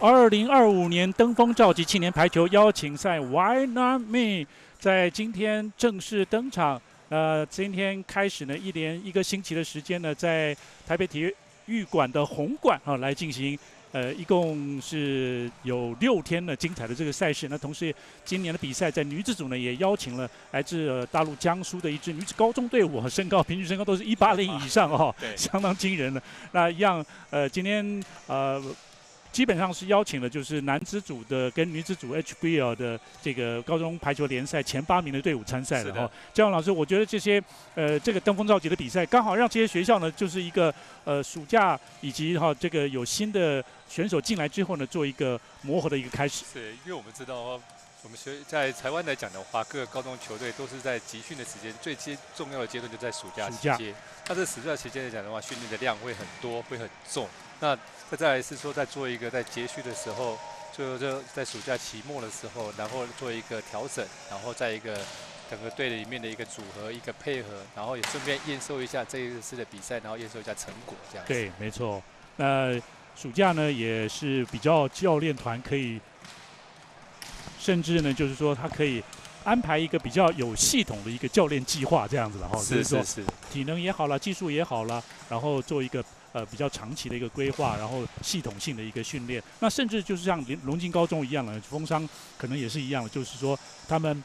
2025年登峰造极青年排球邀请赛 Why Not Me 在今天正式登场。今天开始呢，一连1个星期的时间呢，在台北体育馆的红馆来进行。一共是有6天的精彩的这个赛事。那同时，今年的比赛在女子组呢，也邀请了来自大陆江苏的一支女子高中队伍，平均身高都是180以上相当惊人了。那一样，今天基本上是邀请了就是男子组的跟女子组 HBL 的这个高中排球联赛前8名的队伍参赛了姜老师，我觉得这些这个登峰造极的比赛，刚好让这些学校呢，就是一个暑假以及这个有新的选手进来之后呢，做一个磨合的一个开始。是，因为我们知道我们在台湾来讲的话，各个高中球队都是在集训的时间最重要的阶段就在暑假期间。那这暑假期间来讲的话，训练的量会很多，会很重。那再来是说，在做一个在结束的时候，就在暑假期末的时候，然后做一个调整，然后在一个整个队里面的一个组合、一个配合，然后也顺便验收一下这一次的比赛，然后验收一下成果，这样子。对，没错。暑假呢也是比较教练团可以，甚至呢就是说他可以安排一个比较有系统的一个教练计划这样子的是，体能也好了，技术也好了，然后做一个比较长期的一个规划，然后系统性的一个训练。那甚至就是像龙津高中一样的，风商可能也是一样的，就是说他们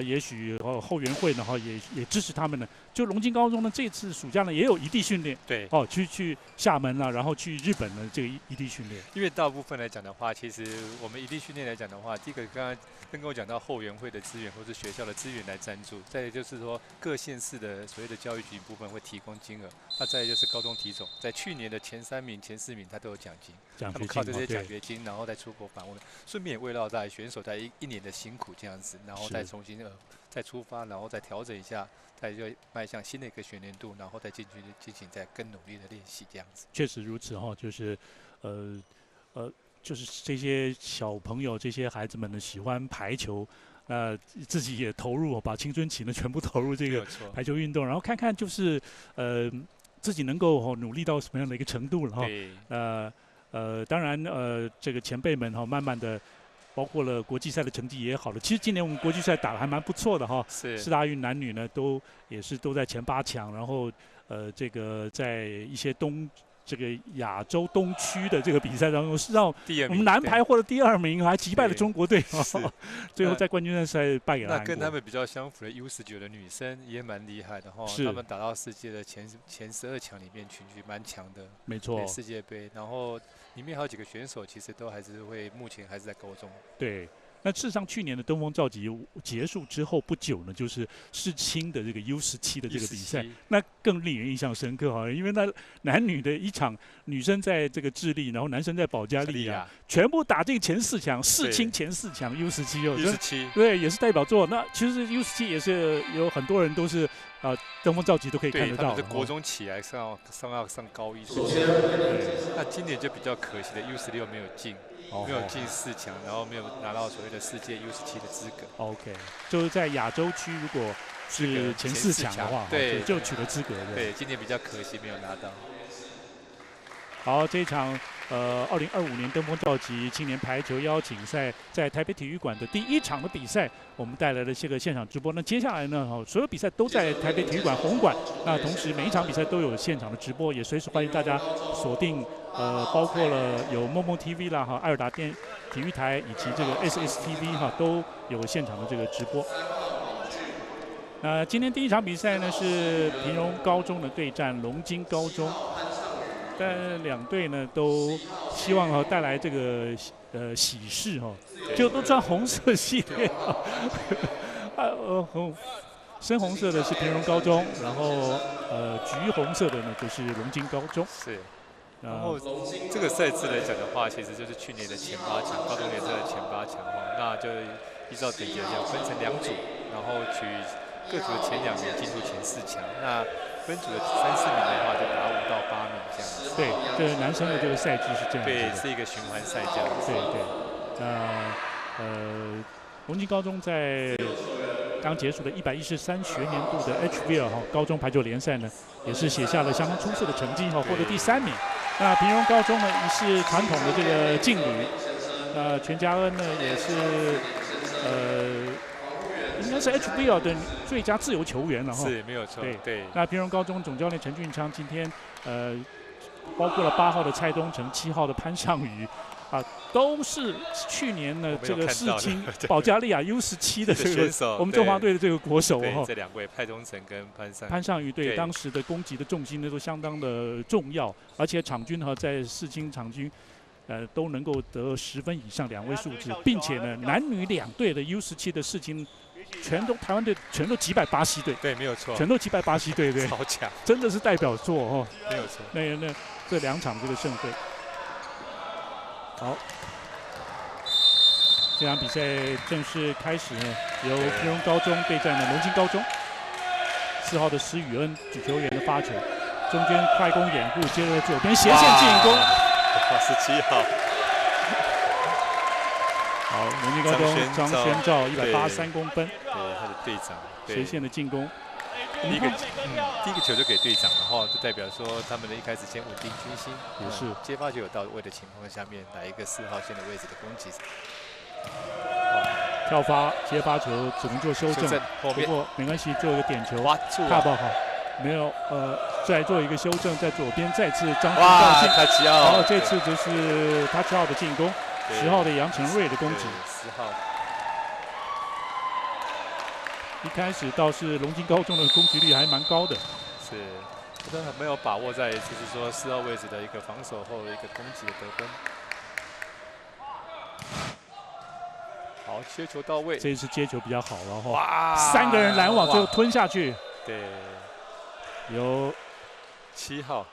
也许后援会呢也支持他们呢。就龙津高中呢，这次暑假呢也有异地训练，对，去厦门啦，然后去日本的这个异地训练。因为大部分来讲的话，其实我们异地训练来讲的话，第一个刚刚跟我讲到后援会的资源或是学校的资源来赞助，再来就是说各县市的所谓的教育局部分会提供金额，那再来就是高中体总，在去年的前3名、前4名他都有奖金，他们靠这些奖学金，然后再出国访问，顺便也慰劳在选手在一年的辛苦这样子，然后再重新再出发，然后再调整一下。再就迈向新的一个学年度，然后再进行再更努力的练习，这样子。确实如此就是就是这些小朋友、这些孩子们呢，喜欢排球，自己也投入，把青春期呢全部投入这个排球运动，然后看看就是自己能够努力到什么样的一个程度了当然这个前辈们慢慢的。包括了国际赛的成绩也好了，其实今年我们国际赛打得还蛮不错的世大运男女呢都在前8强，然后这个在一些这个亚洲东区的这个比赛当中，是让我们男排获得第2名，还击败了中国队，最后在冠军赛败给了韩国。那跟他们比较相符的 U19的女生也蛮厉害的他们打到世界的前12强里面去，蛮强的。没错，世界杯，然后里面还有几个选手其实都还是目前还是在高中。对。那事实上，去年的登峰造极结束之后不久呢，就是世青的这个 U17的这个比赛，那更令人印象深刻因为那男女的一场，女生在这个智利，然后男生在保加利亚，全部打进前4强，世青前4强 U17 对，也是代表作。那其实 U17也是有很多人都是登峰造极都可以看得到。对，国中起来上高一，那今年就比较可惜的 U16没有进。没有进4强，然后没有拿到所谓的世界 U17的资格。OK， 就是在亚洲区，如果是前4强的话，对，就取得资格。对，今年比较可惜没有拿到。好，这一场2025年登峰造极青年排球邀请赛在台北体育馆的第1场的比赛，我们带来了这个现场直播。那接下来呢，所有比赛都在台北体育馆红馆。那同时每一场比赛都有现场的直播，也随时欢迎大家锁定。包括了有梦梦 TV 啦艾尔达体育台以及这个 SSTV 都有现场的这个直播。那今天第1场比赛呢是平荣高中的对战龙津高中，但2队呢都希望带来这个喜事就都穿红色系列深红色的是平荣高中，然后橘红色的呢就是龙津高中。是。然后这个赛制来讲的话，其实就是去年的前8强，高中联赛的前8强那就依照等级来讲分成2组，然后取各组的前2名进入前4强。那分组的3、4名的话，就打5到8名这样子。对，这个男生的这个赛制是这样子的。对，是一个循环赛这样子。对。那龙津高中在刚结束的113学年度的 HBL 高中排球联赛呢，也是写下了相当出色的成绩获得第3名。那平荣高中呢，也是传统的这个劲旅，全家恩呢也是应该是 HBL 的最佳自由球员了哈。是没有错。对。那平荣高中总教练陈俊昌今天包括了8号的蔡东成、7号的潘尚宇啊，都是去年呢这个世青保加利亚 U17 的这个我们中华队的这个国手哦。这2位蔡东成跟潘尚宇对当时的攻击的重心呢都相当的重要，而且场均在世青场均。都能够得10分以上2位数字，并且呢，男女2队的 U17的世青，台湾队全都击败巴西队，对，没有错，全都击败巴西队，对，超强，真的是代表作哦，没有错。那这2场这个胜队，好，这场比赛正式开始呢，由平荣高中对战了龙津高中，4号的施宇恩举球员的发球，中间快攻掩护，接着左边斜线进攻。17号，好，龙津高中张宣照183公分，对，他的队长，斜线的进攻，第一个球就给队长了哈，就代表说他们的一开始先稳定军心，也是接发球有到位的情况下面，来一个4号线的位置的攻击。跳发接发球只能做修正，不过没关系，做一个点球，踏爆好。没有，再做一个修正，在左边再次张宣照进，然后这次就是touch out的进攻，10号的杨成瑞的攻击，10号。一开始倒是龙津高中的攻击率还蛮高的，是，但还没有把握在就是说4号位置的一个防守后的一个攻击的得分。好，接球到位，这一次接球比较好了哈，哇，3个人拦网最后吞下去，对。由7号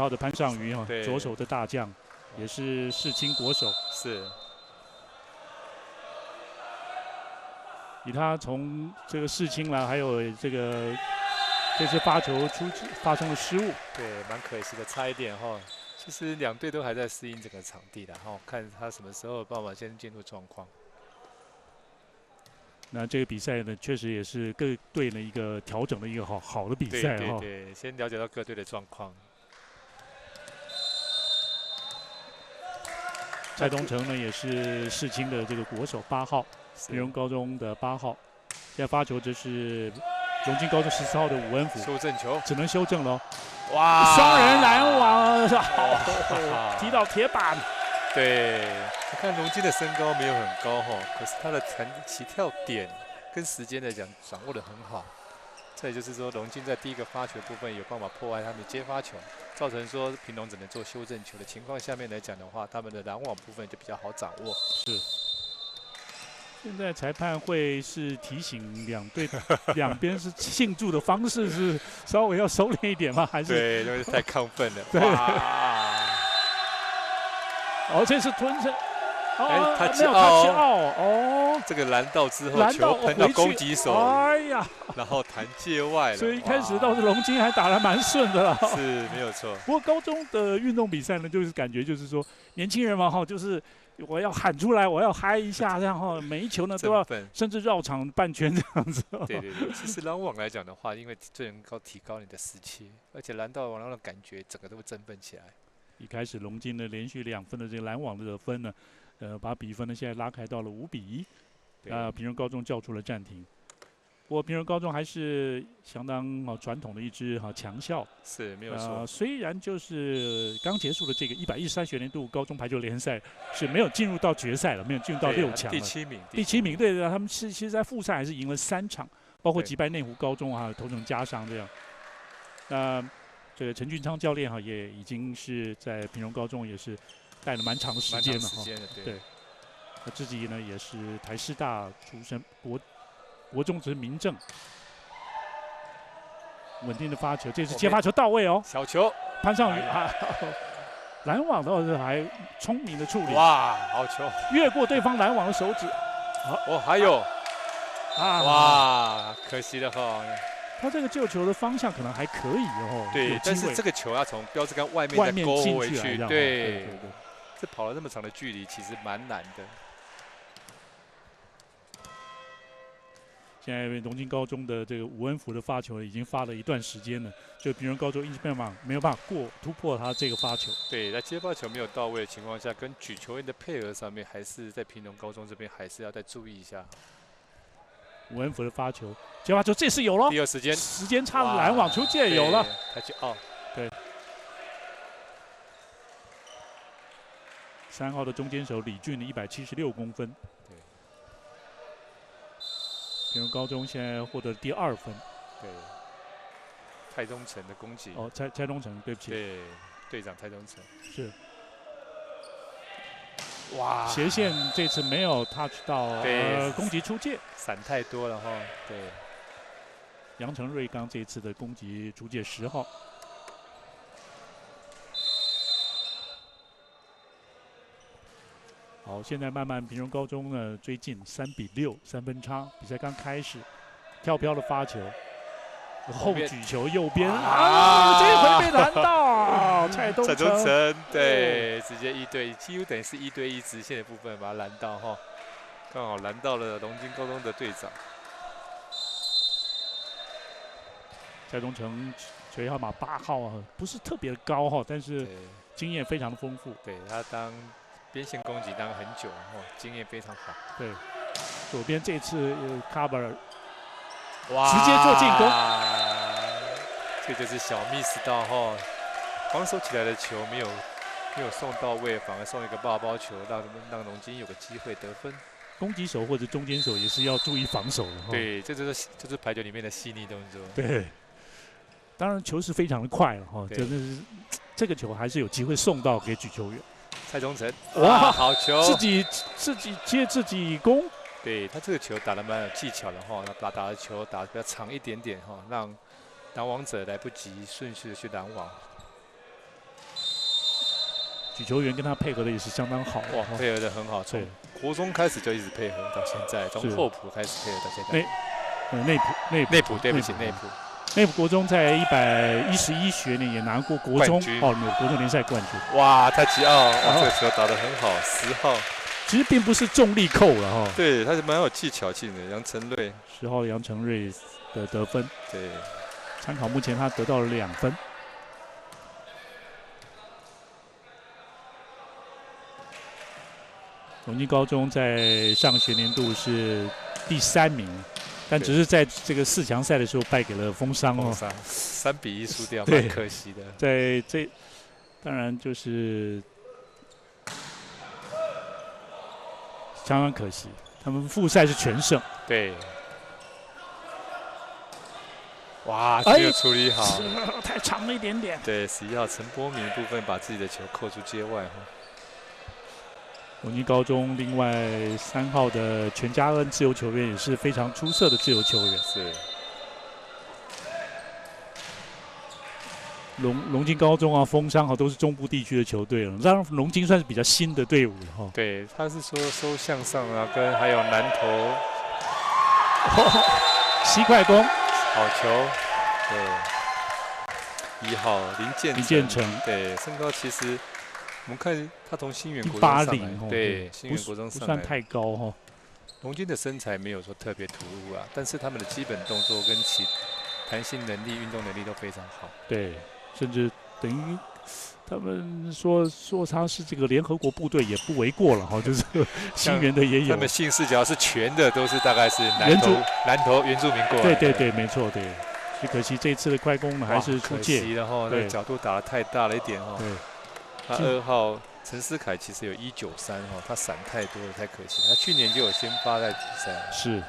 的潘尚宇哈，左手的大将，也是世青国手。是。以他从这个世青啦，还有这次发球发生了失误，对，蛮可惜的，差一点哈。其实2队都还在适应整个场地的哈，看他什么时候有办法先进入状况。那这个比赛呢，确实也是各队的一个调整的一个好的比赛哈。对，先了解到各队的状况。蔡东成呢也是世青的这个国手8号，平荣高中的8号。现在发球这是龙津高中14号的吴恩福，修正球只能修正喽。哇，双人拦网，好，踢到铁板。对，我看龙津的身高没有很高哈，可是他的起跳点跟时间来讲掌握得很好。再就是说，龙津在第一个发球部分有办法破坏他们的接发球，造成说平龙只能做修正球的情况下面来讲的话，他们的拦网部分就比较好掌握。是。现在裁判会是提醒2队2边是庆祝的方式是稍微要收敛一点吗？还是？对，因为太亢奋了。对。哦，这是吞下，他没有touch out哦。这个拦到之后，球喷到攻击手，哎呀，然后弹界外了。所以一开始倒是龙津还打得蛮顺的啦。是没有错。不过高中的运动比赛呢，就是感觉就是说年轻人嘛哈，就是我要喊出来，我要嗨一下，然后每一球呢都要甚至绕场半圈这样子。对，其实拦网来讲的话，因为最能够提高你的士气，而且拦到网上的感觉整个都会振奋起来。一开始龙津呢连续2分的这个拦网的得分呢，把比分呢现在拉开到了5-1，平荣高中叫出了暂停。不过平荣高中还是相当传统的一支强校，是没有错。虽然就是刚结束的这个113学年度高中排球联赛是没有进入到决赛了，没有进入到6强了，第7名，对，他们其实在复赛还是赢了3场，包括击败内湖高中头城加上这样。那这个陈俊昌教练也已经是在平荣高中也是带了蛮长的时间了对。他自己呢也是台师大出身，国中职民政，稳定的发球，这次接发球到位哦，小球潘尚宇拦网倒是还聪明的处理，哇，好球，越过对方拦网的手指，还有哇，可惜了哈。他这个救球的方向可能还可以哦，对，但是这个球要从标志杆外面再勾回去，对，这跑了那么长的距离，其实蛮难的。现在龙津高中的这个吴恩福的发球已经发了一段时间了，就平荣高中一直没有办法突破他这个发球。对，在接发球没有到位的情况下，跟举球员的配合上面，还是在平荣高中这边还是要再注意一下。吴恩福的发球，接发球这次有了，第二时间差了拦网出界有了，他去奥。对。3号的中间手李俊的176公分。对。平荣高中现在获得第2分。对。蔡东成的攻击。哦，蔡东成，对不起。对，队长蔡东成。是。哇！斜线这次没有 touch 到，攻击出界。闪太多了哈。对。杨成瑞刚这次的攻击出界10号。好，现在慢慢平荣高中呢追近3比6，3分差。比赛刚开始，跳飘的发球，后举球右边啊，这回被拦到，蔡东成对，直接1对1，几乎等于是1对1直线的部分把他拦到哈，刚好拦到了龙津高中的队长。蔡东成球号码8号啊，不是特别高哈，但是经验非常的丰富。对他当边线攻击当很久，经验非常好。对，左边这次cover， 哇，直接做进攻，这就是小 miss 到哈，防守起来的球没有送到位，反而送一个爆包球，让龙津有个机会得分。攻击手或者中间手也是要注意防守的哈。对，这就是排球里面的细腻动作。对，当然球是非常的快了哈，真的是这个球还是有机会送到给举球员。蔡东成，哇，好球！自己接自己攻。对他这个球打得蛮有技巧的哈，打的球打得比较长一点点哈，让拦网者来不及顺序的去拦网。举球员跟他配合的也是相当好，哇，配合的很好，从国中开始就一直配合到现在，从后埔开始配合到现在。内埔，对不起，内埔国中在111学年也拿过国中国中联赛冠军。哇，太极奥，哇，这个球打得很好，10号。其实并不是重力扣了哈。对，他是蛮有技巧性的，杨成瑞。10号杨成瑞的得分。对，参考目前他得到了2分。龙津高中在上个学年度是第3名。但只是在这个4强赛的时候败给了枫商哦，3比1输掉，蛮可惜的。在这当然就是相当可惜，他们复赛是全胜。对，哇，没有处理好，太长了一点点。对，11号陈波明部分把自己的球扣出界外哈。龙津高中另外3号的全家恩自由球员也是非常出色的自由球员。是。龙津高中啊，枫商都是中部地区的球队了，让龙津算是比较新的队伍了哈。对，他是说收向上啊，跟还有南投。西快攻，好球。对。1号林建成，对，身高其实。我们看他从新源国中上来，对，新源国中上来不算太高哈。龙津的身材没有说特别突兀啊，但是他们的基本动作跟弹性能力、运动能力都非常好。对，甚至等于他们说他是这个联合国部队也不为过了哈，就是新源的也有。他们姓氏只要是全的，都是大概是南投原住民过来。对，没错，对。只可惜这次的快攻呢还是出界，可惜了哈，那角度打得太大了一点哈。对。他2号陈思凯其实有193哈，他闪太多了，太可惜。他去年就有先发在比赛，是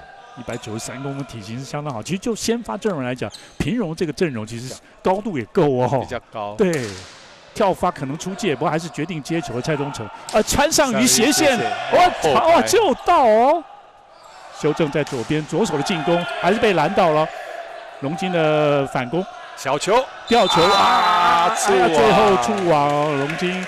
193公分，体型是相当好。其实就先发阵容来讲，平荣这个阵容其实高度也够哦，比较高。对，跳发可能出界，不过还是决定接球的蔡东成，穿上于斜线，哇，就到哦。修正在左边，左手的进攻还是被拦到了。龙津的反攻。小球吊球最后触网，龙津。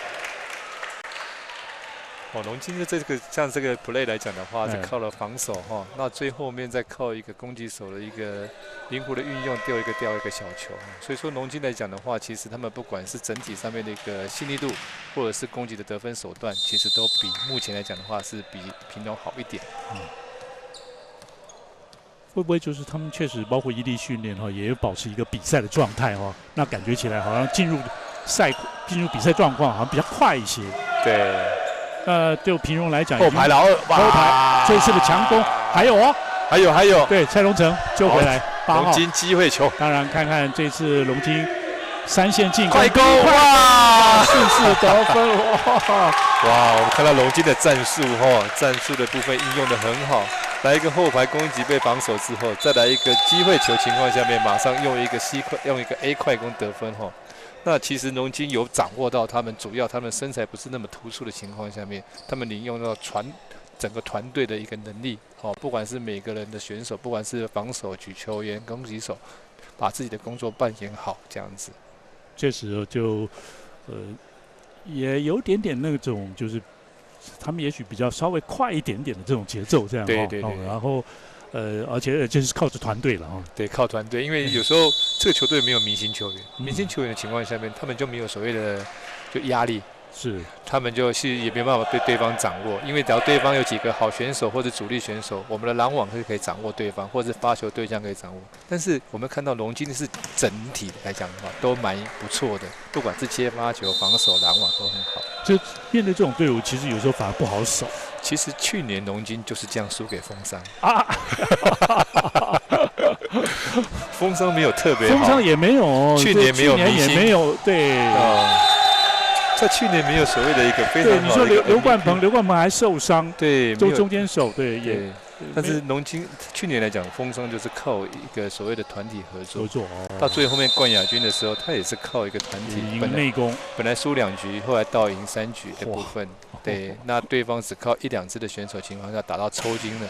龙津的像这个 play 来讲的话，是靠了防守哈，那最后面再靠一个攻击手的一个灵活的运用，掉一个小球。所以说龙津来讲的话，其实他们不管是整体上面的一个细腻度，或者是攻击的得分手段，其实都比目前来讲的话是比平荣好一点。会不会就是他们确实包括异地训练哈，也有保持一个比赛的状态哈？那感觉起来好像进入比赛状况好像比较快一些。对，就平庸来讲，后排老二，后排这次的强攻，还有哦，还有，对，蔡荣成救回来8号龙金机会球，当然看看这次龙金3线进攻，快攻哇，顺势得分哇！我们看到龙金的战术战术的部分应用的很好。来一个后排攻击被防守之后，再来一个机会球情况下面，马上用一个A 快攻得分那其实龙金有掌握到他们身材不是那么突出的情况下面，他们利用到整个团队的一个能力不管是每个人的选手，不管是防守、举球员、攻击手，把自己的工作扮演好，这样子。确实就也有点那种就是。他们也许比较稍微快一点点的这种节奏，这样对，然后而且就是靠着团队了对，靠团队，因为有时候这个球队没有明星球员，明星球员的情况下面，他们就没有所谓的就压力。是，他们就是也没办法被对方掌握，因为只要对方有几个好选手或者主力选手，我们的拦网是可以掌握对方，或者发球对象可以掌握。但是我们看到龙金是整体来讲的话，都蛮不错的，不管是接发球、防守、拦网都很好。就面对这种队伍，其实有时候反而不好守。其实去年龙金就是这样输给枫山枫山没有特别好，枫山也没有，去年没有明星，也没有对。在去年没有所谓的一个非常好的。对，你说刘冠鹏还受伤，对，中间手，对也。但是龙金去年来讲，枫山就是靠一个所谓的团体合作，到最后面冠亚军的时候，他也是靠一个团体赢内功，本来输2局，后来到赢3局的部分。对，那对方只靠1、2支的选手情况下打到抽筋了，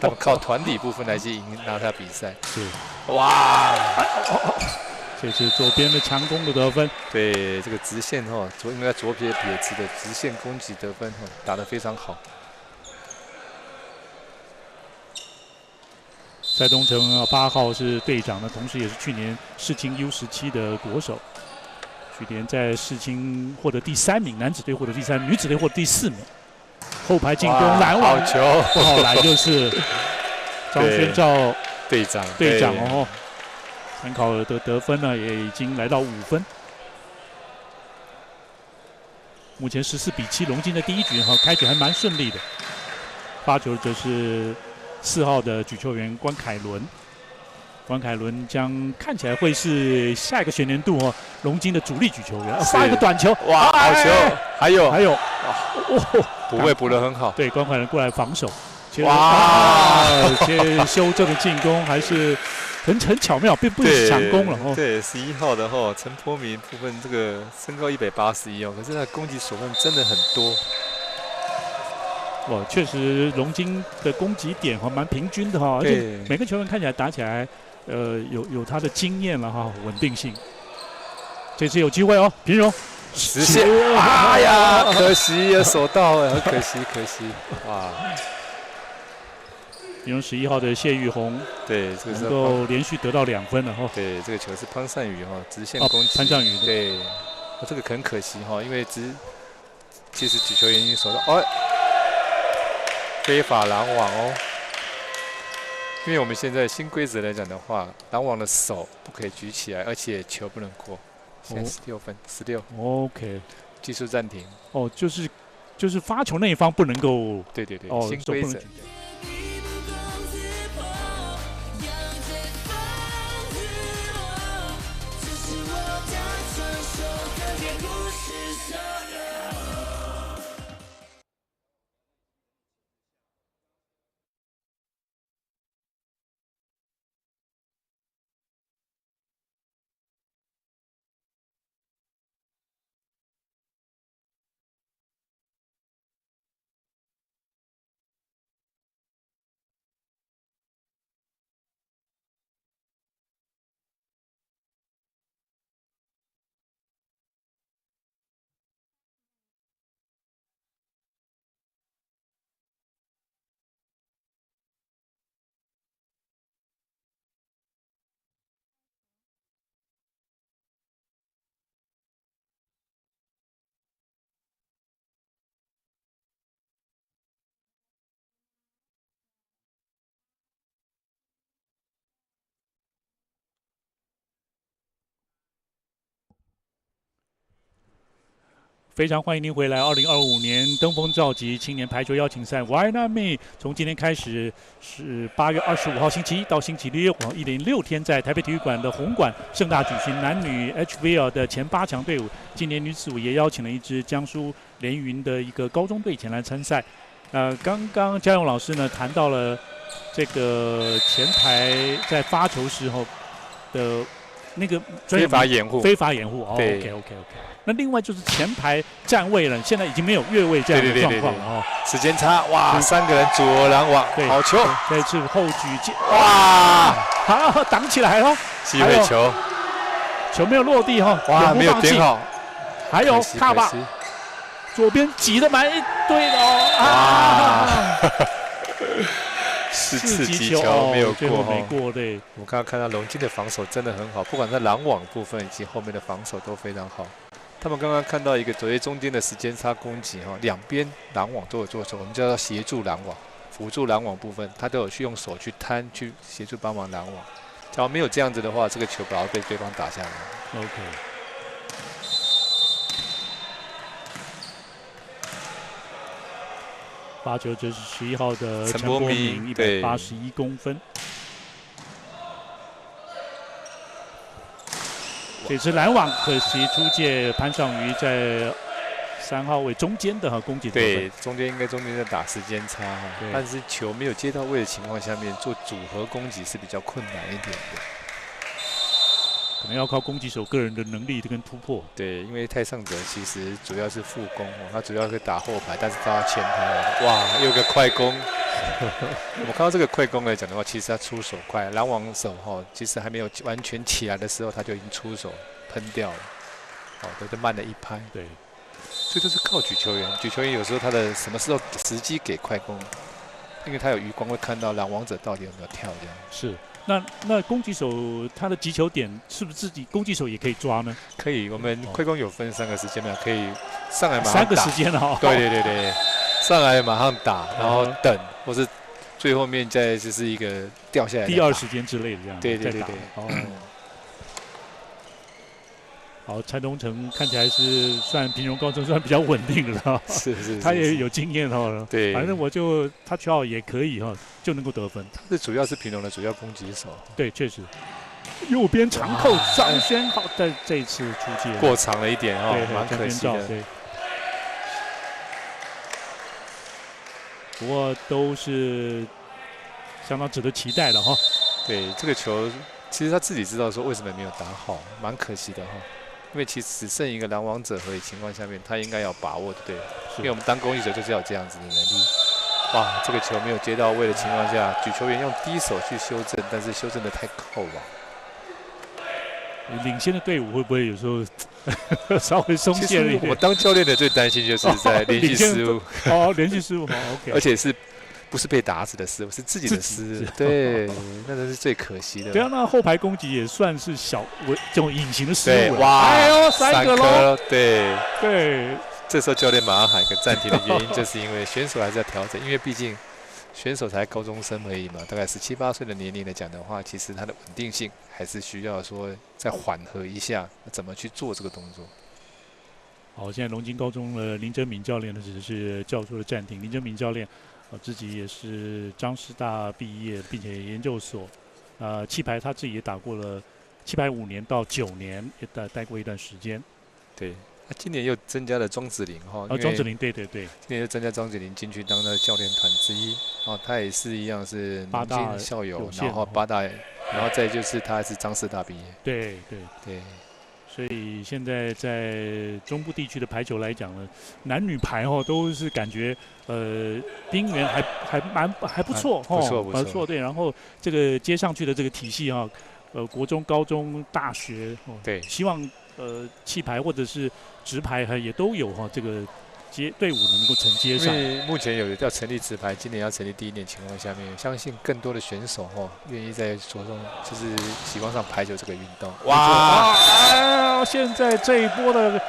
他们靠团体部分来去拿下比赛。是，哇！这是左边的强攻的得分。对，这个直线应该左撇子的直线攻击得分打得非常好。蔡东成8号是队长的，同时也是去年世青 U17的国手。去年在世青获得第3名，男子队获得第3名，女子队获得第4名。后排进攻拦网球不好来，就是张宣照队长参考的得分呢也已经来到5分。目前14-7，龙金的第1局开局还蛮顺利的。发球则是4号的举球员关凯伦。关凯伦将看起来会是下一个学年度龙金的主力举球员。发一个短球，哇，好球！还有，补位补得很好。对，关凯伦过来防守。哇，修正的进攻还是很巧妙，并不是强攻了对，11号的陈波明部分这个身高181可是他攻击手段真的很多。哇，确实龙金的攻击点蛮平均的而且每个球员看起来打起来，有他的经验了稳定性。这次有机会平荣实现，哎呀，可惜也守到很可惜哇！平荣11号的谢玉红，对，这个能够连续得到2分了对，这个球是潘善宇直线攻击，潘善宇对，这个很可惜因为其实举球员已经守到非法拦网因为我们现在新规则来讲的话，拦网的手不可以举起来，而且球不能过。现在16分，16。OK， 技术暂停。就是发球那一方不能够。对，新规则。非常欢迎您回来。2025年登峰造极青年排球邀请赛 Why Not Me 从今天开始是8月25号星期一到星期六，一连6天在台北体育馆的红馆盛大举行男女 HVL 的前8强队伍。今年女子组也邀请了一支江苏连云的一个高中队前来参赛。刚刚嘉勇老师呢谈到了这个前排在发球时候的那个非法掩护，非法掩护。哦 OK。那另外就是前排站位了，现在已经没有越位这样的状况了哦。时间差，哇，3个人左拦网，好球！这次后举哇，好挡起来了，机会球，球没有落地哈，哇，没有点好。还有卡巴，左边挤得满一堆的哦啊！4次击球没有过，没过对。我刚刚看到龙津的防守真的很好，不管在拦网部分以及后面的防守都非常好。他们刚刚看到一个所谓中间的时间差攻击哈，两边拦网都有做手，我们叫做协助拦网、辅助拦网部分，他都有去用手去摊去协助帮忙拦网。假如没有这样子的话，这个球把它被对方打下来。OK。发球这是11号的陈柏明，181公分。这次拦网可惜出界潘尚瑜在3号位中间的攻击。对，中间在打时间差哈，但是球没有接到位的情况下面做组合攻击是比较困难一点的。可能要靠攻击手个人的能力跟突破。对，因为太上者其实主要是副攻哦，他主要是打后排，但是到前排，哇，又有个快攻。我们看到这个快攻来讲的话，其实他出手快，拦网手哈，其实还没有完全起来的时候，他就已经出手喷掉了，哦，都慢了一拍。对，所以都是靠举球员，举球员有时候他的什么时候时机给快攻，因为他有余光会看到拦网者到底有没有跳这样。是。那攻击手他的击球点是不是自己攻击手也可以抓呢？可以，我们快攻有分3个时间嘛，可以上来马上打。3个时间哦。对，上来马上打，然后等，或是最后面再就是一个掉下来第2时间之类的这样。对。哦。好，蔡东成看起来是算平荣高中算比较稳定的了，是，他也有经验哦。对，反正他球也可以哈，就能够得分。这主要是平荣的主要攻击手。对，确实。右边长扣张轩浩在这一次出界过长了一点哦，蛮可惜的。对。不过都是相当值得期待的哈。对，这个球其实他自己知道说为什么没有打好，蛮可惜的哈。因为其实只剩一个拦网者和情况下面，他应该要把握的，对。因为我们当攻击者就是要有这样子的能力。哇，这个球没有接到位的情况下，举球员用低手去修正，但是修正的太扣了。领先的队伍会不会有时候稍微松懈了一点？我当教练的最担心就是在连续失误。连续失误，OK。而且不是被打死的失误，是自己的失误。对，那真是最可惜的。对啊，那后排攻击也算是这种隐形的失误。哇，哎呦，3个喽！对。这时候教练马上喊一个暂停的原因，就是因为选手还是要调整，因为毕竟选手才高中生而已嘛，大概17、18岁的年龄来讲的话，其实他的稳定性还是需要说再缓和一下，怎么去做这个动作。好，现在龙津高中的林真敏教练呢，只是叫出了暂停。林真敏教练，自己也是张师大毕业，并且研究所，气排他自己也打过了气排5年到9年，也待过一段时间。对。今年又增加了庄子玲哈，庄子玲对。今年又增加庄子玲进去当他的教练团之一，哦，他也是一样是龙津校友，然后8大，然后再就是他还是张师大毕业。对。所以现在在中部地区的排球来讲呢，男女排都是感觉兵源还不错不错对，然后这个接上去的这个体系国中、高中、大学对，希望气排或者是直排也都有这个队伍能够承接上。因为目前有要成立直排，今年要成立第1年情况下面，相信更多的选手愿意在着重就是喜欢上排球这个运动。哇！现在这一波的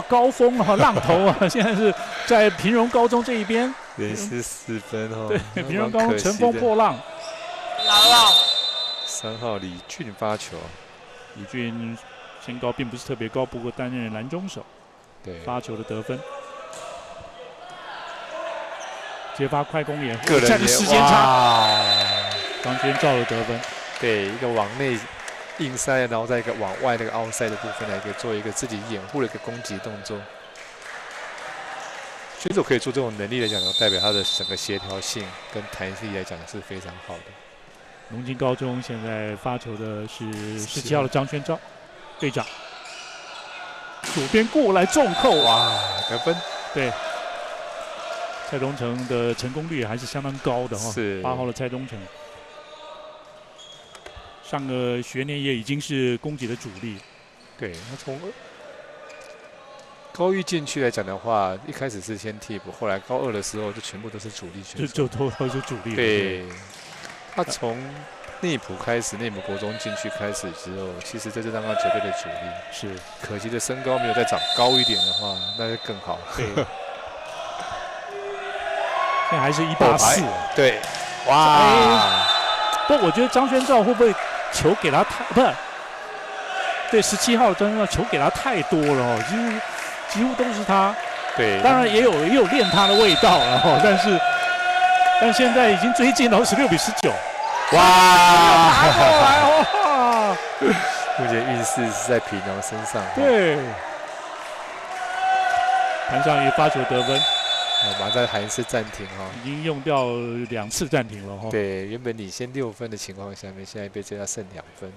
高峰浪头现在是在平荣高中这一边，连失4分对，平荣高中乘风破浪。3号李俊发球，李俊身高并不是特别高，不过担任篮中手。对，发球的得分。接发快攻也，个人占时间差。哇，张轩照的得分。对，一个往内硬塞，然后再一个往外那个凹塞的部分来给做一个自己掩护的一个攻击动作。选手可以做这种能力来讲，代表他的整个协调性跟弹性来讲是非常好的。龙津高中现在发球的是17号的张轩昭队长，左边过来重扣，哇，得分！对，蔡东成的成功率还是相当高的哈。是8号的蔡东成，上个学年也已经是攻击的主力。对，他从高一进去来讲的话，一开始是先替补，后来高2的时候就全部都是主力选手，就都是主力。对，他从内埔开始，内埔国中进去开始之后，其实这是让他球队的主力。是，可惜的身高没有再长高一点的话，那就更好。对，现在还是184。对，哇！不，我觉得张轩照会不会球给他太不是？对，17号张轩照球给他太多了哦，几乎都是他。对，当然也有练他的味道了哦，但现在已经追进了16比19。哇！打过来哇！目前运势是在平阳身上。对，潘尚宇发球得分。马上还是暂停哈，已经用掉2次暂停了哈。对，原本领先6分的情况下面，现在被追到剩2分。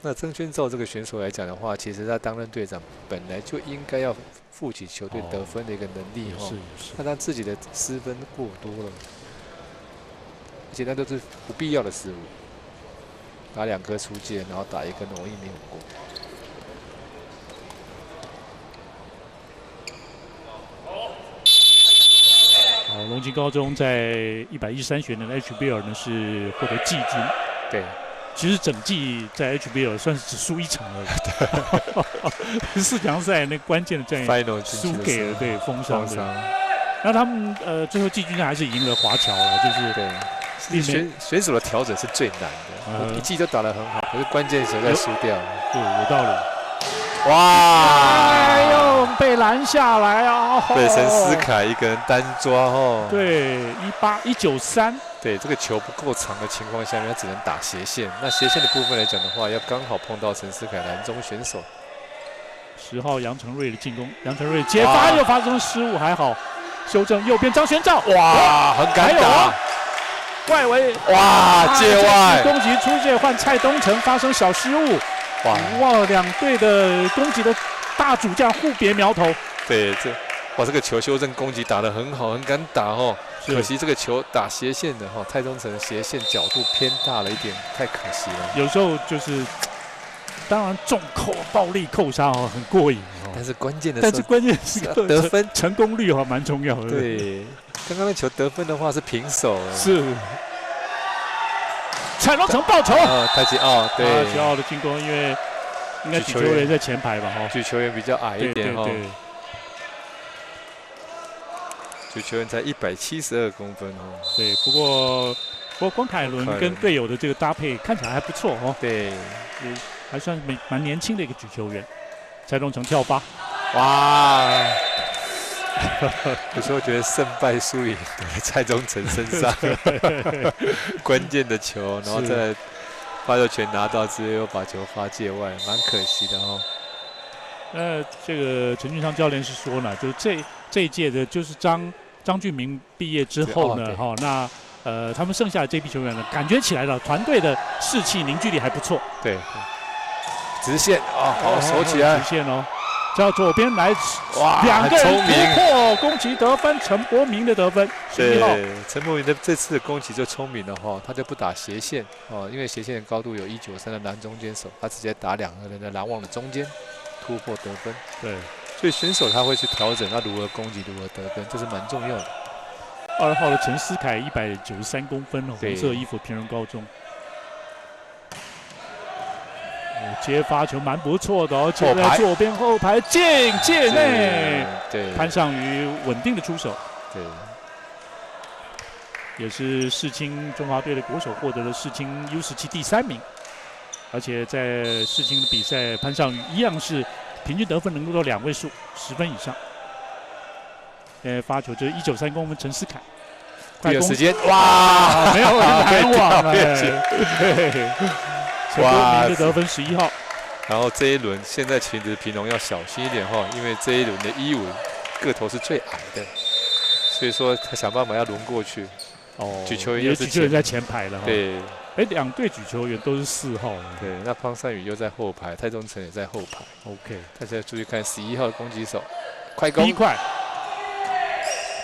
那曾宣照这个选手来讲的话，其实他担任队长本来就应该要负起球队得分的一个能力哈。是。但他自己的失分过多了，而且那都是不必要的失误，打2颗出界，然后打1个容易没有过。龙津高中在113学年的 HBL 呢是获得季军。对，其实整季在 HBL 算是只输1场而已。4强赛那关键的战役输给了对丰商。那他们最后季军还是赢了华侨了，就是对。选手的调整是最难的，一季都打得很好，可是关键时候再输掉。对，有道理。哇！哎呦，被拦下来啊！被陈思凯一个人单抓哦。对，193。对，这个球不够长的情况下面，他只能打斜线。那斜线的部分来讲的话，要刚好碰到陈思凯篮中选手。10号杨成瑞的进攻，杨成瑞接发又发生失误，还好修正右边张玄照。哇，很敢打。外围哇，界外攻击出界，换蔡东成发生小失误。哇，两队的攻击的大主将互别苗头。对，这个球修正攻击打得很好，很敢打哦。可惜这个球打斜线的哈，蔡东成斜线角度偏大了一点，太可惜了。有时候就是，当然重扣、暴力扣杀哦，很过瘾哦。但是关键是得分成功率蛮重要的。对，刚刚那球得分的话是平手。是。蔡东成报球。太极奥对。太极奥的进攻，因为应该举球员在前排吧？哈，举球员比较矮一点哈。举球员才172公分哦。对，不过关凯伦跟队友的这个搭配看起来还不错哦。对，还算蛮年轻的一个举球员。蔡东成跳发，哇！有时候觉得胜败输赢都在蔡东成身上，关键的球，然后再发球权拿到之后又把球发界外，蛮可惜的哦。这个陈俊昌教练是说呢，就是这一届的，就是张俊明毕业之后呢，那他们剩下的这批球员呢，感觉起来了，团队的士气凝聚力还不错。对，直线啊，好守起来，直线哦。叫左边来，哇，2个人突破攻击得分，陈柏明的得分。对，陈柏明的这次的攻击就聪明了哈，他就不打斜线哦，因为斜线的高度有193的篮中间手，他直接打2个人的篮网的中间突破得分。对，所以选手他会去调整他如何攻击，如何得分，这是蛮重要的。2号的陈思凯193公分哦，红色衣服，平荣高中。接发球蛮不错的哦，就在左边后排进界内，对，潘尚宇稳定的出手，对，也是世青中华队的国手，获得了世青 U17第3名，而且在世青的比赛，潘尚宇一样是平均得分能够到2位数，10分以上。发球就是193公分陈思凯，第二时间哇，没有拦网了，陈柏明的得分11号。然后这一轮现在其实平龙要小心一点哈，因为这一轮的1-5个头是最矮的，所以说他想办法要轮过去。举球员又是举球员在前排了哈。对，2队举球员都是4号。对，那方善宇又在后排，蔡宗成也在后排。OK， 大家注意看11号的攻击手，快攻，第一块。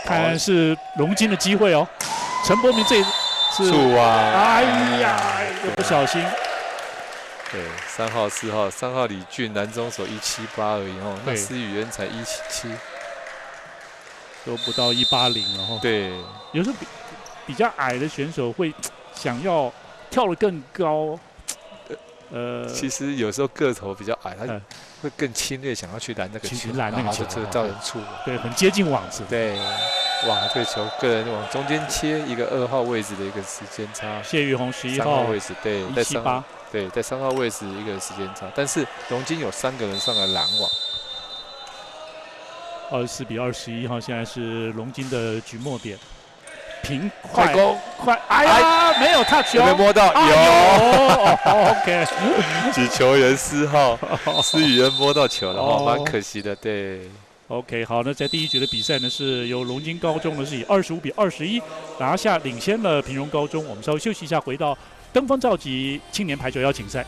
看是龙金的机会哦，陈柏明这次哎呀，又不小心。对，3号、4号，3号李俊南中手178而已哦，那施宇渊才177，都不到180了哈。对，有时候比较矮的选手会想要跳得更高。其实有时候个头比较矮，他会更侵略，想要去拦那个球，拦那个球，就造成触网。对，很接近网子。对，哇，这个球个人往中间切一个2号位置的一个时间差。谢玉红11号位置，对，在3号，对，在3号位置一个时间差，但是龙金有3个人上来拦网。24比21哈，现在是龙金的局末点。平快攻，快！哎呀，没有 touch， 有没有摸到？有。OK， 举球员4号施宇渊摸到球了，蛮可惜的。对。OK， 好，那在第1局的比赛呢，是由龙金高中呢是以25比21拿下领先了平荣高中。我们稍微休息一下，回到登峰造极青年排球邀请赛。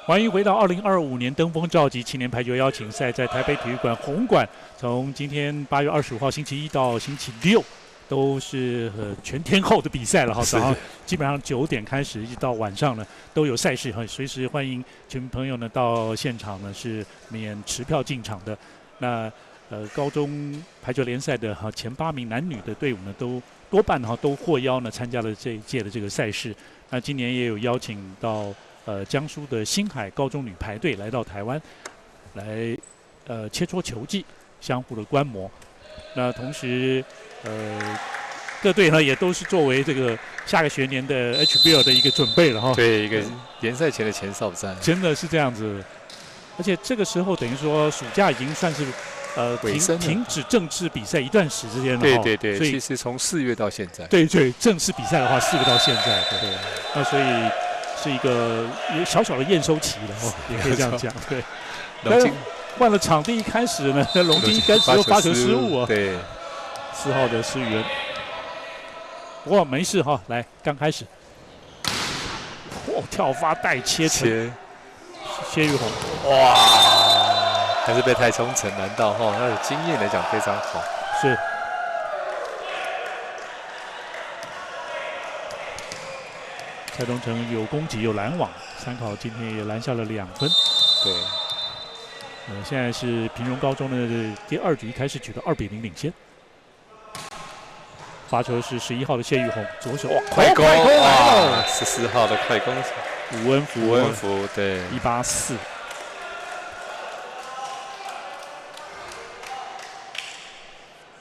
欢迎回到2025年登峰造极青年排球邀请赛，在台北体育馆红馆，从今天8月25号星期一到星期六，都是全天候的比赛了哈。早上基本上9点开始，一直到晚上呢都有赛事哈，随时欢迎群朋友呢到现场呢是免持票进场的。那高中排球联赛的前8名男女的队伍呢，都多半都获邀呢参加了这一届的这个赛事。那今年也有邀请到江苏的星海高中女排队来到台湾，来切磋球技。相互的观摩。那同时，各队呢也都是作为这个下个学年的 HBL 的一个准备了哈。对，一个联赛前的前哨战，真的是这样子。而且这个时候等于说暑假已经算是停止正式比赛一段时间了。对，所以其实从4月到现在。对，正式比赛的话4个到现在。对，那所以是一个小小的验收期了哈，也可以这样讲。对。龙津换了场地一开始呢，龙津一开始又发球失误啊。对，4号的施宇恩。不过没事哈，来刚开始。跳发带切成。谢玉红，哇，还是被蔡聪成难到哈，他的经验来讲非常好。是。蔡东成有攻击有拦网，参考今天也拦下了2分。对。现在是平荣高中的第2局开始取得2比0领先。发球是11号的谢玉红，左手快攻哇，14号的快攻。吴恩福，对，184。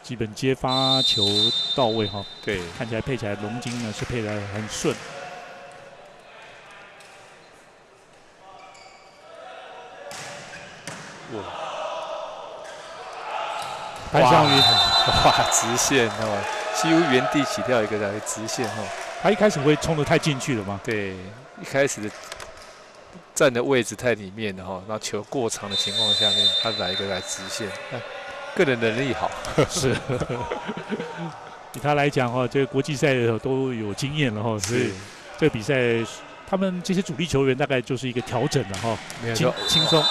基本接发球到位哈，对，看起来配起来龙津呢是配得很顺。潘尚宇，哇，直线哦，几乎原地起跳一个直线哦。他一开始会冲得太进去了吗？对，一开始的站的位置太里面了哈，然后球过长的情况下面，他来直线，个人能力好。是，以他来讲哈，这个国际赛都有经验了哈，所以这个比赛他们这些主力球员大概就是一个调整了哈，轻松。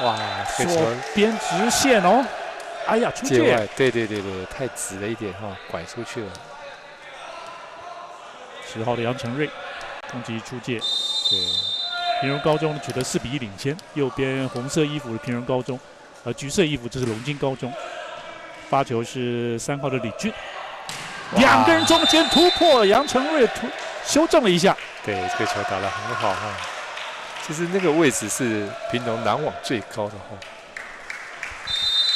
哇，这个球边直线哦，哎呀，出界，对，太直了一点哈，拐出去了。10号的杨成瑞攻击出界，对，平荣高中取得4比1领先。右边红色衣服的平荣高中，橘色衣服这是龙津高中。发球是3号的李俊，2个人中间突破，杨成瑞修正了一下。对，这个球打得很好哈。其实那个位置是平荣拦网最高的哈。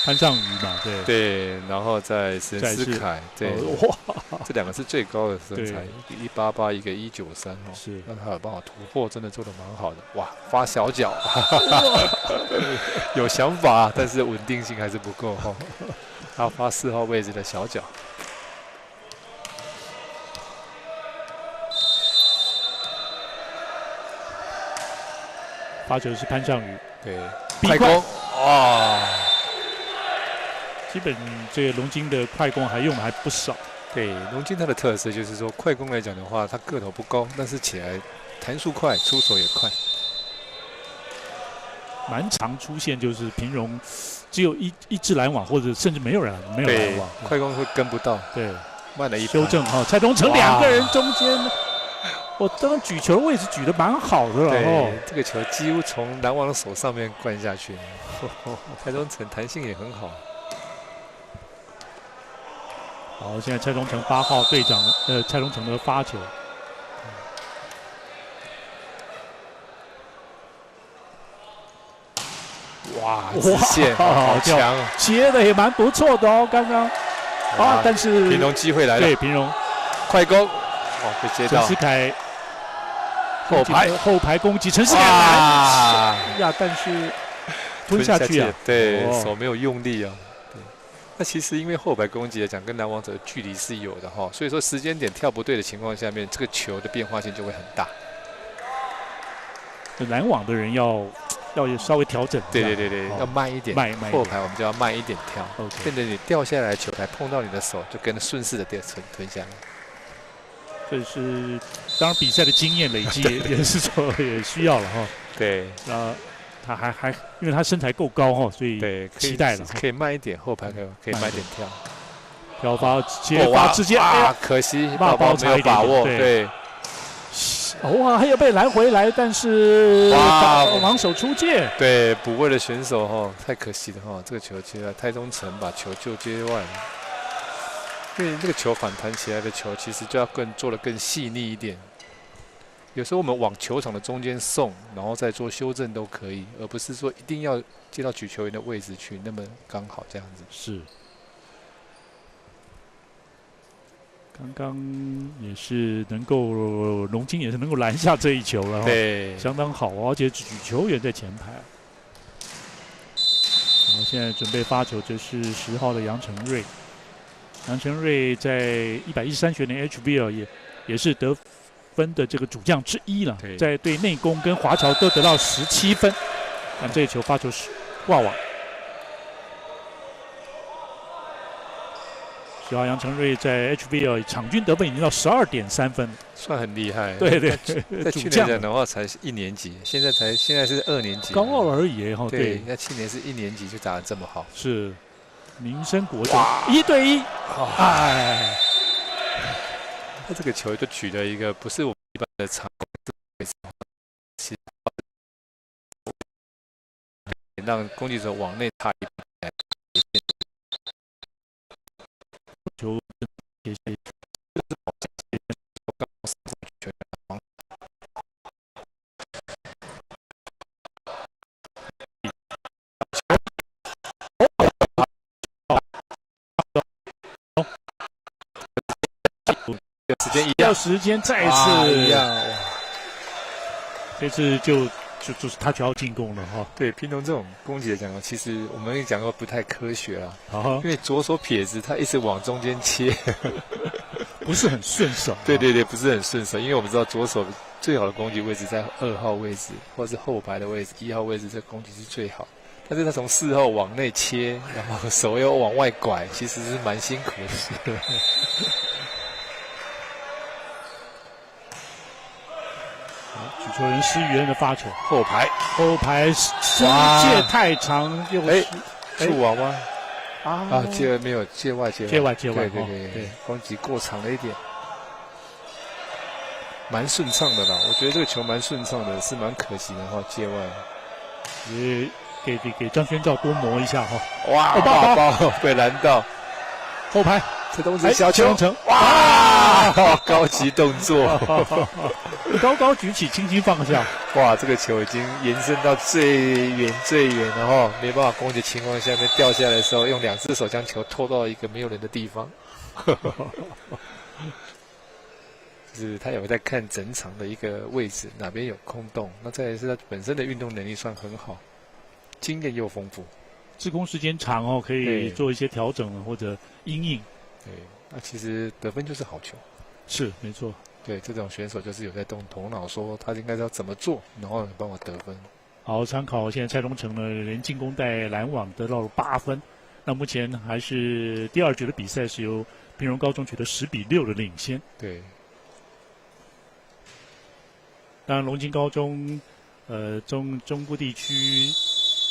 潘尚宇嘛，对，然后在史恩斯凯，对，哇，这2个是最高的身材，一个188，一个193哦，是，那他有办法突破，真的做得蛮好的，哇，发小脚，有想法，但是稳定性还是不够哈，他发4号位置的小脚。发球是潘尚宇，对，快攻，哇！基本这个龙津的快攻还用的还不少。对，龙津它的特色就是说，快攻来讲的话，它个头不高，但是起来弹速快，出手也快。蛮常出现就是平荣只有一支拦网，或者甚至没有拦网，快攻会跟不到。对，慢了一修正哈，蔡东成2个人中间，我刚刚举球的位置举得蛮好的了。对，这个球几乎从拦网的手上面灌下去，蔡东成弹性也很好。好，现在蔡东成8号队长蔡东成的发球，哇，直线好强，接的也蛮不错的哦，刚刚啊，但是平荣机会来了，对，平荣快攻，哦，被接到，陈思凯后排攻击，陈思凯难呀，但是吞下去啊，对，手没有用力啊。那其实因为后排攻击来讲，跟拦网者的距离是有的哈，所以说时间点跳不对的情况下面，这个球的变化性就会很大。拦网的人要稍微调整，对，要慢一点，后排我们就要慢一点跳，变得你掉下来的球还碰到你的手，就跟着顺势的吞下来。这是当然比赛的经验累积也是说也需要了哈。对，他还因为他身材够高哈，所以期待了可以慢一点，后排可以慢一点跳。飘发接发直接啊，可惜宝宝没有把握，对。哇，还有被拦回来，但是防守出界。对，补位的选手哈，太可惜了哈，这个球接了蔡东成把球救接外了。因为这个球反弹起来的球，其实就要做得更细腻一点。有时候我们往球场的中间送，然后再做修正都可以，而不是说一定要接到举球员的位置去，那么刚好这样子。是。刚刚也是能够龙金也是能够拦下这一球了，对，相当好，而且举球员在前排。然后现在准备发球，这是10号的杨承瑞。杨承瑞在113学年 HBL 也是得分的这个主将之一了，在对内攻跟华侨都得到17分。但这一球发球是挂网。10号杨承瑞在 HBL 场均得分已经到12.3分，算很厉害。对，在去年讲的话才1年级，现在是2年级，高2而已哈。对，那去年是1年级就打得这么好。是，民生国中1对1，哎，他这个球就取了一个不是我们一般的长位置，其实让攻击者往内踏一步。球时间再次一样，这次就是他就要进攻了哈。对，平常这种攻击来讲，其实我们也讲过不太科学啦。因为左手撇子，他一直往中间切，不是很顺手。对，不是很顺手。因为我们知道左手最好的攻击位置在2号位置，或者是后排的位置，1号位置这攻击是最好。但是他从4号往内切，然后手又往外拐，其实是蛮辛苦的。举球人施宇恩的发球，后排出界太长，又触网吗？界没有，界外。对，攻击过长了一点，蛮顺畅的啦。我觉得这个球蛮顺畅的，是蛮可惜的哈，界外。也给张轩照多磨一下哈。哇，包被拦到，后排。这东西小球，哇！高级动作，高举起，轻轻放下。哇，这个球已经延伸到最远，然后没办法攻击的情况下面掉下来的时候，用2只手将球拖到一个没有人的地方。就是他有在看整场的一个位置，哪边有空洞。那再来是他本身的运动能力算很好，经验又丰富，志工时间长哦，可以做一些调整或者因应。对，那其实得分就是好球，是没错。对，这种选手就是有在动头脑，说他应该要怎么做，然后帮我得分。好，参考现在蔡东成呢，连进攻带拦网得到了8分。那目前还是第2局的比赛是由平荣高中取得10-6的领先。对。当然，龙津高中，中部地区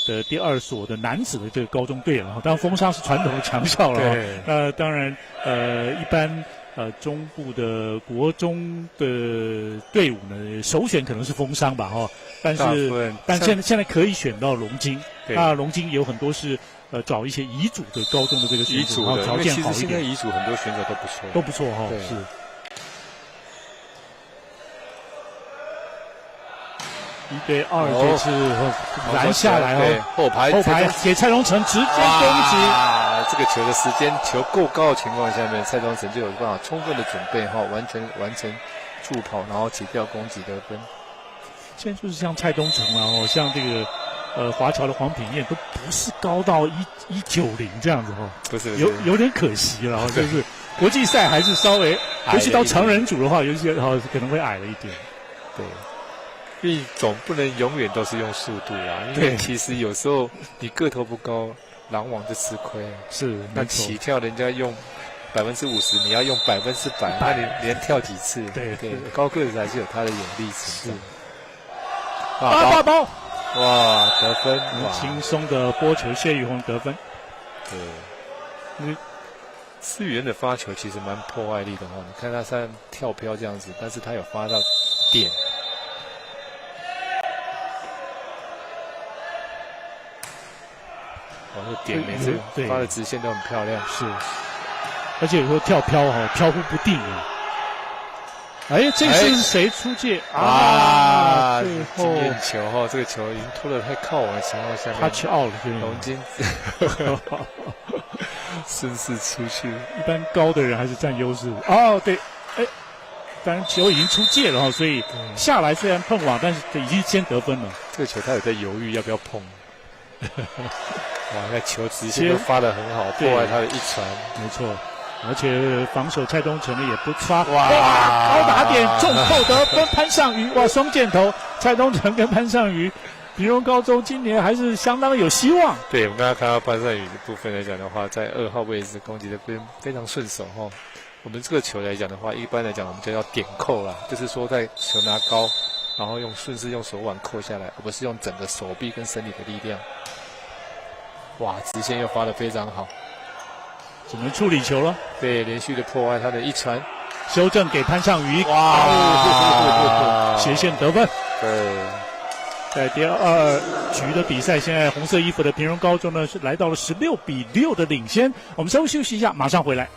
的第2所的男子的这个高中队了，当然风沙是传统的强校了。那当然，一般中部的国中的队伍呢，首选可能是风商吧，但现在可以选到龙津。那龙津有很多是找一些乙组的高中的这个选手，然后条件好一点。现在乙组很多选手都不错，是。1-2，这次拦下来哦，后排给蔡东成直接攻击。这个球的时间球够高的情况下面，蔡东成就有办法充分的准备完成助跑，然后起跳攻击得分。现在就是像蔡东成啦，像这个华侨的黄品燕都不是高到190这样子不是有点可惜了就是国际赛还是稍微，尤其到成人组的话，有些可能会矮了一点。对。因为总不能永远都是用速度啊，因为其实有时候你个头不高，拦网就吃亏。是，那起跳人家用50%，你要用100%，那你连跳几次？对，高个子还是有他的有利程。大包，哇，得分！轻松的拨球，谢宇宏得分。对，因为施宇恩的发球其实蛮破坏力的你看他虽然跳飘这样子，但是他有发到点。这点每次发的直线都很漂亮，是，而且有时候跳飘忽不定哎，这是谁出界啊？最后经验球哈，这个球已经拖得太靠网的情况下面，他去 out 了，龙金顺势出去。一般高的人还是占优势。哦，对，哎，当然球已经出界了哈，所以下来虽然碰网，但是已经先得分了。这个球他有在犹豫要不要碰。哇，那球直线都发得很好，破坏他的一传，没错。而且防守蔡东成的也不差，哇，高打点重扣得分，潘尚瑜，哇，双箭头，蔡东成跟潘尚瑜，平荣高中今年还是相当有希望。对，我们刚刚看到潘尚瑜的部分来讲的话，在2号位置攻击的非常顺手哈。我们这个球来讲的话，一般来讲我们就要点扣啦，就是说在球拿高，然后顺势用手腕扣下来，而不是用整个手臂跟身体的力量。哇，直线又发得非常好。只能处理球了，对，连续的破坏他的一传，修正给潘尚瑜，哇，斜线得分。对，在第2局的比赛，现在红色衣服的平荣高中呢是来到了16-6的领先。我们稍微休息一下，马上回来。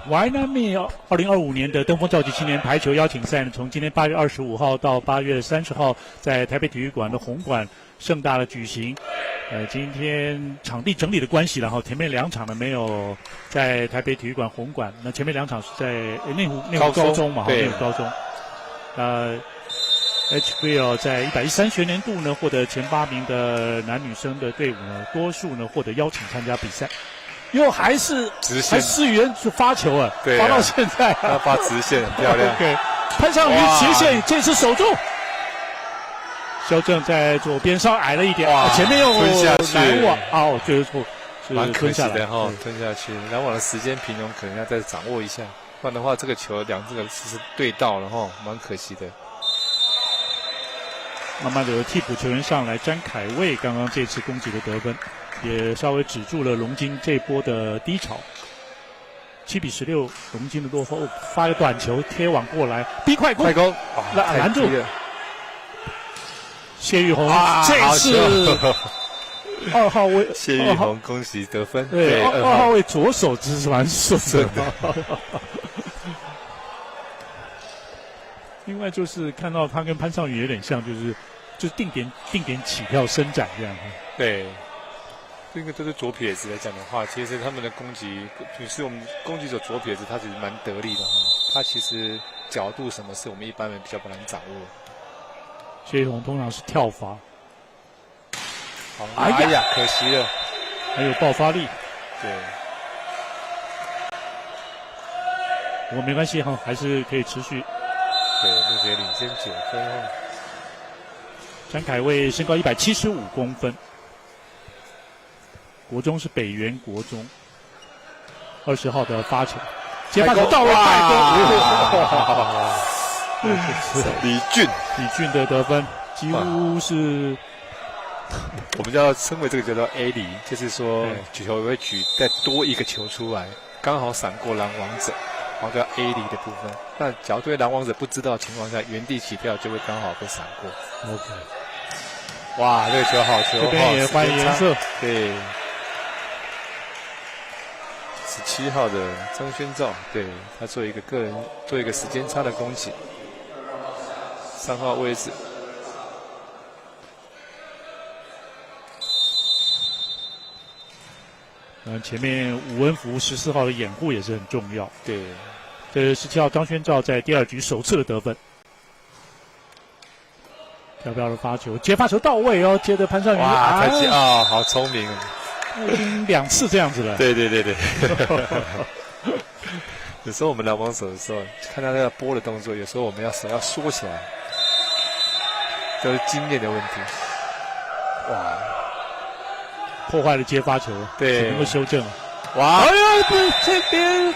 YNAMI 2025年的登峰造极青年排球邀请赛呢，从今天8月25号到8月30号，在台北体育馆的红馆盛大的举行。今天场地整理的关系，然后前面2场呢没有在台北体育馆红馆，那前面2场是在内湖高中嘛，内湖高中。HBL 在113学年度呢获得前8名的男女生的队伍呢，多数呢获得邀请参加比赛。又还是直线，思源发球啊，发到现在、他发直线很漂亮。OK， 潘尚瑜斜线这次守住，修正在左边稍矮了一点，前面又吞下去，拦网哦，最后蛮可惜的哈，吞下去，拦网的时间平衡可能要再掌握一下，不然的话这个球这个是对到了哈，蛮可惜的。慢慢的有替补球员上来，詹凯卫刚刚这次攻击的得分。也稍微止住了龙金这波的低潮，7-16，龙金的落后，发个短球贴网过来，逼快攻，拦住，谢玉红，这次2号位，谢玉红恭喜得分，对，2号位左手姿势蛮顺的。另外就是看到他跟潘尚宇有点像，就是定点起跳伸展这样，对。这个都是左撇子来讲的话，其实他们的攻击，就是我们攻击者左撇子，他其实蛮得力的哈。他其实角度什么是我们一般人比较不难掌握。谢玉红通常是跳罚，好，哎呀，可惜了，还有爆发力。对，不过没关系哈，还是可以持续。对，目前领先9分哦。詹凯卫身高175公分。国中是北原国中，20号的发球，接发球到位快攻，李俊的得分几乎是，我们叫称为这个叫做 A 离，就是说球会举再多一个球出来，刚好闪过拦网者，然后叫 A 离的部分。那假如对拦网者不知道的情况下，原地起跳就会刚好被闪过。OK， 哇，这个球好球，这边也换颜色，对。17号的张宣照，对他做一个时间差的攻击。3号位置，前面吴恩福14号的掩护也是很重要。对，这是17号张宣照在第2局首次的得分。飘飘的发球，接发球到位哦，接着潘尚宇，哇，太极啊，好聪明，已经2次这样子了。对。有时候我们拦网手的时候，看他那个拨的动作，有时候我们手要缩起来，都是经验的问题。哇，破坏了接发球，对，只能够修正。哇，哎呀，这边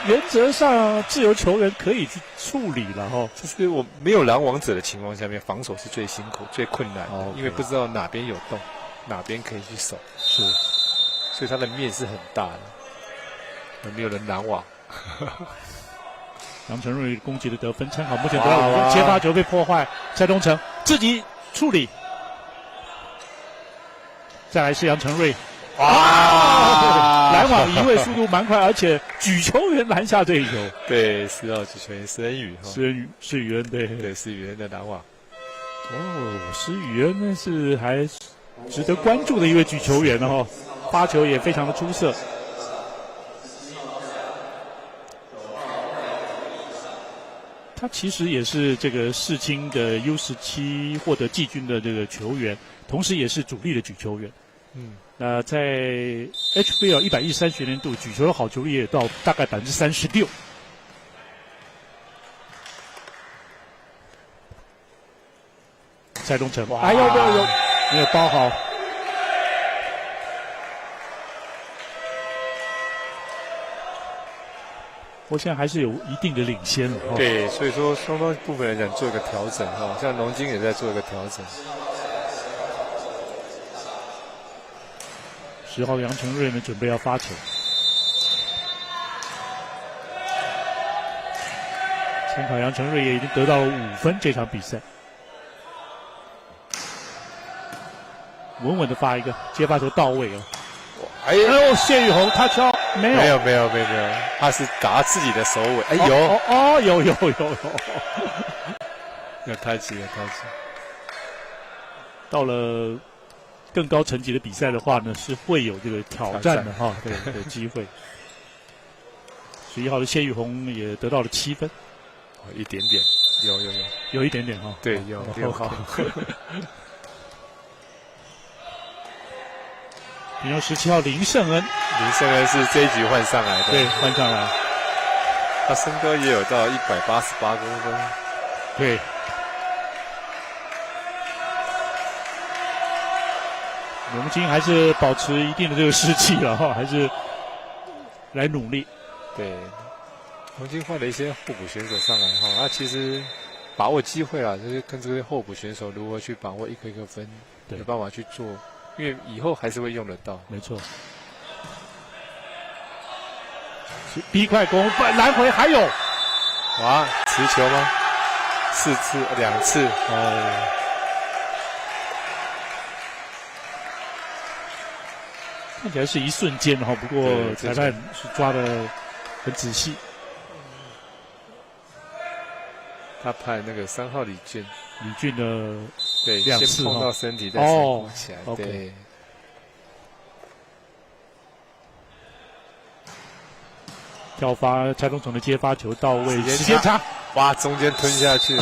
原则上自由球员可以去处理了哈。就是我没有拦网者的情况下面，防守是最辛苦、最困难的， Okay. 因为不知道哪边有洞，哪边可以去守。是，所以他的面是很大的，没有人拦网。杨承瑞攻击的得分参考，目前得到5分，接发球被破坏，蔡东成自己处理。再来是杨承瑞，哇，拦网移位速度蛮快，而且举球员拦下这一球。对，4号举球员施恩宇，施宇恩，对，施宇恩的拦网。哦，施宇恩那是还值得关注的一位举球员哦，发球也非常的出色。他其实也是这个世青的 U17获得季军的这个球员，同时也是主力的举球员。在 HBL 113学年度举球的好球率也到大概36%。蔡东成，哎呦，没有包好。我现在还是有一定的领先了。对，所以说双方部分来讲做一个调整哈，像龙金也在做一个调整。10号杨承瑞呢准备要发球，参考杨承瑞也已经得到了5分这场比赛。稳稳的发一个接发球到位哦。哎呦，谢宇宏他敲没有，他是打自己的手尾。哎有，有太极。到了更高层级的比赛的话呢，是会有这个挑战的哈，对，有机会。11号的谢宇宏也得到了7分，一点点，有一点点哈，对，有6号。比如17号林胜恩是这一局换上来的，对，换上来，他身高也有到188公分，对。龙金还是保持一定的这个士气了哈，还是来努力。对，龙金换了一些候补选手上来哈，他其实把握机会啦，就是跟这些候补选手如何去把握一个分，有办法去做。因为以后还是会用得到，没错。逼快攻，来回还有，哇，持球吗？2次，看起来是一瞬间哈，不过裁判是抓得很仔细。他判那个3号李俊的对2次先碰到身体再升起来，对。跳发蔡东成的接发球到位，时间差，哇，中间吞下去，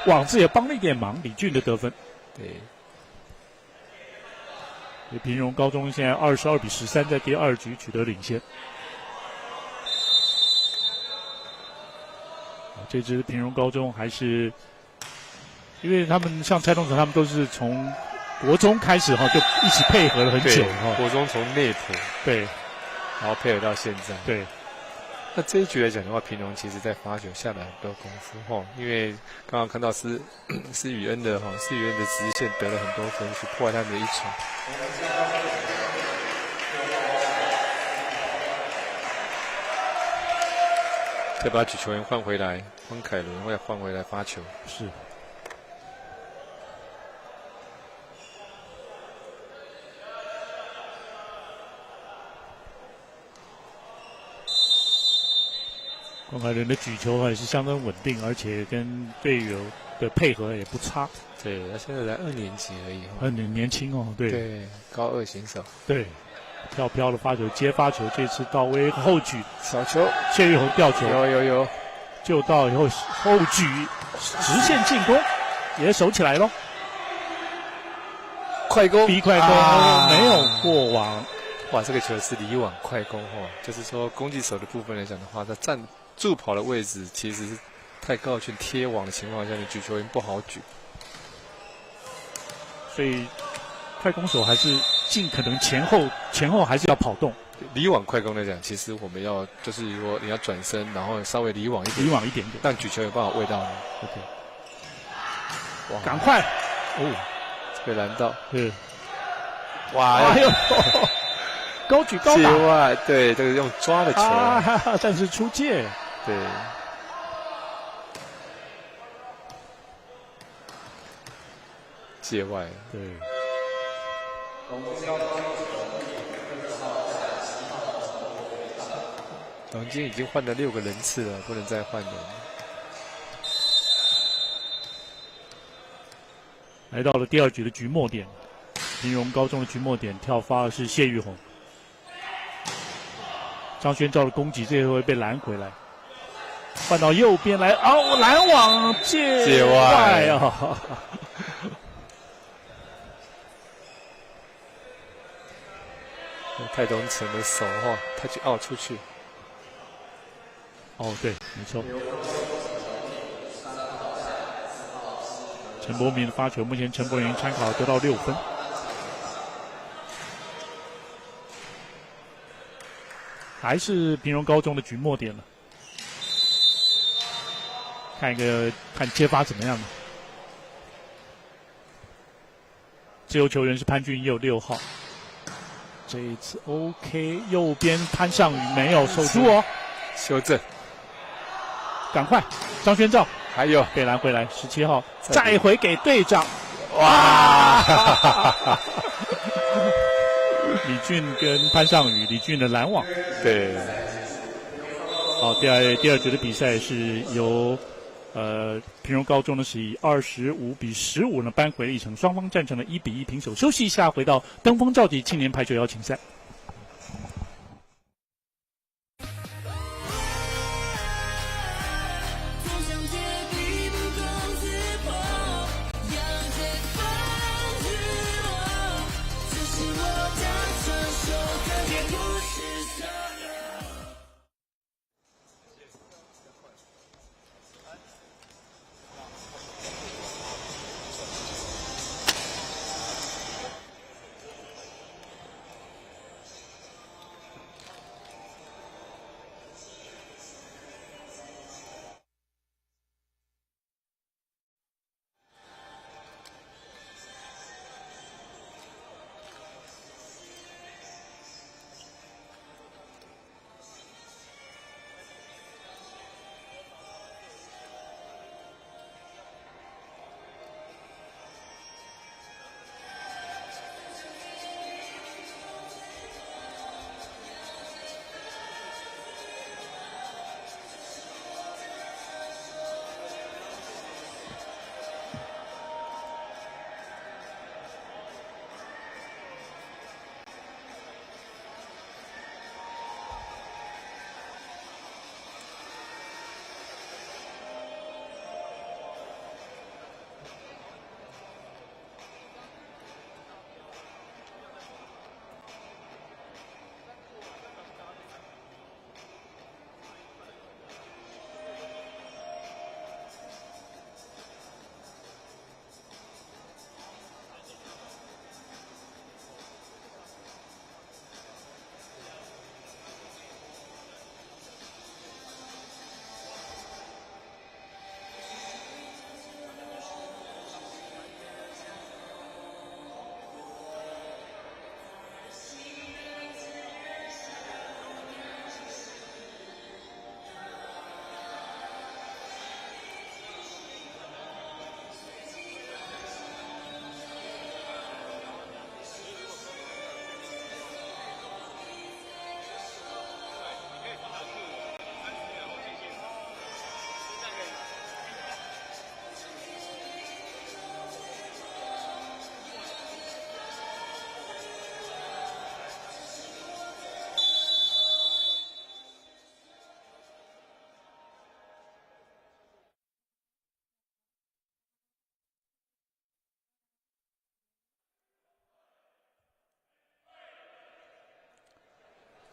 网子也帮了一点忙，李俊的得分。对。平荣高中现在22-13，在第2局取得领先。这支平荣高中还是，因为他们像蔡东成，他们都是从国中开始哈，就一起配合了很久哈。国中从内埔对，然后配合到现在。对。那这一局来讲的话，平荣其实在发球下了很多功夫哈，因为刚刚看到施宇恩的直线得了很多分，去破坏他们的一传。再把举球员换回来，黄凯伦会换回来发球。是。黄凯伦的举球也是相当稳定，而且跟队友的配合也不差。对，他现在才2年级而已，很年轻哦，对。对，高2选手。对。跳飘的发球接发球，这次到位后举小球，谢玉红吊球，有，就到以后后举直线进攻，也守起来咯。快攻 B 快攻、没有过网。哇，这个球是离网快攻哦，就是说攻击手的部分来讲的话，他站助跑的位置其实是太靠近贴网的情况下，你举球员不好举。所以快攻手还是尽可能前后还是要跑动。离网快攻来讲，其实我们要就是说你要转身，然后稍微离网一点，让举球有办法喂到你。OK， 哇，赶快哦，被拦到，是，哇，哎呦，高举高打，外，对，这个用抓的球，但是出界，对。界外，对。黄金已经换了6个人次了，不能再换人。来到了第2局的局末点，平荣高中的局末点，跳发的是谢玉红。张轩照的攻击，这回被拦回来，换到右边来，拦网界外啊！泰东城的手他去出去。对，没错。陈柏明的发球，目前陈柏明参考得到6分。还是平荣高中的局末点了，看接发怎么样呢？自由球员是潘俊佑6号，这一次 OK， 右边潘尚宇没有守住哦，修正，赶快，张轩照还有被拦回来，17号再回给队长，哇！李俊跟潘尚宇，李俊的拦网。对。好，第二局的比赛是由平荣高中呢是以25-15呢扳回了一城，双方战成了1-1平手。休息一下，回到登峰造极青年排球邀请赛。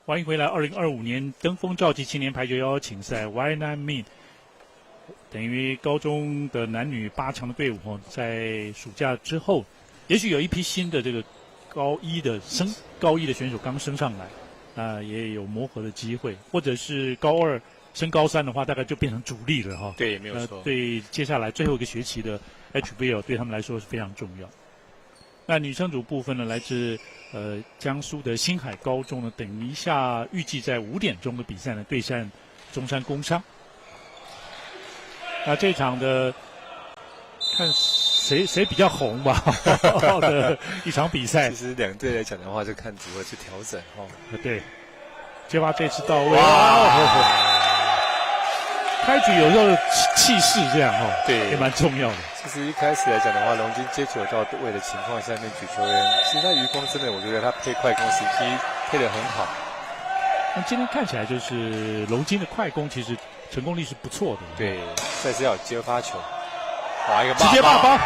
欢迎回来！2025年登峰造极青年排球邀请赛 Why Not Me， 等于高中的男女8强的队伍在暑假之后，也许有一批新的这个高一的选手刚升上来，也有磨合的机会，或者是高2升高3的话，大概就变成主力了哈。对，没有错。对，接下来最后一个学期的 HBL 对他们来说是非常重要。那女生组部分呢，来自江苏的星海高中呢，等一下预计在5点钟的比赛呢对战中山工商。那这场的看谁比较红吧的一场比赛。其实两队来讲的话，就看组合去调整哦。对，接发这次到位。开局有时候气势这样对，也蛮重要的。其实一开始来讲的话，龙津接球到位的情况下面，举球员其实他余光真的，我觉得他配快攻时机配得很好。那今天看起来就是龙津的快攻其实成功率是不错的。对，赛事要有接发球，哇，一个直接爆包，哇！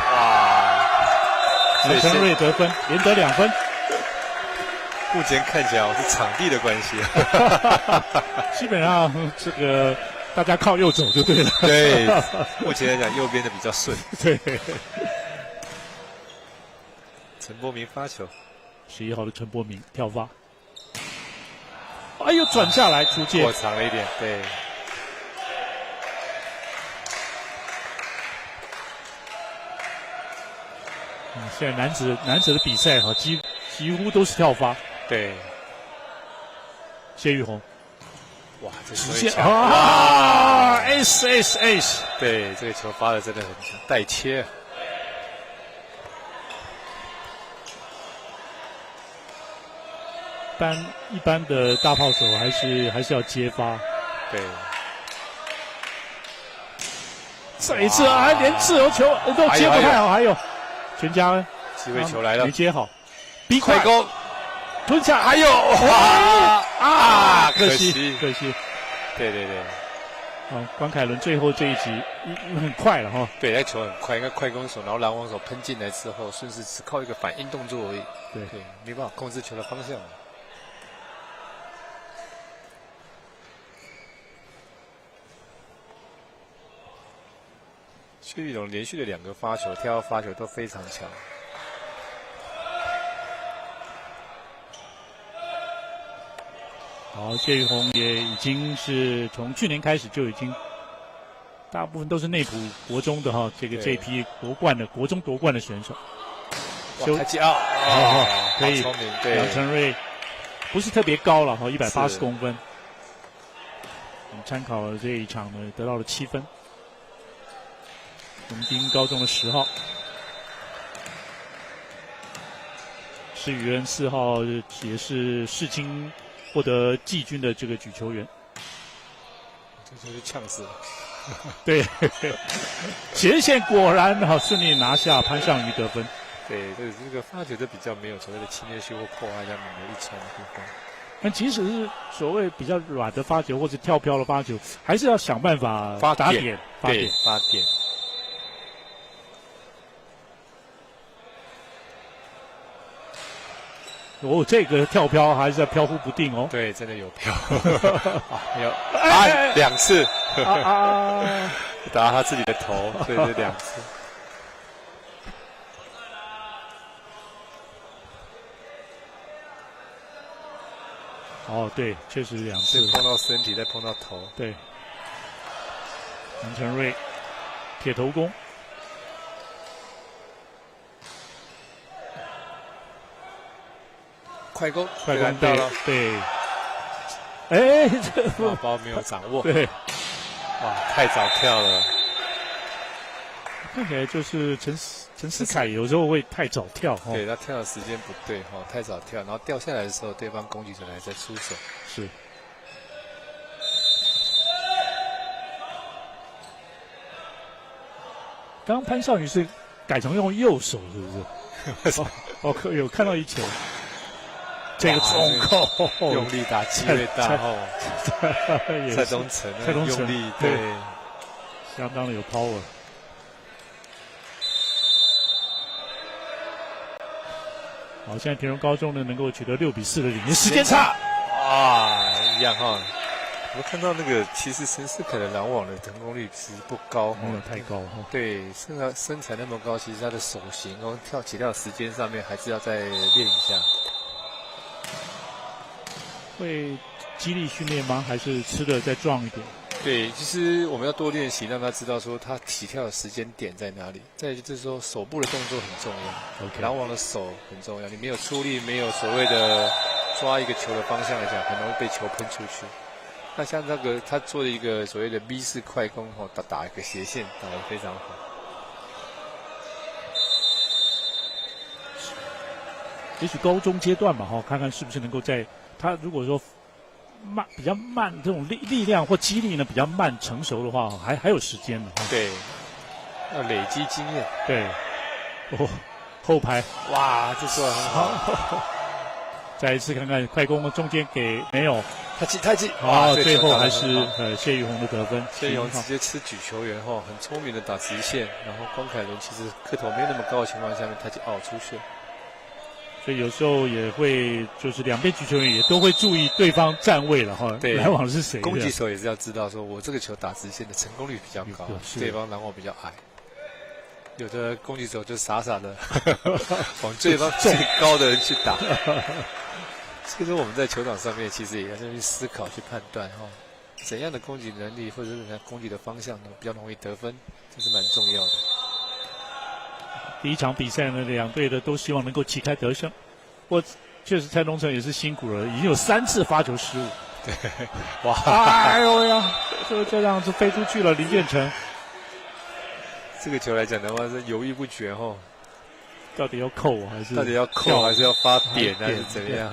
杨成瑞得分，连得2分。目前看起来是场地的关系，基本上这个大家靠右走就对了。对，目前来讲右边的比较顺。对。陈柏明发球，11号的陈柏明跳发，哎呦转下来出界，过长了一点，对。现在男子的比赛几乎都是跳发。对。谢玉红，哇，这直接啊 ！ace， 对，这个球发的真的很强，带切。一般的大炮手还是要接发。对。这一次还连自由球都接不太好，还有全家机会球来了，没接好，逼快攻吞下，还有可惜。对。关凯伦最后这一集很快了哈。对，那球很快，应该快攻手，然后拦网手喷进来之后，顺势只靠一个反应动作而已。对，没办法控制球的方向。谢玉龙连续的2个发球，跳发球都非常强。好，谢玉红也已经是从去年开始就已经，大部分都是内埔国中的这一批国中夺冠的选手。太极奥，可以。聪明，对。杨成瑞不是特别高了180公分。我们参考了这一场呢，得到了7分。龙津高中的10号，施宇恩4号也是世青获得季军的这个举球员。这就是呛死了。对，前线果然顺利拿下潘尚瑜得分。对，这个发球都比较没有所谓的侵略性或破坏他们的一传的部分。但即使是所谓比较软的发球或者跳飘的发球，还是要想办法打点。对，发点。这个跳飘还是飘忽不定哦。对，真的有飘。有2次。打他自己的头，所以是2次。对，确实2次。碰到身体，再碰到头。对。杨成瑞，铁头功。快攻到了，对。这个包没有掌握。对。哇，太早跳了。看起来就是陈思凯有时候会太早跳。对，他跳的时间不对太早跳，然后掉下来的时候，对方攻击者还在出手。是。刚刚潘少宇是改成用右手，是不是？有看到一球。这个重扣，用力打，机会大蔡东成用力，对，相当的有 power。好，现在田荣高中呢能够取得6比4的领先，时间差，哇，一样哈。我看到那个，其实陈思凯的拦网的成功率其实不高，没有太高哈。对，身材那么高，其实他的手型哦，起跳时间上面还是要再练一下。会肌力训练吗？还是吃的再壮一点？对，其实我们要多练习，让他知道说他起跳的时间点在哪里。再就是说手部的动作很重要， OK 拦网的手很重要。你没有出力，没有所谓的抓一个球的方向来讲，很容易被球喷出去。那像那个他做了一个所谓的 V 式快攻哦，打一个斜线，打得非常好。也许高中阶段嘛，哈，看看是不是能够在他如果说比较慢这种力量或肌力呢比较慢成熟的话，还有时间的。对，要累积经验。对，哦，后排哇，这做得很好。再一次看看快攻中间给没有。太近，好，最后还是谢玉红的得分。谢玉红直接吃举球员哈，很聪明的打直线，然后关凯伦其实个头没有那么高的情况下面，他就出去了。所以有时候也会就是两边举球员也都会注意对方站位了哈，对，拦网是谁？攻击手也是要知道说我这个球打直线的成功率比较高，对方拦网比较矮。有的攻击手就傻傻的往对方最高的人去打。所以说我们在球场上面其实也要去思考、去判断哈，怎样的攻击能力或者是攻击的方向呢比较容易得分，这是蛮重要的。第一场比赛呢，两队的都希望能够旗开得胜。我确实蔡东成也是辛苦了，已经有3次发球失误。对，哇，哎呦呀，就这样子飞出去了，林建成。这个球来讲的话是犹豫不决哈。到底要扣还是？到底要扣还是要发扁还是怎么样？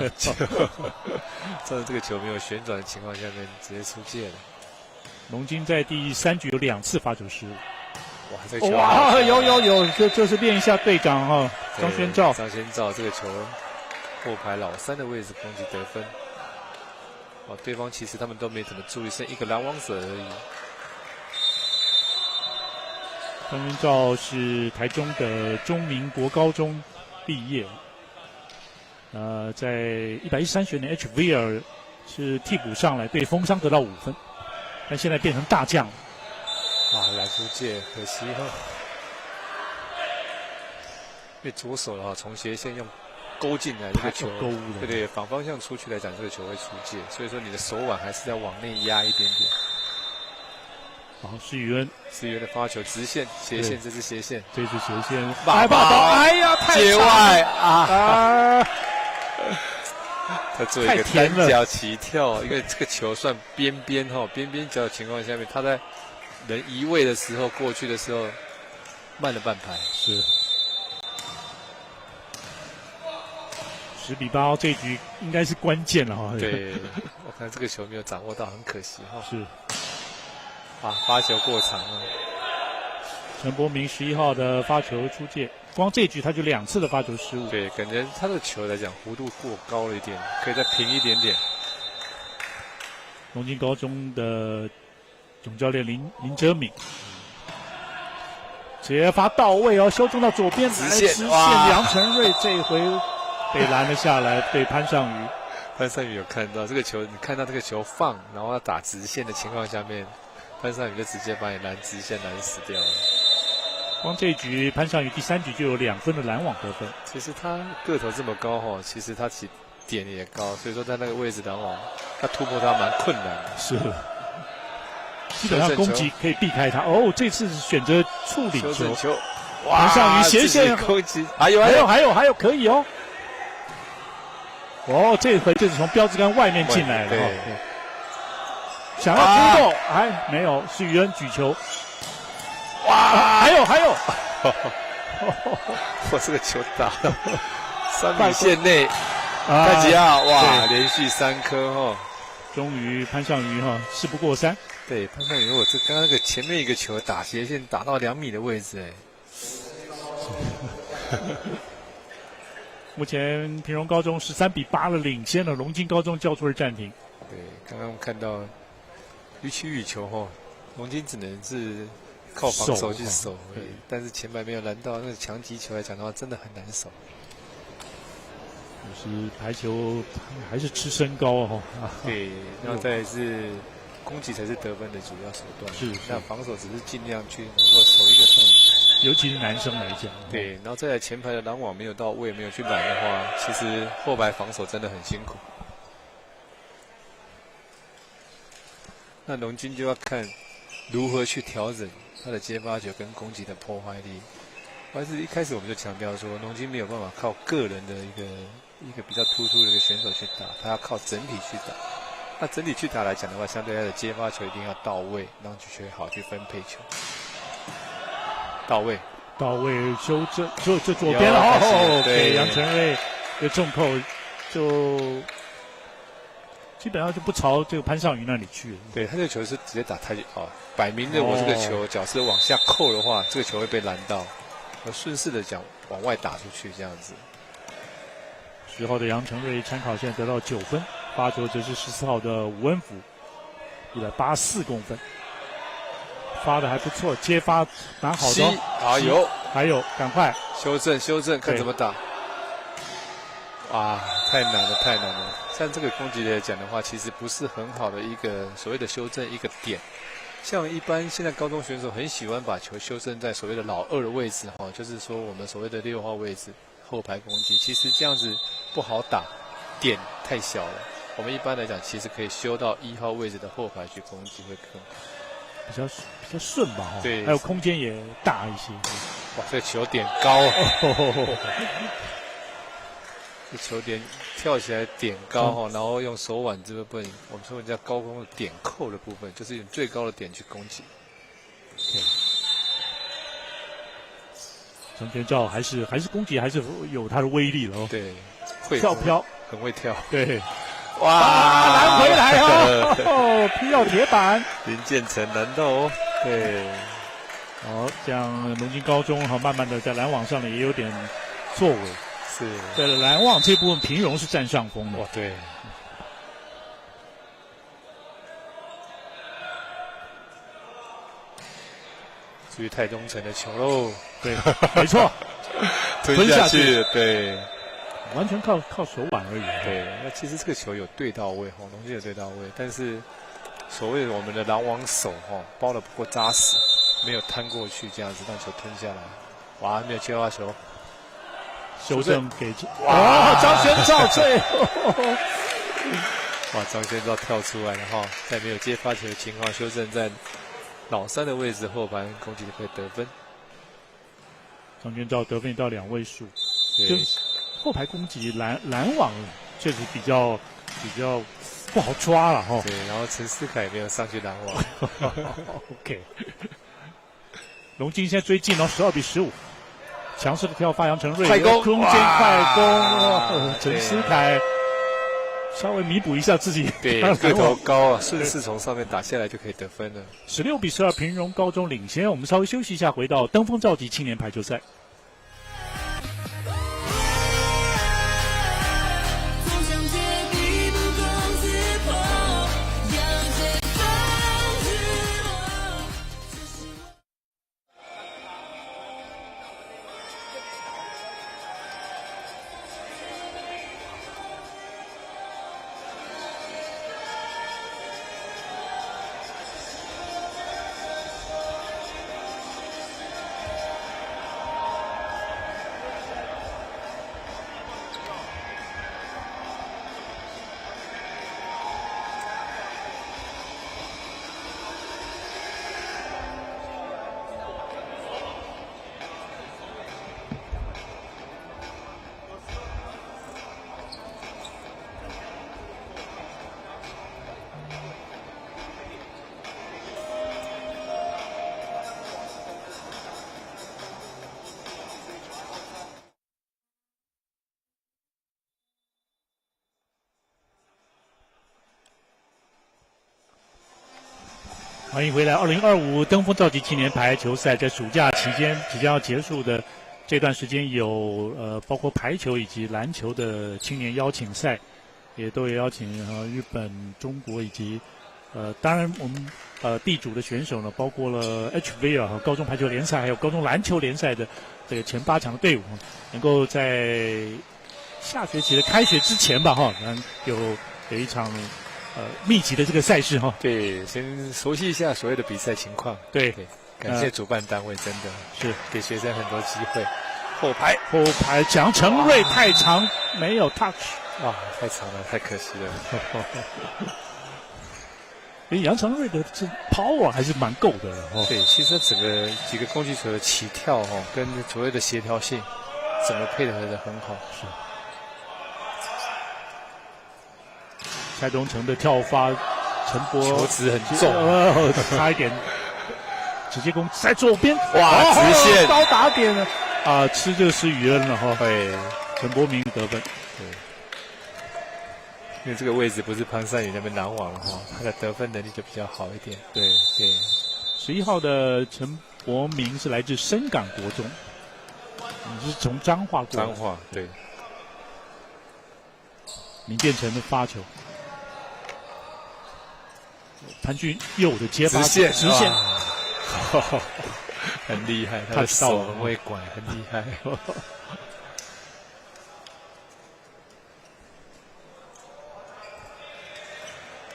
照这个球没有旋转的情况下面，直接出界了。龙金在第3局有2次发球失误。哇，这个球哇，有，这是练一下队长哈，张宣照。张宣照这个球后排老3的位置攻击得分。哦，对方其实他们都没怎么注意，剩一个拦网者而已。张宣照是台中的中民国高中毕业，在113学年 HVL 是替补上来，对封商得到5分，但现在变成大将了。啊，拦出界，可惜哈。因为左手的话，从斜线用勾进来这个球，对，反方向出去来讲，这个球会出界，所以说你的手腕还是要往内压一点点。好，施宇恩的发球直线、斜线，这是斜线，这是斜线，哎呀，太界外啊！他做一个单脚起跳，因为这个球算边边角的情况下面，他在人移位的时候过去的时候慢了半拍，是10比8，这一局应该是关键了哈。对，我看这个球没有掌握到，很可惜哈。是。发球过长了。陈柏明11号的发球出界，光这局他就2次的发球失误。对，感觉他的球来讲弧度过高了一点，可以再平一点点。龙津高中的总教练林哲敏，直接发到位哦，修正到左边直线，梁成瑞这一回被拦了下来，被潘尚宇。潘尚宇有看到这个球，你看到这个球放，然后要打直线的情况下面。潘尚宇就直接把你拦直线拦死掉了。光这一局，潘尚宇第3局就有2分的拦网得分。其实他个头这么高哈，其实他起点也高，所以说在那个位置拦网，他突破他蛮困难的。是，基本上攻击可以避开他。哦，这次选择处理球。潘尚宇斜线攻击，还有，可以哦。哦，这回就是从标志杆外面进来了。对。想要突破，没有，是宇恩举球。哇，还有，我这个球打到3米线内，太极啊，哇，连续3颗哈，终于潘尚宇事不过3。对，潘尚宇，我这刚刚那个前面一个球打斜线打到2米的位置，目前平荣高中13比8的领先了，龙津高中叫出了暂停。对，刚刚看到。予取予求哈，龙津只能是靠防守去守，但是前排没有拦到那个强击球来讲的话，真的很难守。就是排球还是吃身高哦。对，然后再来是攻击才是得分的主要手段。是，那防守只是尽量去能够守一个洞。尤其是男生来讲。对，然后再来前排的拦网没有到位，没有去拦的话，其实后排防守真的很辛苦。那龙津就要看如何去调整他的接发球跟攻击的破坏力。但是一开始我们就强调说，龙津没有办法靠个人的一个比较突出的一个选手去打，他要靠整体去打。那整体去打来讲的话，相对他的接发球一定要到位，然后去学好去分配球。到位，修正，就左边了哦，给杨承瑞的重扣，就基本上就不朝这个潘尚宇那里去了。对，他这个球是直接打太摆明的我这个球脚是往下扣的话，这个球会被拦到，顺势的讲往外打出去这样子。10号的杨承瑞参考线得到9分，发球则是14号的吴恩福，184公分。发的还不错，接发蛮好的。还有，赶快修正，看怎么打。哇，太难了。像这个攻击来讲的话，其实不是很好的一个所谓的修正一个点。像一般现在高中选手很喜欢把球修正在所谓的老2的位置就是说我们所谓的6号位置后排攻击，其实这样子不好打，点太小了。我们一般来讲，其实可以修到1号位置的后排去攻击会更好。比较顺吧，对，还有空间也大一些。哇，这球点高这球点跳起来点高然后用手腕这部分，我们说人家高攻的点扣的部分，就是用最高的点去攻击。张全照还是攻击还是有他的威力了对，会很会跳。对。哇，拦回来劈到铁板，林建成拦到对，这样龙津高中慢慢的在拦网上呢也有点作为，是在拦网这部分平荣是占上风的。对，至于太东城的球喽，对，没错，吞下去，对。完全靠手腕而已。对，那其实这个球有对到位，龙津有对到位，但是所谓的我们的拦网手包的不够扎实，没有摊过去，这样子让球吞下来。哇，没有接发球，修正给张轩照最后，哇，张轩照跳出来了在没有接发球的情况，修正在老3的位置后排攻击可以得分。张轩照得分到2位数，对。后排攻击拦网确实比较不好抓了对，然后陈思凯没有上去拦网。OK， 龙津现在追近12-15，强势的跳发杨承瑞，快攻，空间快攻，陈思凯稍微弥补一下自己。对，个头高顺势从上面打下来就可以得分了。16-12，平荣高中领先。我们稍微休息一下，回到登峰造极青年排球赛。欢迎回来！2025登峰造极青年排球赛在暑假期间即将要结束的这段时间有包括排球以及篮球的青年邀请赛，也都有邀请日本、中国以及当然我们地主的选手呢，包括了 HVL 高中排球联赛还有高中篮球联赛的这个前8强的队伍，能够在下学期的开学之前吧，哈，有一场密集的这个赛事哈。对，先熟悉一下所谓的比赛情况。对，感谢主办单位，真的是给学生很多机会。后排蒋承瑞太长，没有 touch。太长了，太可惜了。杨承瑞的这 power 还是蛮够的哦。对，其实整个几个攻击手的起跳跟所谓的协调性，整个配合的很好。是。蔡东成的跳发，陈柏球质很重，差一点直接攻在左边，哇，直线高打点了啊！吃这个施雨恩了哈。对，陈柏明得分。对。因为这个位置不是潘善宇那边拦网了哈，他的得分能力就比较好一点。对对。11号的陈柏明是来自深港国中，你是从彰化过来。彰化对。林建成的发球，潘俊佑的接发直线，很厉害，他的手很会拐，很厉害。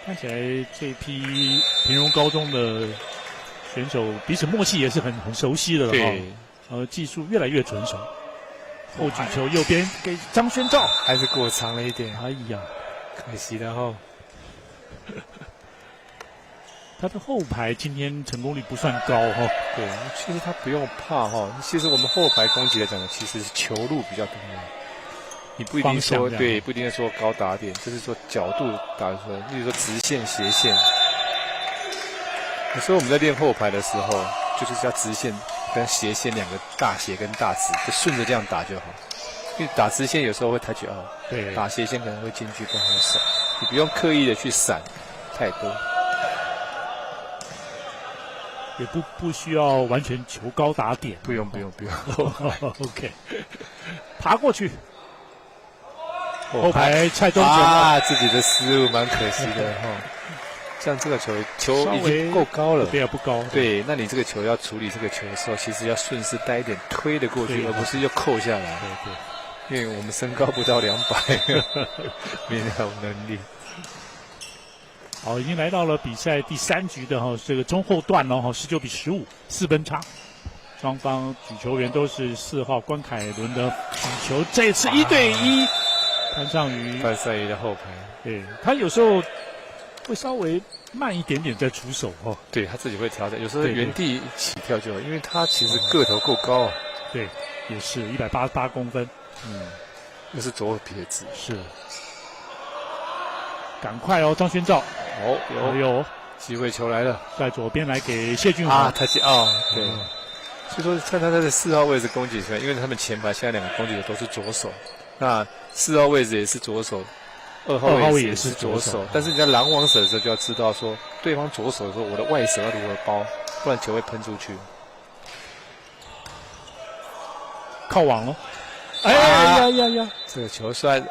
看起来这批平荣高中的选手彼此默契也是很熟悉的了哈。技术越来越纯熟。后举球右边给张轩照，还是过长了一点。哎呀，可惜了哈。他的后排今天成功率不算高哈。对，其实他不用怕哈。其实我们后排攻击来讲呢，其实球路比较重要。你不一定说对，不一定说高打点，就是说角度打出来，例如说直线、斜线。有时候我们在练后排的时候，就是要直线跟斜线两个大斜跟大直，就顺着这样打就好。因为打直线有时候会抬举对，打斜线可能会进去不好闪，你不用刻意的去闪太多，也不需要完全求高打点，不用。OK， 爬过去。后排蔡东成自己的失误蛮可惜的哈。像这个球已经够高了，对啊，不高。对，那你这个球要处理这个球的时候，其实要顺势带一点推的过去，而不是又扣下来。对，因为我们身高不到200，没有能力。好，已经来到了比赛第3局的这个中后段了19-15，4分差。双方举球员都是4号关凯伦的举球，这次1对1，潘尚瑜的后排，对他有时候会稍微慢一点点再出手对他自己会调整，有时候原地起跳就好，因为他其实个头够高对，也是188公分，又是左撇子，是。赶快张轩照，有机会球来了，在左边来给谢俊豪，他对。所以说，看他的4号位置攻击出来，因为他们前排现在2个攻击手都是左手，那4号位置也是左手，2号位置也是左手。但是你在拦网手的时候就要知道说，对方左手的时候，我的外手要如何包，不然球会喷出去。靠网了，哎呀！这个球算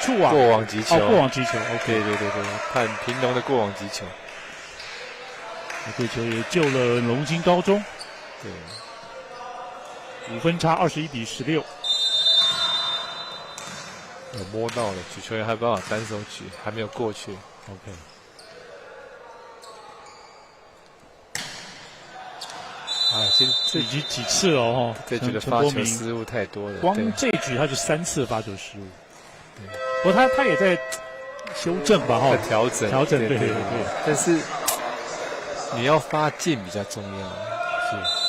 触网，过网击球，OK，对，判平龙的过网击球。这球也救了龙津高中。对。5分差21-16，摸到了，举球员还有办法单手举，还没有过去。OK， 这已经几次了这局的发球失误太多了，光这局他就3次发球失误。不过他也在修正吧，在调整，对。但是你要发进比较重要，是。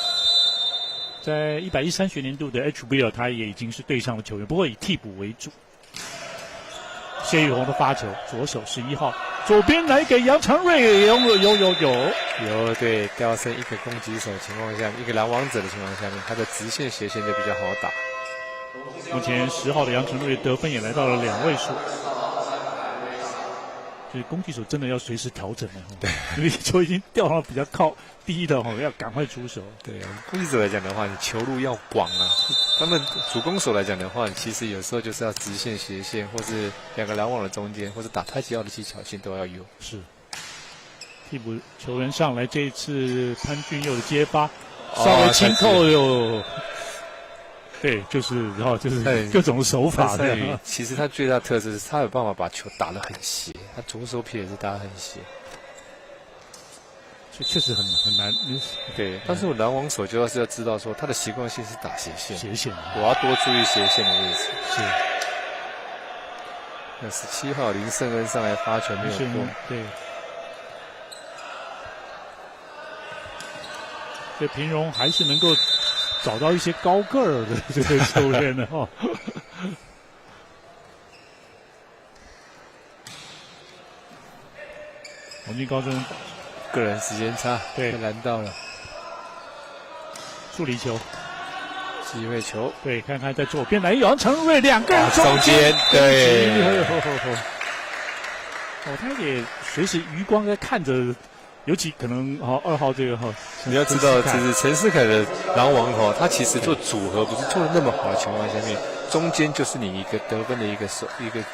在113学年度的 HBL， 他也已经是队上的球员，不过以替补为主。谢宇宏的发球，左手11号，左边来给杨长瑞，有，对，掉剩一个攻击手的情况下，一个拦网者的情况下面，他的直线斜线就比较好打。目前10号的杨长瑞得分也来到了2位数。所以攻击手真的要随时调整对，因为球已经掉到比较靠低的要赶快出手。对，攻击手来讲的话，你球路要广啊。他们主攻手来讲的话，其实有时候就是要直线、斜线，或是2个拦网的中间，或者打太极奥的技巧性都要有。是。替补球员上来，这一次潘俊佑的接发稍微轻扣对，就是就是对各种手法的。其实他最大特色是他有办法把球打得很斜，他左手撇也是打得很斜。确实很难。对，但是我拦网手就是要知道说他的习惯性是打斜线，斜线，我要多注意斜线的位置。是。那17号林胜恩上来发球没有过，对。所以平荣还是能够找到一些高个儿的这个球员的哦。黄金高中个人时间差，对，拦到了。助理球，机会球，对，看看在左边来杨成瑞2个人中间，对。他也随时余光在看着。尤其可能2号这个你要知道，其实陈思凯的狼王他其实做组合不是做的那么好的情况下面，中间就是你一个得分的一个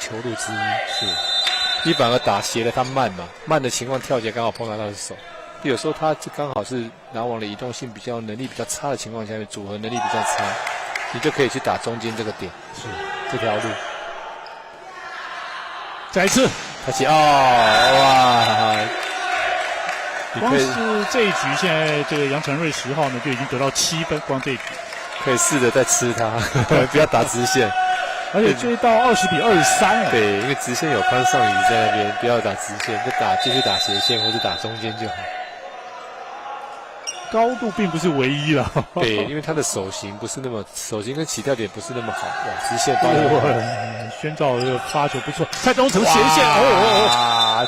球路之一。是，你反而打斜了，他慢嘛，慢的情况跳起来刚好碰到他的手。有时候他刚好是狼王的移动性能力比较差的情况下面，组合能力比较差，你就可以去打中间这个点，是这条路。再一次，他起哇！光是这一局，现在这个杨成瑞10号呢就已经得到7分，光这一局可以试着再吃它，不要打直线，而且追到20-23了。对，因为直线有潘尚宇在那边，不要打直线，就继续打斜线或者打中间就好。高度并不是唯一了。对，因为他的手型跟起跳点不是那么好，哇，直线宣召这个发球不错，蔡东成斜线，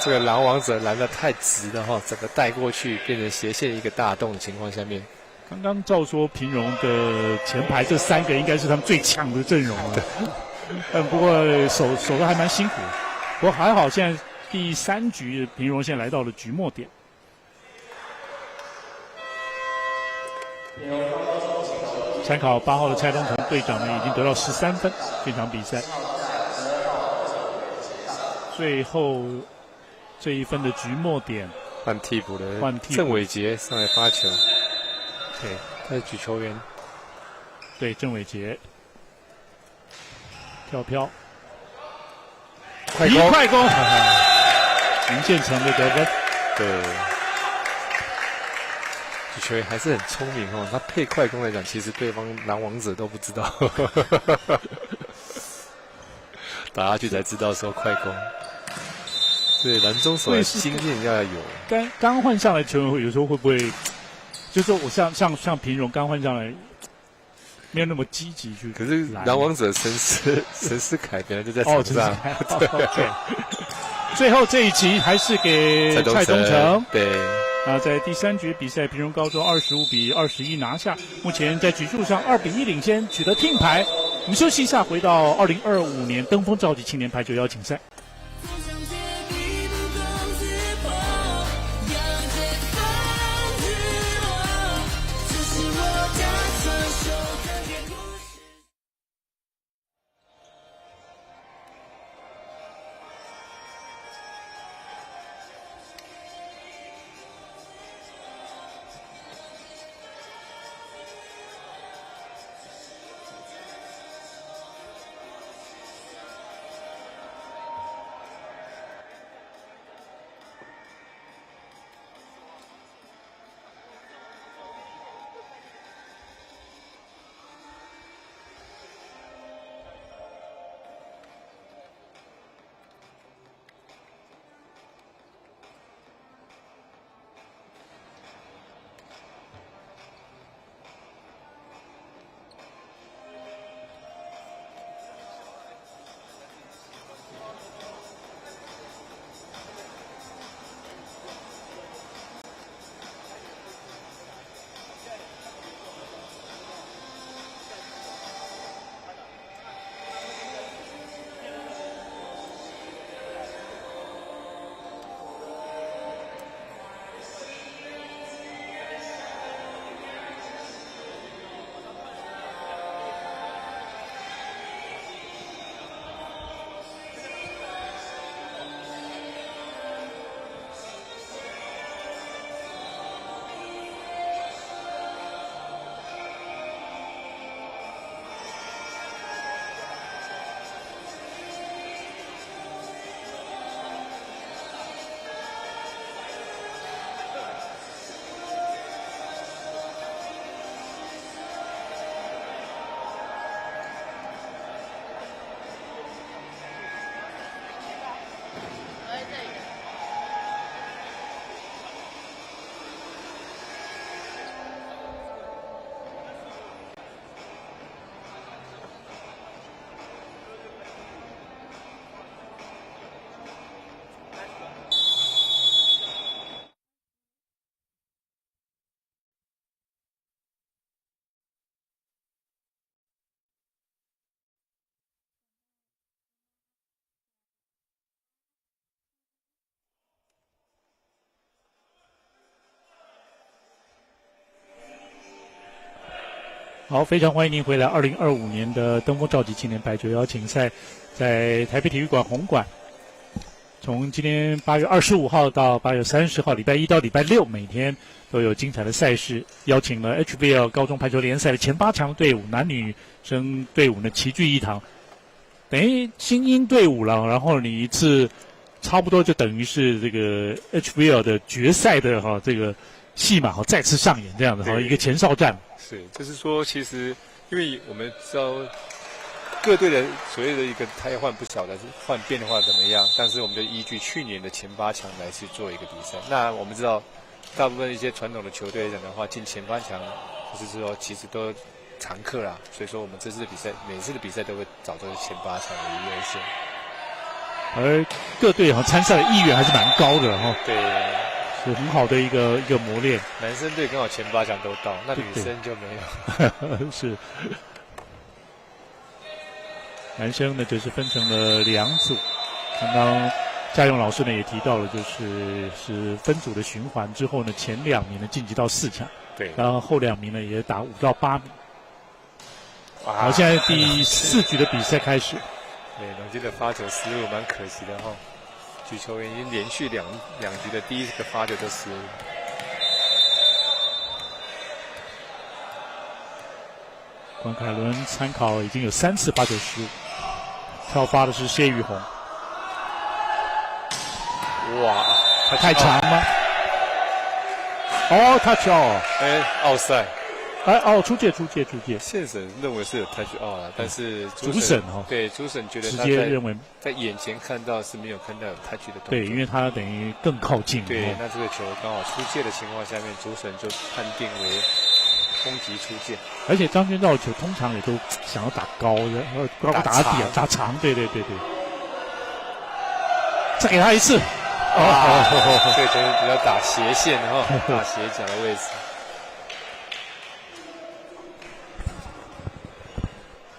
这个拦网者拦得太直了整个带过去变成斜线一个大洞的情况下面，刚刚照说平荣的前排这3个应该是他们最强的阵容了，不过守得还蛮辛苦，不过还好现在第3局平荣现在来到了局末点。参考8号的蔡东成队长呢，已经得到13分，这场比赛最后这一分的局末点，换替补的郑伟杰上来发球，对，他是举球员，对，郑伟杰飘，快攻，林建成的得分，对。球员还是很聪明他配快攻来讲，其实对方拦王者都不知道，打下去才知道说快攻。对，拦中手的经验要有。刚换上来球员有时候会不会，就是说我像平荣刚换上来，没有那么积极去。可是拦王者陈思凯本来就在场上。对。最后这一集还是给蔡东成。对。在第3局比赛，平荣高中25-21拿下，目前在局数上2-1领先，取得听牌。我们休息一下，回到2025年登峰召集青年排球邀请赛。好，非常欢迎您回来。2025年的登峰召集青年排球邀请赛，在台北体育馆红馆，从今天8月25号到8月30号，礼拜一到礼拜六，每天都有精彩的赛事，邀请了 HBL 高中排球联赛的前8强队伍，男女生队伍呢齐聚一堂，等于精英队伍了。然后你一次差不多就等于是这个 HBL 的决赛的这个戏码再次上演这样的一个前哨战。是，就是说，其实因为我们知道各队的所谓的一个汰换不晓得是换变化怎么样，但是我们就依据去年的前8强来去做一个比赛。那我们知道，大部分一些传统的球队来讲的话，进前8强，就是说其实都常客啦。所以说我们这次的比赛，每次的比赛都会找这个前8强的一个优先。而各队参赛的意愿还是蛮高的哈。对。是很好的一个磨练。男生队刚好前8强都到，那女生就没有。是。男生呢就是分成了2组，刚刚嘉勇老师呢也提到了，是分组的循环之后呢，前2名呢晋级到4强，对，然后后2名呢也打5到8名。好，现在第4局的比赛开始。对，龙基的发球失误蛮可惜的哈。举球员已经连续两局的第一个发球都失误。关凯伦参考已经有3次发球失误，跳发的是谢玉红。哇，太长吗？哦 ，touch out， 奥赛。出界。现审认为是有 touch out 啦，但是主审对主审觉得直接认为在眼前看到是没有看到有 touch 的动作。对，因为他等于更靠近。对，那这个球刚好出界的情况下面，主审就判定为攻击出界。而且张轩照的球通常也都想要打高的，打底打长，对。再给他一次。这个球比较打斜线打斜角的位置。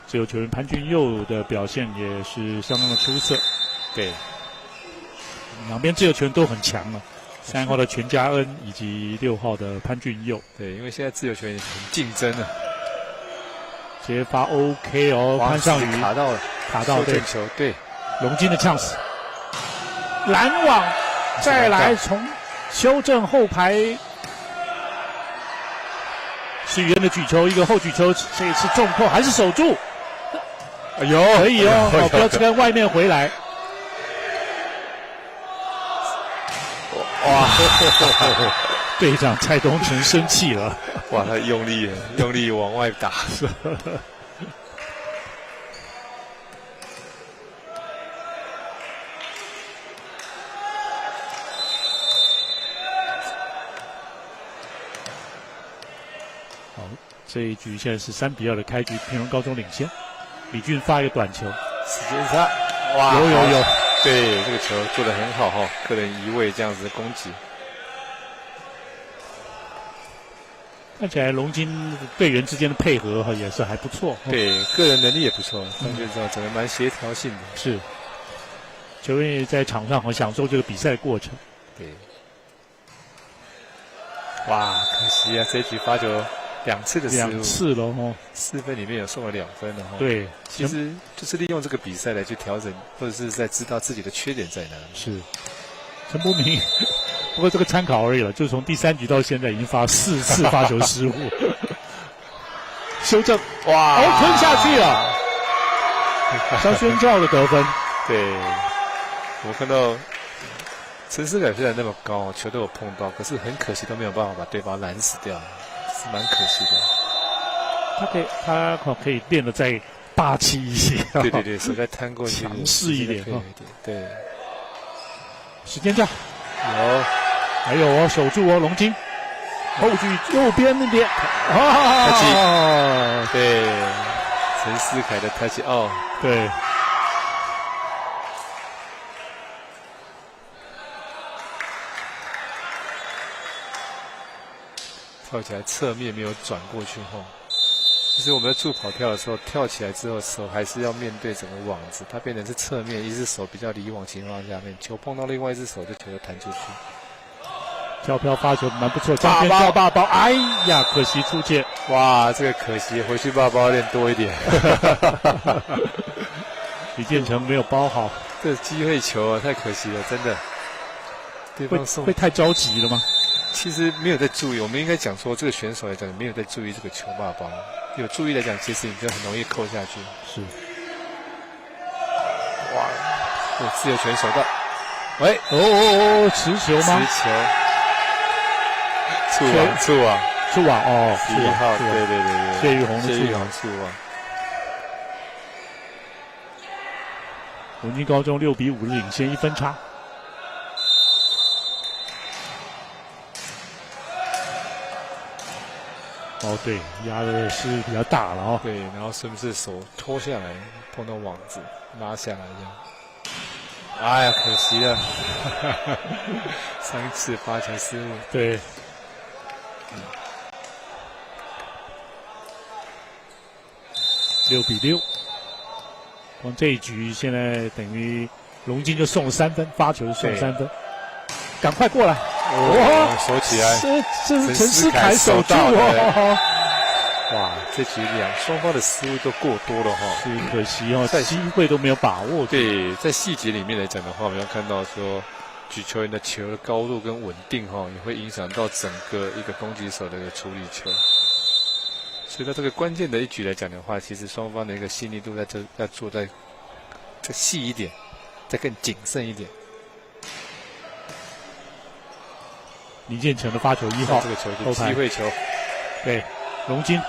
自由球员潘俊佑的表现也是相当的出色。对，两边自由球员都很强了，3号的全家恩以及6号的潘俊佑。对，因为现在自由球员很竞争啊。接发 OK 潘尚宇卡到对球，对，龙金的chance，拦网，再来从修正后排。是宇恩的举球，一个后举球，这一次重扣还是守住。可以不要跟外面回来。哇！队长蔡东成生气了。哇，他用力往外打。好，这一局现在是3-2的开局，平荣高中领先。李俊发一个短球，时间差，哇，有，对，这个球做得很好个人移位这样子的攻击，看起来龙金队员之间的配合也是还不错，对，个人能力也不错，感觉整个蛮协调性的，是，球员也在场上享受这个比赛的过程，对，哇，可惜啊，这一局发球2次的失误，2次了4分里面有送了2分了对，其实就是利用这个比赛来去调整，或者是在知道自己的缺点在哪里。是，陈柏明，不过这个参考而已了，就从第3局到现在已经发4次发球失误，修正，哇，吞下去了，张轩照的得分。对，我看到陈思凯虽然那么高，球都有碰到，可是很可惜都没有办法把对方拦死掉。是蛮可惜的，他可以练得再霸气一些，对，手再摊过去，强势一点对。时间战，还有守住龙金，后举右边那边，对，陈思凯的touch out，对。跳起来侧面没有转过去其实我们在助跑跳的时候，跳起来之后手还是要面对整个网子，它变成是侧面，一只手比较离网情况下面，球碰到另外一只手，这球就弹出去。飘飘发球蛮不错，张天照大包，哎呀，可惜出界。哇，这个可惜，回去把包练多一点。李建成没有包好，这机会球啊，太可惜了，真的。对方送会太着急了吗？其实没有在注意，我们应该讲说，这个选手来讲没有在注意这个球霸包，有注意来讲，其实你就很容易扣下去。是。哇，对，自由拳手段。喂，持球吗？持球。触网哦，11号，对，谢玉红的触网。龙津高中6比5领先1分差。哦，对，压的是比较大了哦。对，然后是不是手拖下来碰到网子拉下来这样？哎呀，可惜了，上一次发球失误。对。6比6，光这一局现在等于龙津就送了3分，发球就送3分，赶快过来！守起来，这是陈思凯守住哦！哇，这局双方的失误都过多了哈，是可惜哦，机会都没有把握。对，在细节里面来讲的话，我们要看到说，举球员的球的高度跟稳定哈，也会影响到整个一个攻击手的一个处理球。所以在这个关键的一局来讲的话，其实双方的一个细腻度在这要做再细一点，再更谨慎一点。李建成的发球1号，这个球是机会球。对，龙津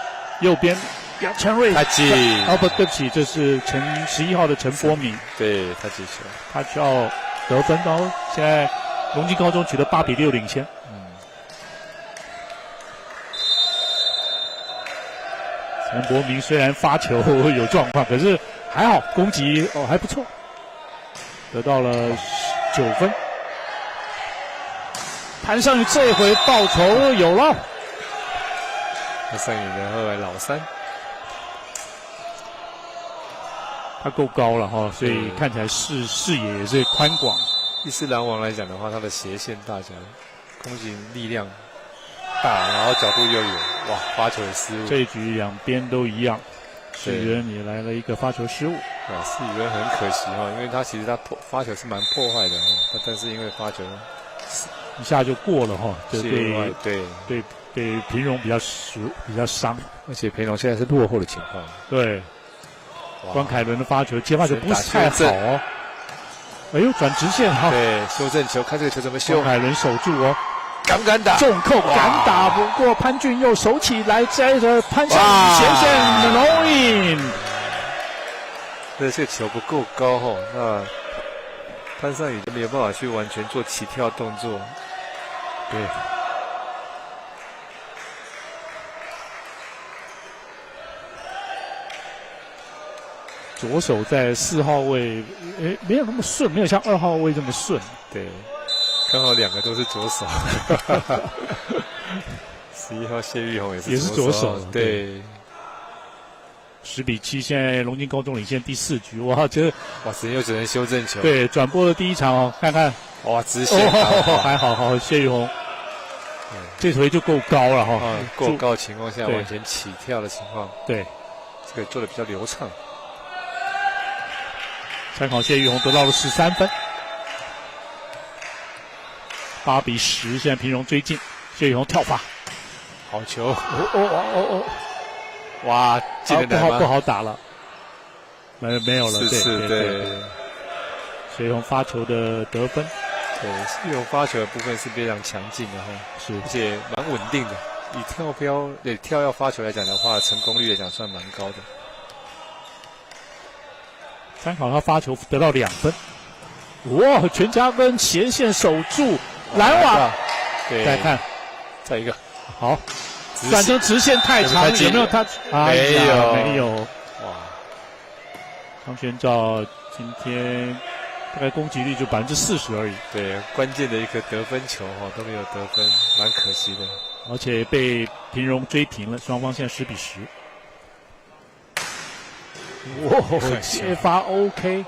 右边杨成瑞，对不起，这是11号的陈波明，对他击球，他需要得分哦。现在龙津高中取得8比6领先。陈柏明虽然发球有状况，可是还好，攻击还不错，得到了9分。潘尚宇这回报仇有了，潘尚宇的后来老三，他够高了哈，所以看起来视野也是宽广。第四篮网来讲的话，他的斜线大脚，攻击力量大，然后角度又有，哇，发球的失误。这一局两边都一样，世元也来了一个发球失误。哇，世元很可惜哈，因为他其实他发球是蛮破坏的哈，但是因为发球一下就过了哈，这对平荣比较伤，而且平荣现在是落后的情况。对，关凯伦的发球接发球不是太好哦。哎呦，转直线哈！对，修正球，看这个球怎么修。关凯伦守住哦，敢不敢打？重扣敢打，不过潘俊佑守起来，接着潘尚宇斜线 no in。这个球不够高哈，那潘尚宇就没有办法去完全做起跳动作。对。左手在4号位，没有那么顺，没有像2号位这么顺。对，刚好两个都是左手。11号谢玉红也是左手，对。10比7，现在龙津高中领先第4局，哇，这又只能修正球。对，转播的第一场哦，看看，哇，直线还好，谢玉红，这回就够高了哈，够高的情况下完全起跳的情况，对，这个做的比较流畅。参考谢玉红得到了13分，8比10，现在平荣追进，谢玉红跳发，好球，哇，进得难吗？不好打了，没有了，对，谢玉红发球的得分，对，谢玉红发球的部分是非常强劲的哈，是，而且蛮稳定的，以跳跃发球来讲的话，成功率来讲算蛮高的。参考他发球得到2分，哇，全加分，斜线守住篮网，再看，再一个，好，转成直线太长，有没有他？没有，哇，张玄照今天大概攻击率就40%而已，对，关键的一个得分球都没有得分，蛮可惜的，而且被平荣追平了，双方现在10比10。哇，接发 OK，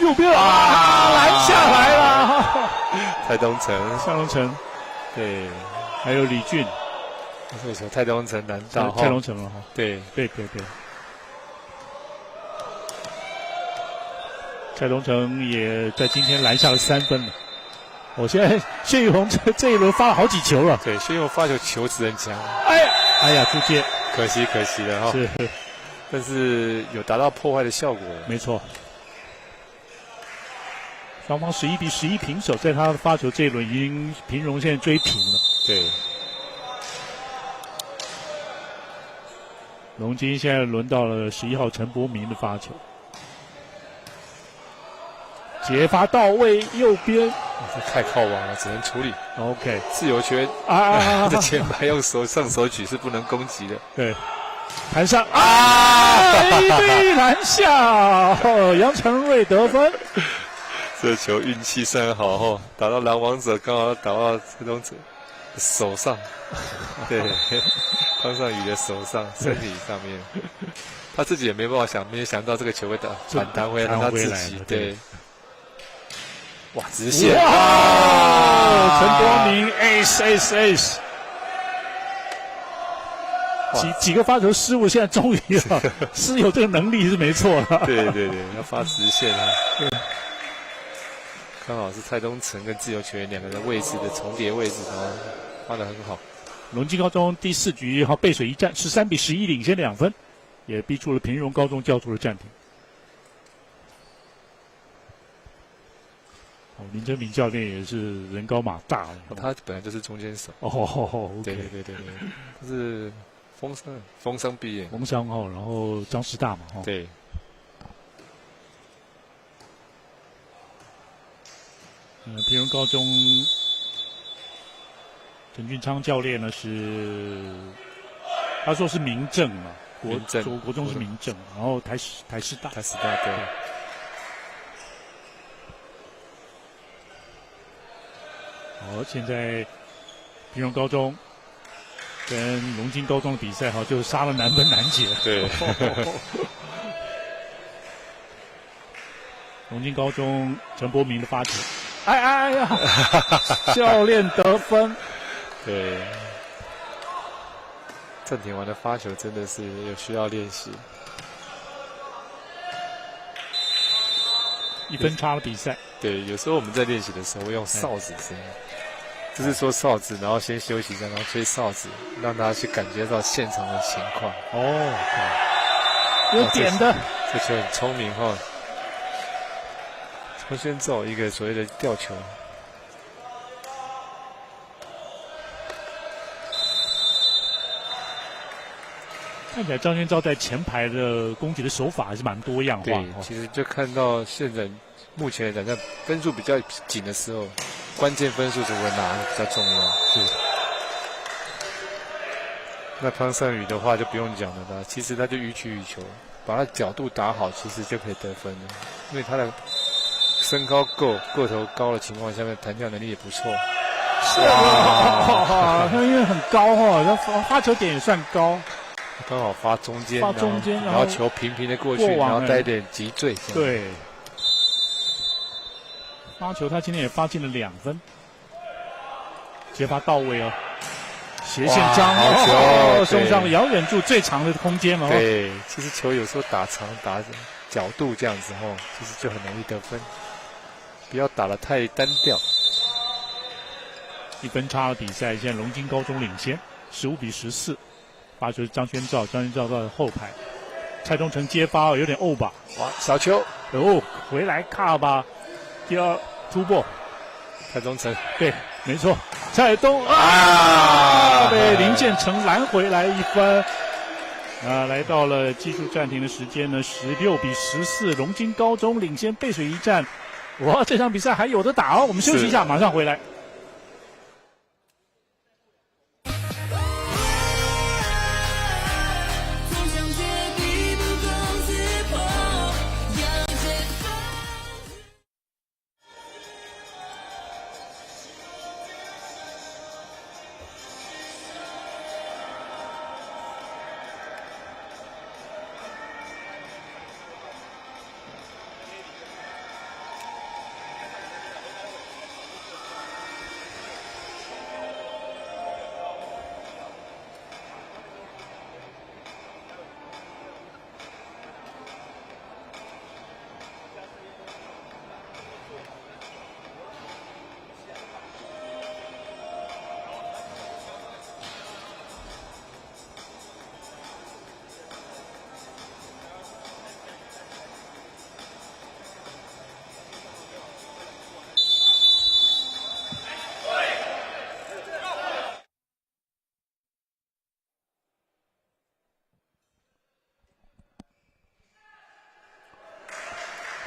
右边拦下来了，蔡东成，向荣成对，还有李俊，这个球蔡东成难到，蔡东成了哈。对，蔡东成也在今天拦下了3分了。我现在谢玉宏这一轮发了好几球了。对，谢玉宏发球质很强。哎呀，出界，可惜了哈。是，但是有达到破坏的效果。没错。双方11比11平手，在他的发球这一轮已经平荣现在追平了。对。龙金现在轮到了11号陈柏明的发球。接发到位，右边，这太靠网了，只能处理。OK， 自由球在前排用手举是不能攻击的。对，弹上一对篮下，杨成瑞得分。这球运气算好哦，打到篮网者，刚好打到蔡东成手上。对，方尚宇的手上、身体上面，他自己也没办法没有想到这个球会反弹回来，让他自己对。哇，直线！哇，陈柏明 ace， 几个发球失误，现在终于是有这个能力是没错了。对，要发直线啊！刚好是蔡东成跟自由球员两个人位置的重叠位置，然后发得很好。龙津高中第4局背水一战，13比11领先2分，也逼出了平荣高中叫出了暂停。林哲明教练也是人高马大，他本来就是中间手。对，他是丰商毕业。丰商然后张师大嘛对。平荣高中陈俊昌教练呢他说是民政嘛，国中是民政，然后台师大对。现在平荣高中跟龙津高中的比赛就杀了难分难解。对。龙津高中陈柏明的发球，哎呀，教练得分。对。暂停完的发球真的是有需要练习。1分差的比赛。对，有时候我们在练习的时候会用哨子声。就是说哨子，然后先休息一下，然后吹哨子，让大家去感觉到现场的情况。有点的，这球很聪明哈。从先走一个所谓的吊球。看起来张轩昭在前排的攻击的手法还是蛮多样化。对，其实就看到现在目前来讲，在分数比较紧的时候。关键分数怎么拿比较重要。是。那方尚宇的话就不用讲了啦，其实他就予取予求，把他角度打好，其实就可以得分了。因为他的身高个头高的情况下面，弹跳能力也不错。是啊，他因为很高他发球点也算高。刚好发中间，然后球平的过去，然后带一点急坠。对。发球，他今天也发进了2分，接发到位斜线张好球，送上了遥远处最长的空间对，其实球有时候打长打角度这样子其实就很容易得分，不要打得太单调。1分差的比赛，现在龙津高中领先15比14，发球是张轩兆到后排，蔡东成接发有点吧，哇，小球回来卡吧。第2突破，蔡东成对，没错，蔡东被林建成拦回来1分。来到了技术暂停的时间呢，16比14，龙津高中领先背水一战。哇，这场比赛还有得打我们休息一下，马上回来。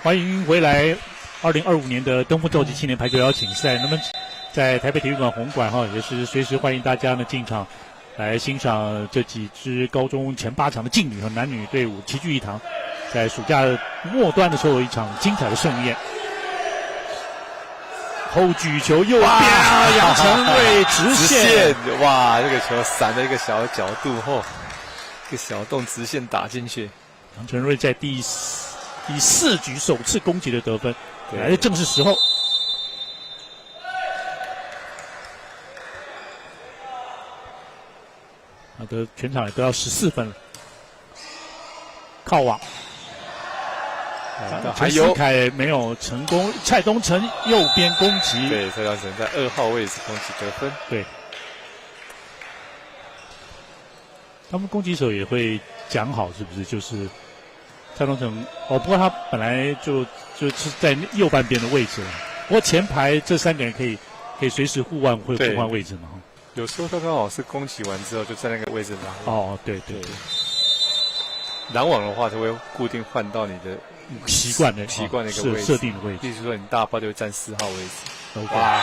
欢迎回来！2025年的登峰造极青年排球邀请赛，那么在台北体育馆红馆也是随时欢迎大家呢进场来欣赏这几支高中前8强的劲旅和男女队伍齐聚一堂，在暑假末端的时候有一场精彩的盛宴。后举球右边，杨成瑞直线，哇，这个球闪了一个小角度一个小洞直线打进去。杨成瑞在第4局首次攻击的得分，来的正是时候。好的，全场也得到14分了，靠网。陈思凯没有成功，蔡东成右边攻击，对，蔡东成在2号位置攻击得分，对。他们攻击手也会讲好，是不是？就是蔡东成不过他本来就是在右半边的位置了。不过前排这3个人可以随时互换位置嘛。有时候他刚好是攻击完之后就在那个位置拦。对。拦网的话，就会固定换到你的习惯的一个位置，设定的位置。比如说你大炮就会站4号位置。哇！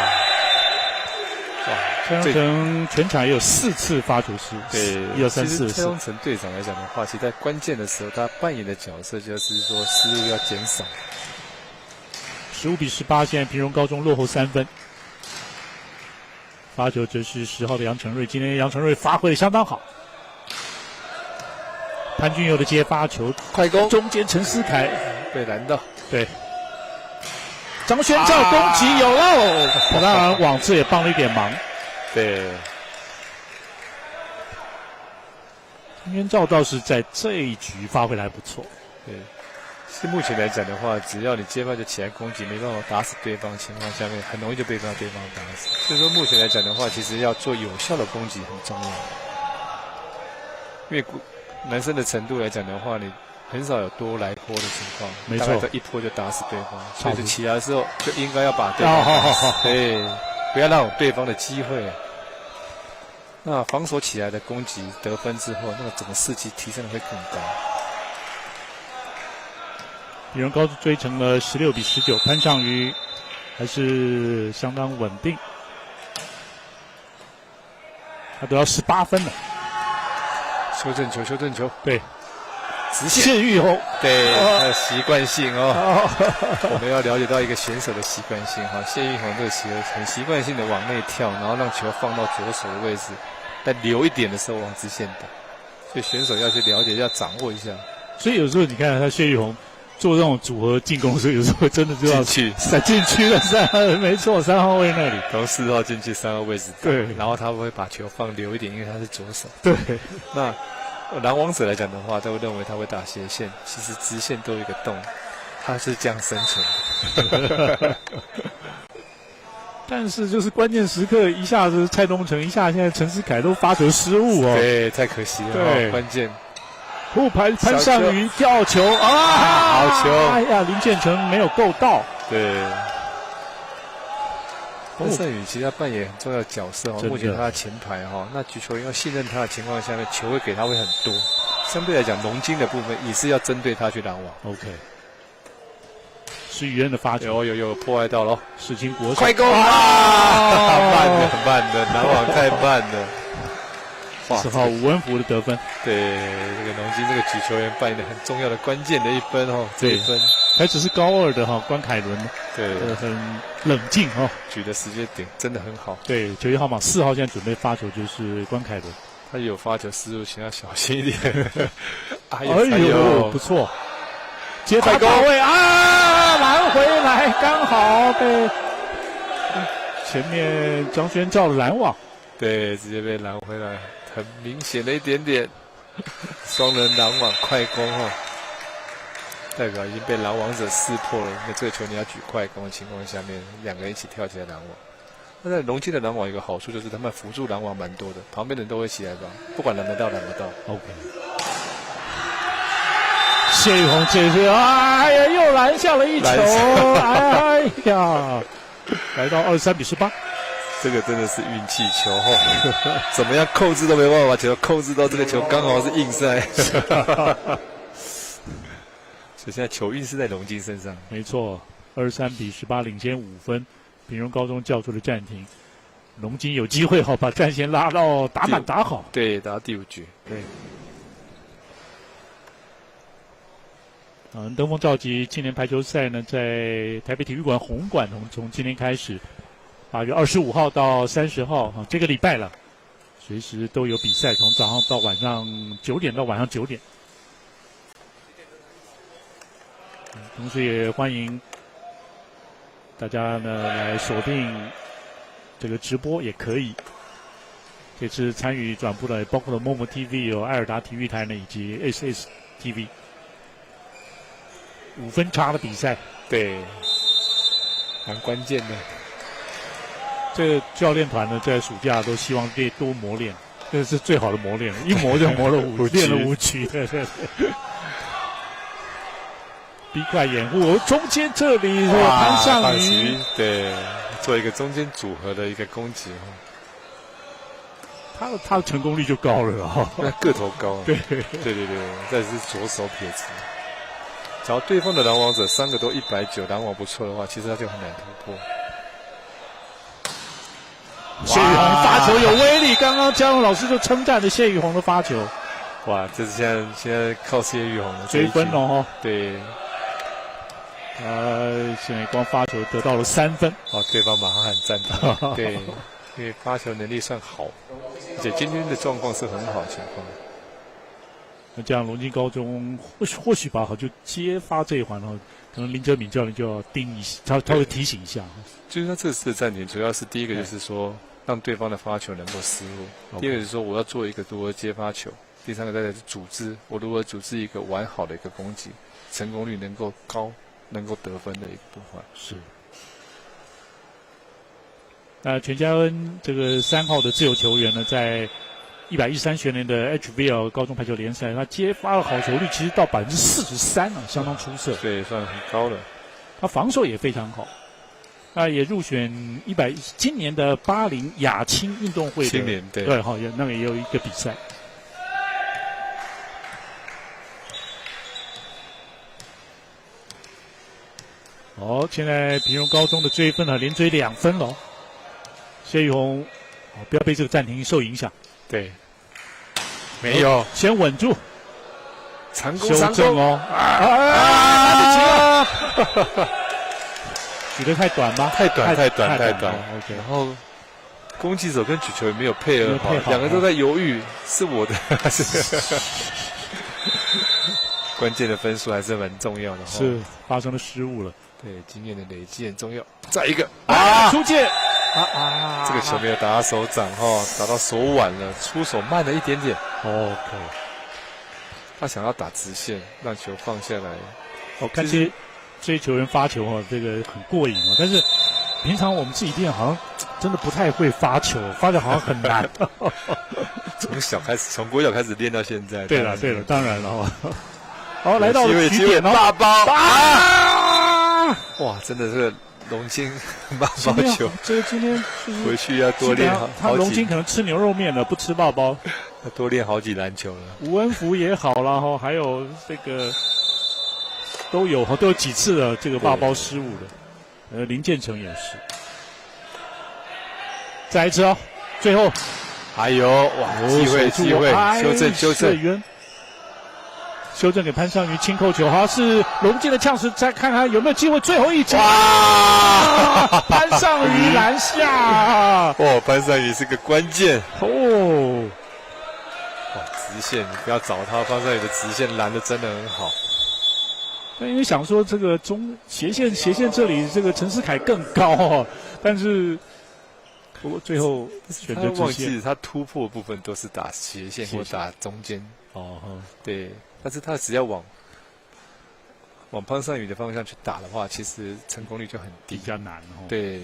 蔡东成全场也有4次发球失误，对，1、2、3、4。其实蔡东成队长来讲的话，其实在关键的时候，他扮演的角色就是说失误要减少。15比18，现在平荣高中落后3分。发球则是10号的杨成瑞，今天杨成瑞发挥的相当好。潘俊佑的接发球，快攻，中间陈思凯被拦到，对。张轩照攻击有漏，当然网次也帮了一点忙。对，张轩照倒是在这一局发挥的还不错。对，是目前来讲的话，只要你接发就起来攻击，没办法打死对方的情况下面，很容易就被对方打死。所以说目前来讲的话，其实要做有效的攻击很重要，因为男生的程度来讲的话，你很少有多来波的情况，没错，大概一波就打死对方，所以起来的时候就应该要把对方打死，对，不要让对方的机会。那防守起来的攻击得分之后，那个整个士气提升的会更高。比荣高追成了16比19，潘尚瑜还是相当稳定，他得到18分了。修正球，对，直线。谢玉红，对，他的习惯性我们要了解到一个选手的习惯性谢玉红这个很习惯性的往内跳，然后让球放到左手的位置，但留一点的时候往直线打，所以选手要去了解，要掌握一下。所以有时候你看他谢玉红做这种组合进攻的时候，有时候真的就要进去了没错，3号位那里，从4号进去3号位置打，对，然后他会把球放留一点，因为他是左手，对。那拦网者来讲的话，都会认为他会打斜线，其实直线都有一个洞，他是这样生存的。但是就是关键时刻，一下子蔡东成，一下现在陈思凯都发球失误对，太可惜了，对，关键。潘尚瑜吊球好球！哎呀，林建成没有够到。对，潘尚宇其实他扮演很重要的角色目前他的前排那举球员要信任他的情况下面，球会给他会很多。相对来讲，龙金的部分也是要针对他去拦网。OK， 是宇恩的发球，有破坏到了，世青国手快攻慢的拦网太慢了。10号吴文福的得分，对，这个龙金这个举球员扮演的很重要的关键的一分这一分还只是高2的关凯伦，对，很冷静举的时间点真的很好。对，91号码4号现在准备发球就是关凯伦，他有发球失误，请要小心一点。哎呦，不错，接发到位拦回来，刚好被前面张轩照的拦网，对，直接被拦回来。很明显的一点点，双人拦网快攻代表已经被拦网者识破了。那这个球你要举快攻的情况下面，2个人一起跳起来拦网。那在龙金的拦网有一个好处就是他们辅助拦网蛮多的，旁边的人都会起来吧，不管拦得到拦不到。OK。谢玉红这次又拦下了一球，哎呀，来到23比18。这个真的是运气球怎么样控制都没办法把球控制到这个球刚好是硬塞。所以现在球运是在龙金身上。没错，23-18领先5分，平荣高中叫出了暂停。龙金有机会把战线拉到打满打好。对，打到第5局。对。登峰召集青年排球赛呢，在台北体育馆红馆从今天开始，8月25号到30号这个礼拜了，随时都有比赛，从早上到晚上9点到晚上9点。同时也欢迎大家呢来锁定这个直播，也可以。这次参与转播的包括了MOMO TV、有爱尔达体育台呢，以及 SS TV。5分差的比赛，对，蛮关键的。这个教练团呢，在暑假都希望可以多磨练，这是最好的磨练，一磨就磨了练了5局，对。逼快掩护，中间这里是潘尚瑜，对，做一个中间组合的一个攻击。他的成功率就高了那个头高。对，再是左手撇子。只要对方的拦网者3个都190，拦网不错的话，其实他就很难突破。谢宇宏发球有威力，刚刚嘉荣老师就称赞了谢宇宏的发球。哇，这是现在靠谢宇宏的追分了对。现在光发球得到了3分。对方马上喊赞他。对，因为发球能力算好，而且今天的状况是很好的情况。那这样龙津高中或许吧，就接发这一环可能林哲敏教练就要盯一下，他会提醒一下。就是他这次的暂停，主要是第一个就是说让对方的发球能够失误，第二个是说我要做一个如何接发球，第三个再来是组织，我如何组织一个完好的一个攻击，成功率能够高，能够得分的一个部分。是。那全家恩这个3号的自由球员呢，在113学年的 HVL 高中排球联赛，他接发的好球率其实到43%相当出色。对，算很高了。他防守也非常好。也入选今年的80亚青运动会的青年对，那个也有一个比赛。现在平荣高中的追分连追2分了。谢宇宏，不要被这个暂停受影响。对，没有，先稳住，成功修正来不及了，举得太短吗？太短。OK， 然后攻击手跟举球也没有配合好，两个都在犹豫，是我的。关键的分数还是蛮重要的。是发生了失误了。对，经验的累积很重要。再一个出界。这个球没有打到手掌打到手腕了，出手慢了一点点。OK， 他想要打直线，让球放下来。看这些球员发球这个很过瘾但是平常我们自己练好像真的不太会发球，发球好像很难。从国小开始练到现在。对了，当然了来到了起点大包哇，真的是龙津8包球，这个今天回去要多练好几。他龙津可能吃牛肉面了，不吃8包，要多练好几篮球了。吴恩福也好了还有这个都有几次的这个8包失误的，林建成也是。再一次最后还有机会，修正给潘尚瑜轻扣球，是龙津的呛死，再看看有没有机会最后一击。潘尚瑜篮下。潘尚瑜是个关键。直线你不要找他，潘尚瑜的直线拦的真的很好。因为想说这个斜线这里这个陈思凯更高但是不过最后选择直线。他忘记他突破部分都是打斜线或打中间。对。但是他只要往潘尚宇的方向去打的话，其实成功率就很低，比较难对，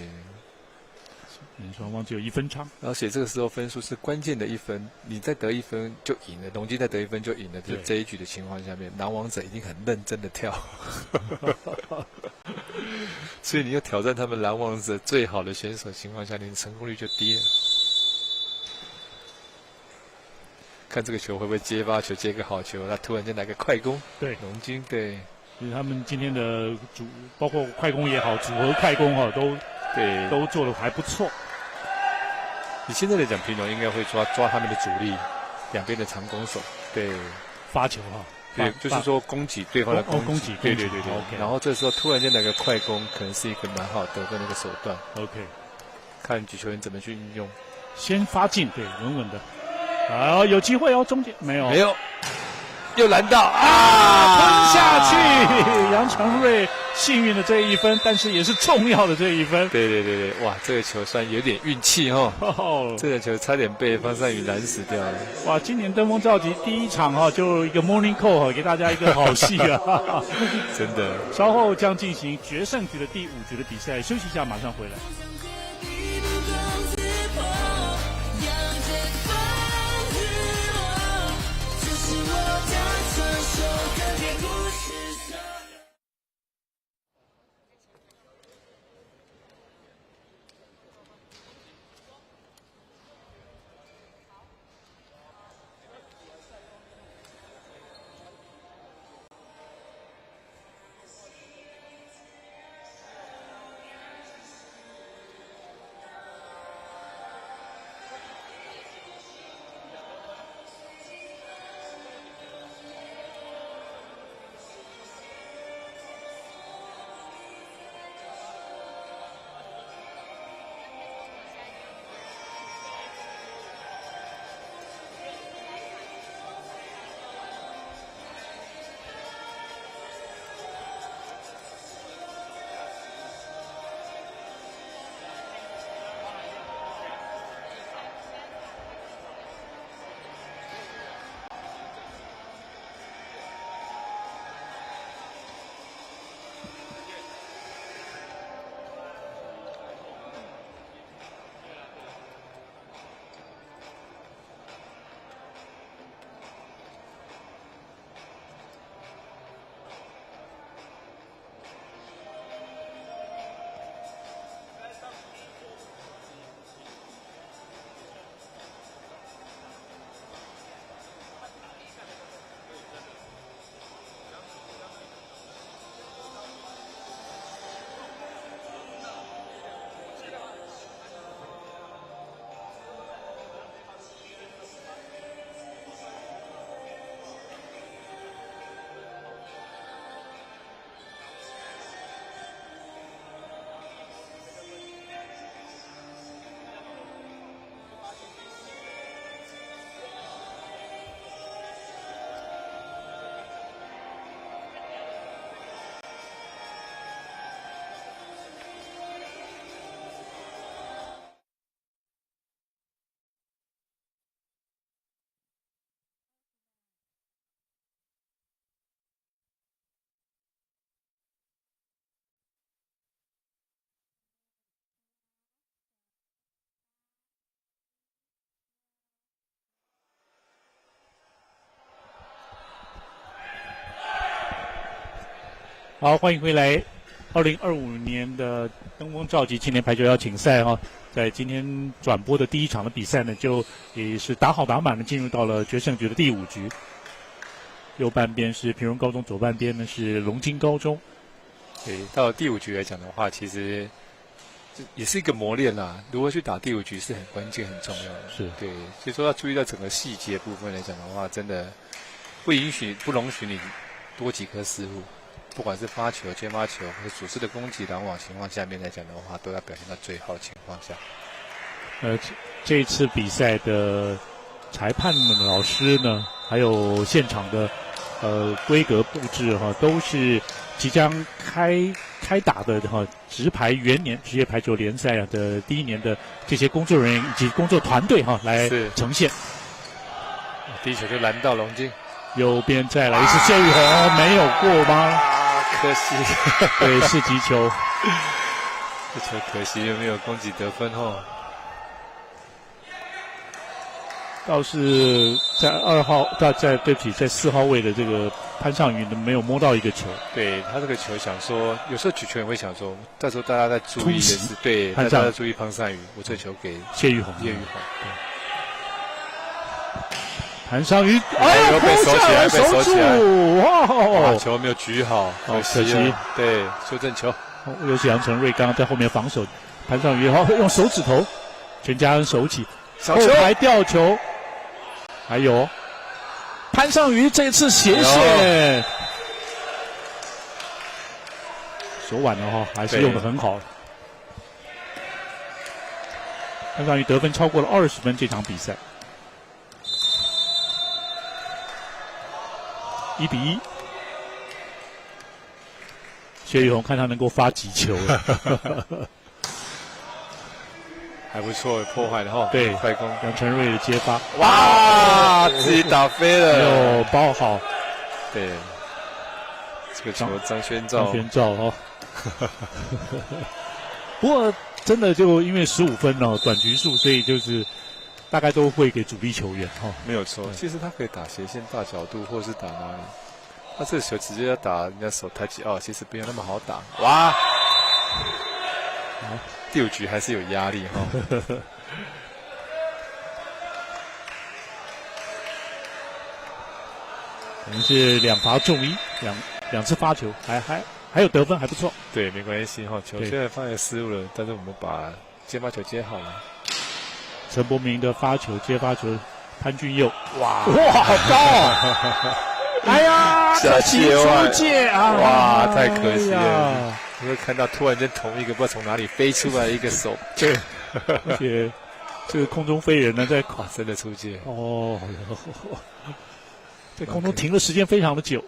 双方只有1分差，而且这个时候分数是关键的1分，你再得1分就赢了，龙津再得1分就赢了。这一局的情况下面，拦网者一定很认真的跳，所以你要挑战他们拦网者最好的选手情况下，你的成功率就低了。看这个球会不会接发球，接个好球，他突然间来个快攻。对，龙津对就是他们今天的包括快攻也好，组合快攻哈，都做得还不错。以现在来讲，平龙应该会抓他们的主力，两边的长攻手，对，发球哈。对，就是说攻击对方的攻击，对。OK。然后这时候突然间来个快攻，可能是一个蛮好得分的一个手段。OK， 看举球员怎么去运用。先发进，对，稳稳的。好，有机会哦，中间没有，又拦到吞下去。杨长瑞幸运的这一分，但是也是重要的这一分。对，哇，这个球算有点运气哦。这个球差点被方善宇拦死掉了。哇，今年登峰造极第一场哈，就一个 morning call 哈，给大家一个好戏啊。真的。稍后将进行决胜局的第5局的比赛，休息一下，马上回来。好，欢迎回来。2025年的登峰造极青年排球邀请赛哈，在今天转播的第一场的比赛呢，就也是打好打满的进入到了决胜局的第5局。右半边是平荣高中，左半边呢是龙津高中。对，到第5局来讲的话，其实也是一个磨练啦。如何去打第5局是很关键、很重要的。是对，所以说要注意到整个细节部分来讲的话，真的不容许你多几颗失误。不管是发球、接发球，或者组织的攻击拦网情况下面来讲的话，都要表现到最好的情况下。这一次比赛的裁判们老师呢，还有现场的规格布置哈，都是即将开打的哈直排元年职业排球联赛的第1年的这些工作人员以及工作团队哈来呈现。第一球就拦到龙津，右边再来一次谢玉红，没有过吗？可惜，对，是击球，这球可惜又没有攻击得分哦。倒是在2号，在4号位的这个潘尚宇没有摸到一个球。对他这个球想说，有时候举球员会想说，到时候大家在注意的是，对，大家在注意潘尚宇，我这球给谢玉红。对。韩尚宇，哎呦，被守起来，被守起来，哇，球没有举好，可惜，对，修正球。又是杨承瑞刚刚在后面防守，潘尚宇然后用手指头，全家人手起，后排吊球，还有潘尚宇这次斜线，手腕了哈，还是用得很好。潘尚宇得分超过了20分，这场比赛1-1。谢宇宏看他能够发几球还不错，破坏了哈。对，快攻，杨承瑞的接发，哇，自己打飞了，没有包好。对，这个球张轩兆哦。不过真的就因为15分哦，短局数，所以就是大概都会给主力球员哈。没有错，其实他可以打斜线、大角度，或者是打哪里。他这个球直接要打人家手抬起哦，其实没有那么好打。哇！第5局还是有压力哈。可能是2罚中1，两次发球，还有得分，还不错。对，没关系哈，球虽然发现失误了，但是我们把接发球接好了。陈柏明的发球接发球，潘俊佑，哇，好高啊！哎呀，可惜出界啊！哇，太可惜了！你会看到突然间同一个不知道从哪里飞出来一个手，对，而且这个空中飞人呢，在真的出界哦，在空中停的时间非常的久。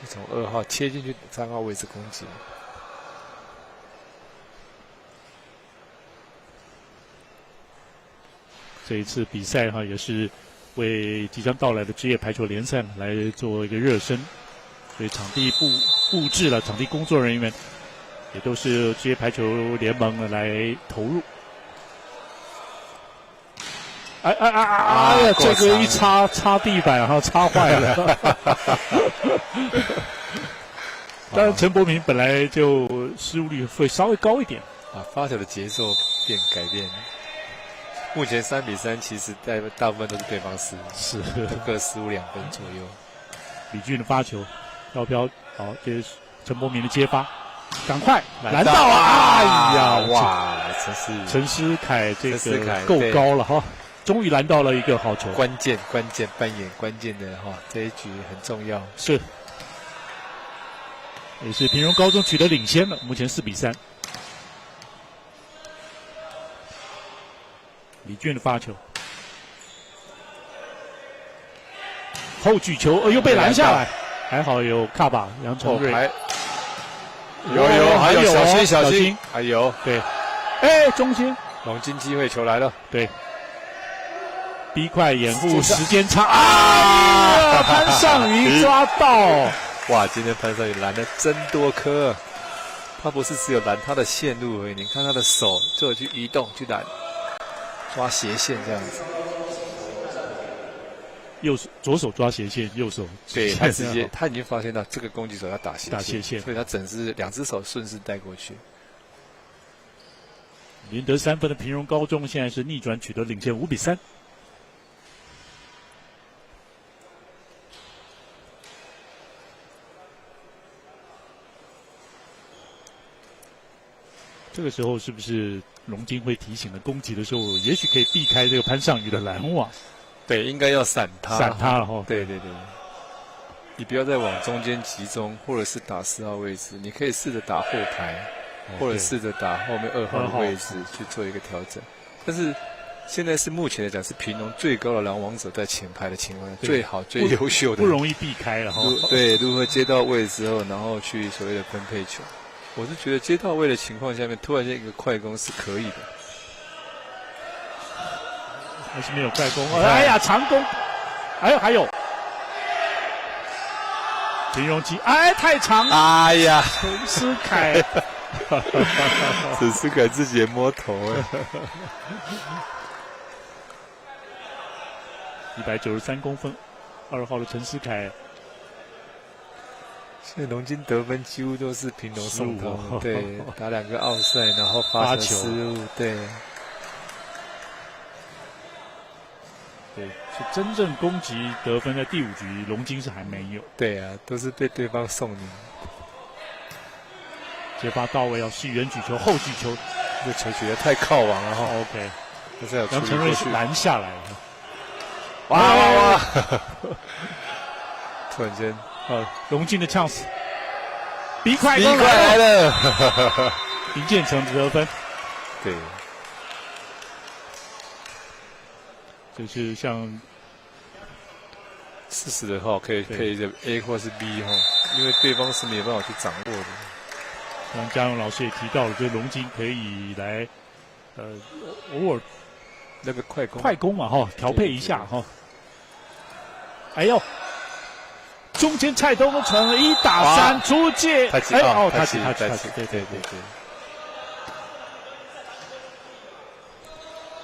从2号切进去3号位置攻击。这一次比赛哈，也是为即将到来的职业排球联赛来做一个热身，所以场地布置了，场地工作人员也都是职业排球联盟来投入。哎呀，这个一擦地板，然后擦坏了。当然，陈柏明本来就失误率会稍微高一点啊，发球的节奏改变。目前3-3，其实大部分都是对方失误，是各失误2分左右。李俊的发球，飘，好，这是陈柏明的接发，赶快拦到啊！哎呀，哇，陈思凯这个够高了哈，终于拦到了一个好球。关键扮演关键的哈，这一局很重要。是，也是平荣高中取得领先了，目前4-3。李俊的发球，后举球，又被拦下来，还好有卡巴杨承瑞，还有小心，还有对，中间龙金机会球来了，对，逼快掩护时间差啊！潘尚宇抓到，哇，今天潘尚宇拦了真多颗，他不是只有拦他的线路而已，你看他的手就有去移动去拦。抓斜线这样子，左手抓斜线，右手对他他已经发现到这个攻击手要打斜线，所以他2只手顺势带过去。连得3分的平荣高中现在是逆转取得领先5-3。这个时候是不是龙金会提醒了攻击的时候，也许可以避开这个潘尚宇的拦网？对，应该要闪他了哈。对，你不要再往中间集中，或者是打4号位置，你可以试着打后排，或者试着打后面2号的位置去做一个调整。但是现在是目前来讲是平荣最高的拦网者在前排的情况下，最好最优秀的，不容易避开了哈。对，如何接到位之后，然后去所谓的分配球。我是觉得接到位的情况下面，突然间一个快攻是可以的，还是没有快攻。哎呀，长攻，还有平荣基，太长，哎呀，陈思凯，陈思凯自己也摸头193公分，2号的陈思凯。现在龙金得分几乎都是平荣送他，对，打2个奥赛，然后发球失误，对。对，是真正攻击得分在第5局，龙金是还没有。对啊，都是被对方送赢。接发到位，要是远举球，后举球，这球举得太靠网了哈。OK， 但是有杨承瑞是拦下来了。哇哇哇！突然间，龙金的 chance， 比快来了，林建成得分。对，就是像适时的话，可以配着 A 或是 B 哈，因为对方是没有办法去掌握的。刚嘉荣老师也提到了，就是龙金可以来，偶尔那个快攻嘛哈，调配一下哈。哎呦，中间蔡东成1打3出界，他对，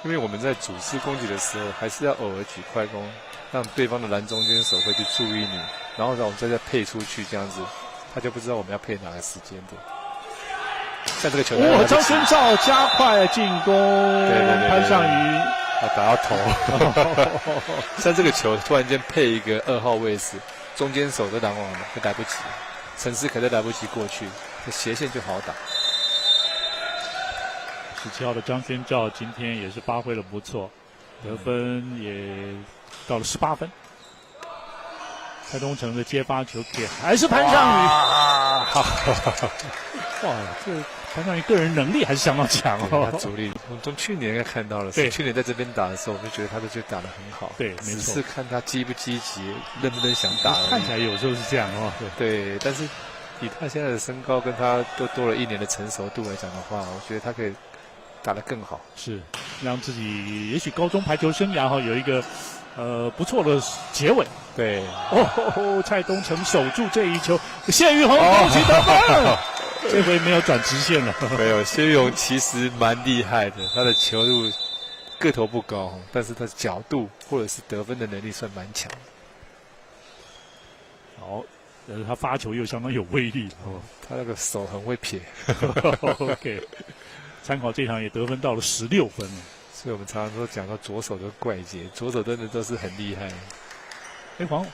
因为我们在主次攻击的时候，还是要偶尔举快攻，让对方的蓝中间手会去注意你，然后让我们再配出去，这样子他就不知道我们要配哪个时间点。像这个球，张轩照加快进攻，对，潘尚瑜打到头。像这个球突然间配一个2号位置，中间手都拦网了，就来不及，陈思凯都来不及过去，这斜线就好打。17号的张轩照今天也是发挥了不错，得分也到了18分。蔡东成的接发球给还是潘尚宇，哇，这潘尚宇个人能力还是相当强哦。他主力，我们从去年应该看到了，去年在这边打的时候，我们就觉得他就打得很好。对，没错。只是看他积不积极，认不认想打。看起来有时候是这样哦。对，但是以他现在的身高跟他都多了1年的成熟度来讲的话，我觉得他可以打得更好。是，让自己也许高中排球生涯有一个不错的结尾。对，蔡东成守住这一球，谢玉宏攻击得分，这回没有转直线了。没有，谢玉宏其实蛮厉害的，他的球路个头不高，但是他的角度或者是得分的能力算蛮强。好，他发球又相当有威力他那个手很会撇。OK， 参考这场也得分到了16分了。所以我们常常都讲到左手的怪杰，左手真的都是很厉害。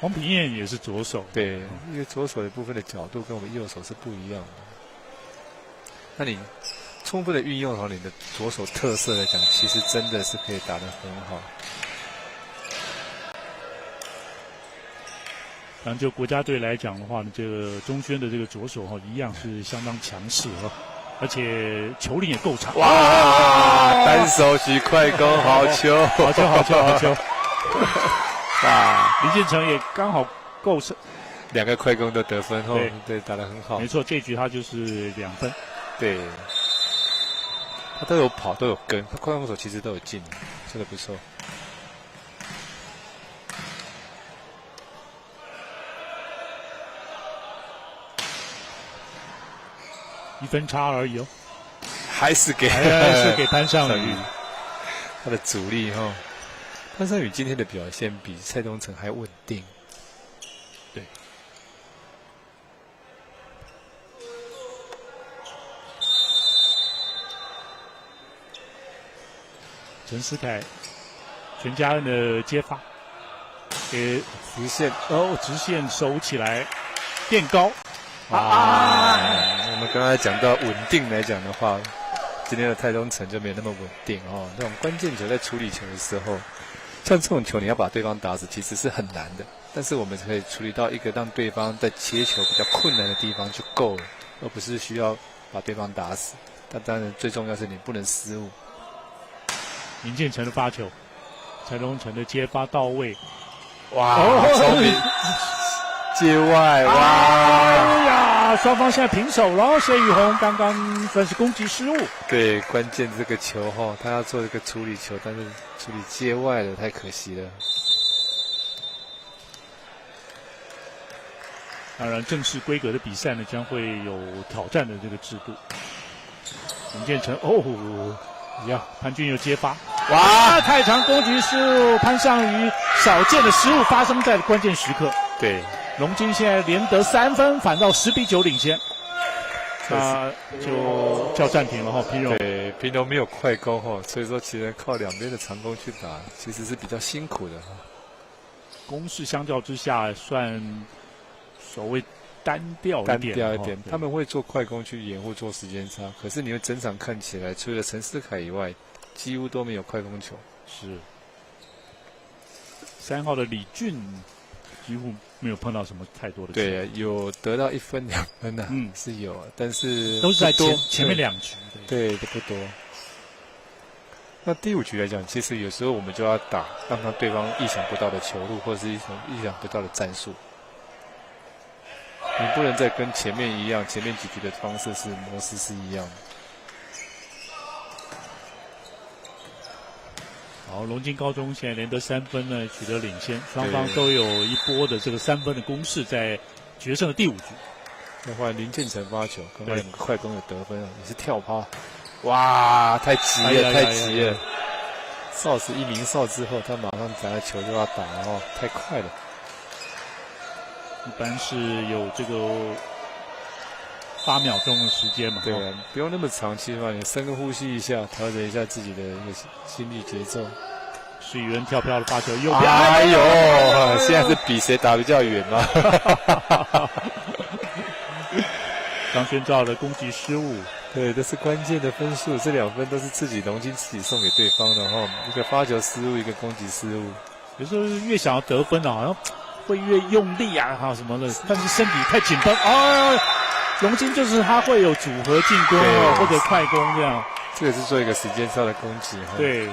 黄平彦也是左手，对，因为左手的部分的角度跟我们右手是不一样的。那你充分的运用好你的左手特色来讲，其实真的是可以打得很好。然后就国家队来讲的话呢，这个钟轩的这个左手一样是相当强势而且球龄也够长。哇！单手举快攻，好球！好球！林建成也刚好够2个快攻都得分对，打得很好。没错，这局他就是2分。对，他都有跑，都有跟，他快攻手其实都有进，真的不错。1分差而已还是给潘尚宇，他的主力潘尚宇今天的表现比蔡东成还稳定。对，陈思凯、全家人的接发，给直线直线收起来，垫高。我们刚才讲到稳定来讲的话，今天的蔡东成就没有那么稳定那种关键球在处理球的时候，像这种球你要把对方打死其实是很难的，但是我们可以处理到一个让对方在接球比较困难的地方就够了，而不是需要把对方打死。但当然最重要是你不能失误。林建成的发球，蔡东成的接发到位，聪明，界外，哎呀，双方现在平手了。谢宇宏刚刚算是攻击失误。对，关键这个球他要做一个处理球，但是处理界外了，太可惜了。当然，正式规格的比赛呢，将会有挑战的这个制度。林建成潘俊佑接发，太长攻击失误，潘尚宇少见的失误发生在关键时刻。对，龙金现在连得3分，反倒10比9领先，那就叫暂停了皮荣。对，对，平常没有快攻哈，所以说其实靠两边的长攻去打，其实是比较辛苦的哈。攻势相较之下算所谓单调一点，他们会做快攻去掩护做时间差，可是你会整场看起来，除了陈思凯以外，几乎都没有快攻球。是3号的李俊几乎没有碰到什么太多的球。对，有得到1分2分的，是有，但是都是在前面2局。对，都不多。那第5局来讲，其实有时候我们就要打，让他对方意想不到的球路，或者是意想不到的战术。你不能再跟前面一样，前面几局的方式模式是一样的。好，龙津高中现在连得3分呢，取得领先，双方都有一波的这个3分的攻势，在决胜的第5局。那换林建成发球，刚刚2个快攻的得分啊，也是跳趴，哇，太急了，太急了！哨子一鸣哨之后，他马上拿着球就要打了哦，太快了。一般是有这个8秒钟的时间嘛，对啊，不用那么长期的话，你深个呼吸一下，调整一下自己的一个心率节奏。是宇恩跳飘的发球右边，哎呦，现在是比谁打比较远嘛。张轩照的攻击失误，对，这是关键的分数，这2分都是龙津自己送给对方的哈，一个发球失误，一个攻击失误。有时候越想要得分好像会越用力啊，哈什么的，但是身体太紧绷啊。龙津就是他会有组合进攻或者快攻这样。这个是做一个时间差的攻击。对。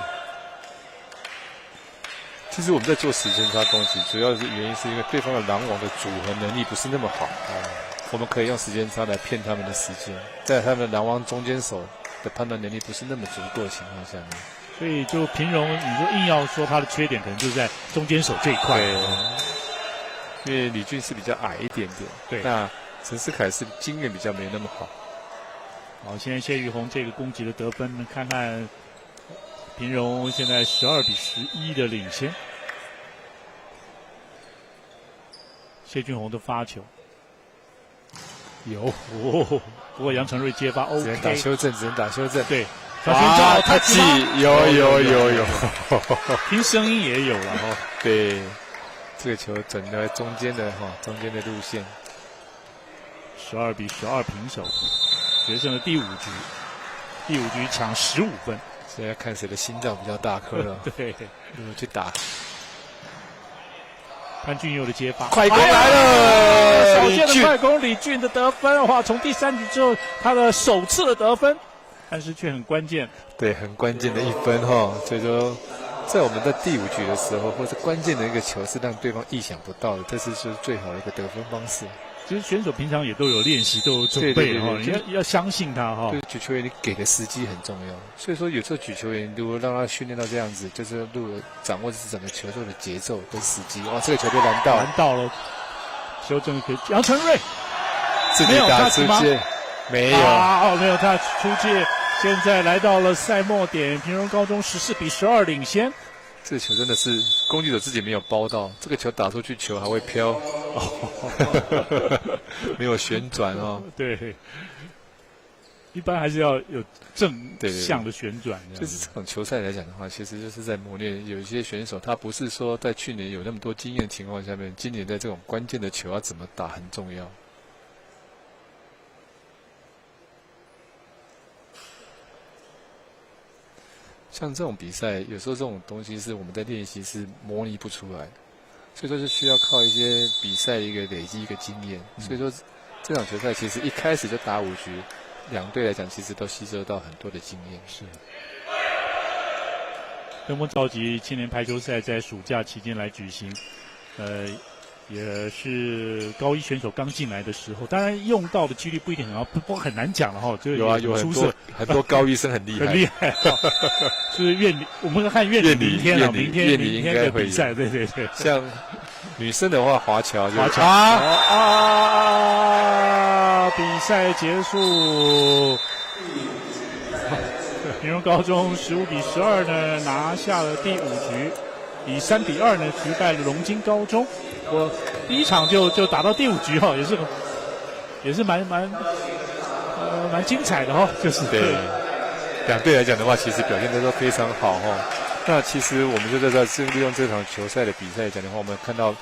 其实我们在做时间差攻击，主要是原因是因为对方的狼王的组合能力不是那么好。我们可以用时间差来骗他们的时间，在他们的狼王中间手的判断能力不是那么足够的情况下面。所以就平荣，你说硬要说他的缺点，可能就是在中间手这一块。因为李俊是比较矮一点点，对，那陈思凯是经验比较没那么好。好，现在谢玉红这个攻击的得分，看看平荣现在12比11的领先。谢俊宏的发球有哦，不过杨承瑞接发 OK， 只能打修正，对，哇，他记有，听声音也有了哈。对，这个球整在中间的路线。12比12平手，决胜的第5局，第5局抢15分。现在看谁的心脏比较大颗了。对，去打。潘俊佑的接发，快攻来了！少见的快攻，李俊的得分，哇！从第3局之后，他的首次的得分，但是却很关键。对，很关键的1分哈。所以说，在我们在第5局的时候，或是关键的一个球是让对方意想不到的，这是最好的一个得分方式。其实选手平常也都有练习，都有准备哈，你要相信他哈。对，举球员你给的时机很重要，所以说有时候举球员如果让他训练到这样子，就是掌握整个球队的节奏跟时机。哇，这个球被拦到了，修正可以。杨承瑞自己打出界，没有没有他出界。现在来到了赛末点，平荣高中14比12领先。这个球真的是攻击者自己没有包到，这个球打出去球还会飘，没有旋转哦。对，一般还是要有正向的旋转。就是这种球赛来讲的话，其实就是在磨练有一些选手，他不是说在去年有那么多经验的情况下面，今年在这种关键的球要怎么打很重要。像这种比赛，有时候这种东西是我们在练习是模拟不出来，所以说是需要靠一些比赛的一个累积一个经验。所以说这场球赛其实一开始就打5局，两队来讲其实都吸收到很多的经验。是。登峰召集青年排球赛在暑假期间来举行，也是高一选手刚进来的时候，当然用到的几率不一定很高，不过很难讲了哈。有啊，有很多高一生很厉害，很厉害。是院里，我们看院里明天的比赛，对。像女生的话，华侨就比赛结束，平荣高中15比12呢拿下了第5局，以3比2呢击败了龙津高中。我第一场就打到第5局哈，也是蛮精彩的哈，就是对。两队来讲的话，其实表现都非常好哈。那其实我们就在利用这场球赛的比赛来讲的话，我们看到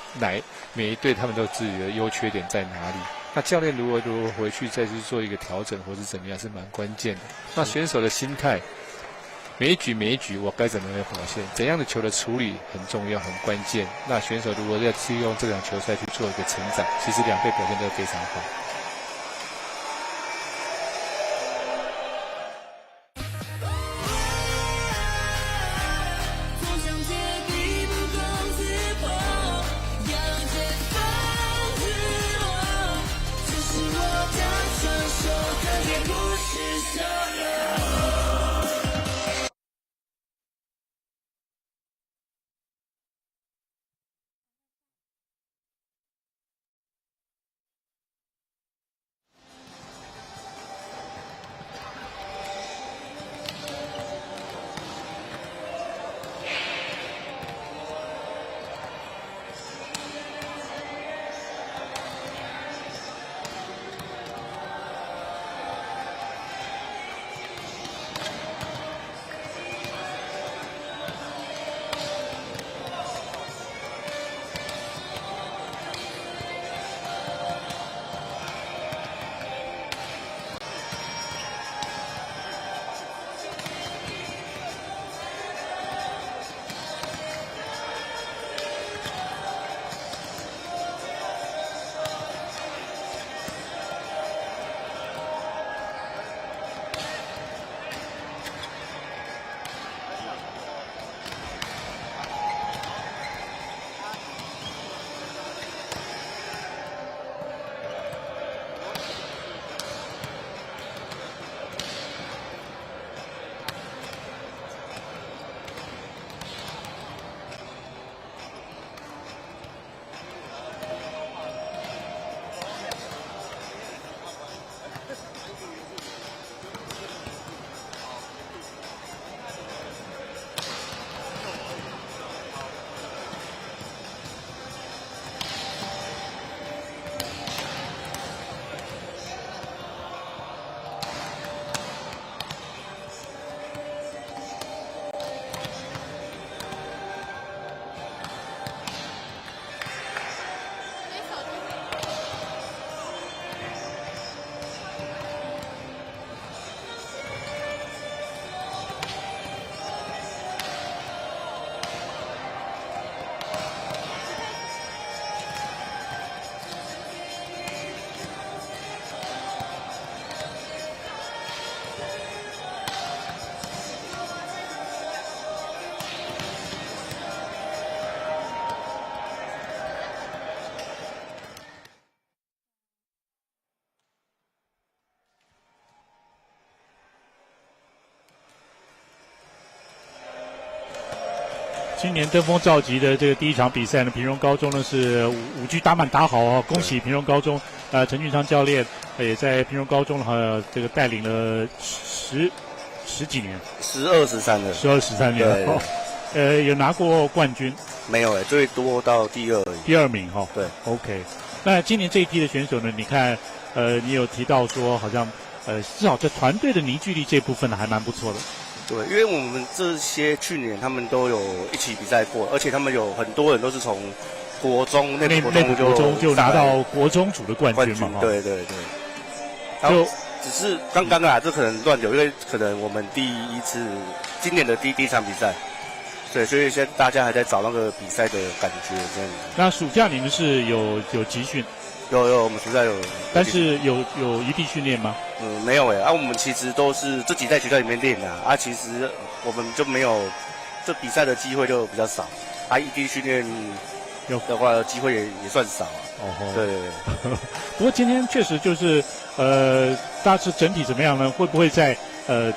每一队他们都有自己的优缺点在哪里。那教练如何回去再去做一个调整，或是怎么样，是蛮关键的。那选手的心态，每一局我该怎么样表现，怎样的球的处理很重要，很关键。那选手如果要利用这场球赛去做一个成长，其实两队表现都非常好。今年登峰造极的这个第一场比赛呢，平荣高中呢是5局打满打好哦，恭喜平荣高中，陈俊昌教练也在平荣高中这个带领了十几年，12、13的，12、13年哦，有拿过冠军没有最多到第2而已，第2名哈，对 ，OK。那今年这一批的选手呢，你看，你有提到说好像至少在团队的凝聚力这部分呢还蛮不错的。对，因为我们这些去年他们都有一起比赛过，而且他们有很多人都是从国中内部国中就拿到国中组的冠军嘛，对对对。然后只是刚刚这可能乱流，因为可能我们今年的第一场比赛，对，所以现在大家还在找那个比赛的感觉这样子。那暑假你们是有集训？有，我们暑假有，但是有异地训练吗？没有我们其实都是自己在学校里面练的其实我们就没有这比赛的机会就比较少异地训练的话机会也算少对。不过今天确实就是大致整体怎么样呢？会不会在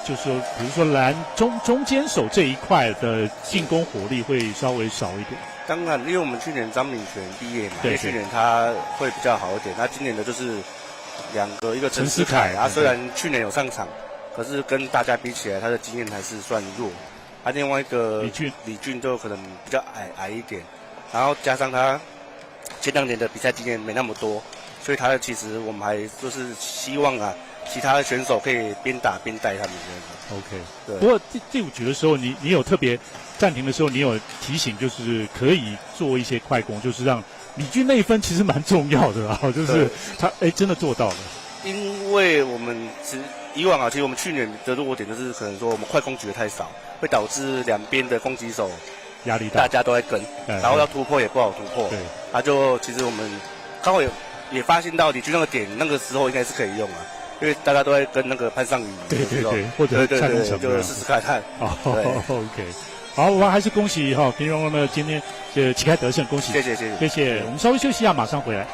就是说比如说中间手这一块的进攻火力会稍微少一点？当然，因为我们去年张敏璇毕业嘛，对，去年他会比较好一点。那今年的就是一个陈思凯虽然去年有上场，可是跟大家比起来，他的经验还是算弱。另外一个李俊就可能比较矮一点，然后加上他前2年的比赛经验没那么多，所以他其实我们还就是希望其他的选手可以边打边带他们这样。OK， 对。不过第5局的时候，你有特别暂停的时候，你有提醒，就是可以做一些快攻，就是让李军那一分其实蛮重要的啊，就是他真的做到了。因为我们以往啊，其实我们去年的弱点就是可能说我们快攻举的太少，会导致两边的攻击手压力大，大家都在跟，然后要突破也不好突破。对，其实我们刚好也发现到李军那个点，那个时候应该是可以用啊，因为大家都在跟那个潘尚宇，对，或者蔡宗成，就试试看看。OK， 好，我们还是恭喜平荣呢今天旗开得胜，恭喜，谢谢。我们稍微休息一下，马上回来。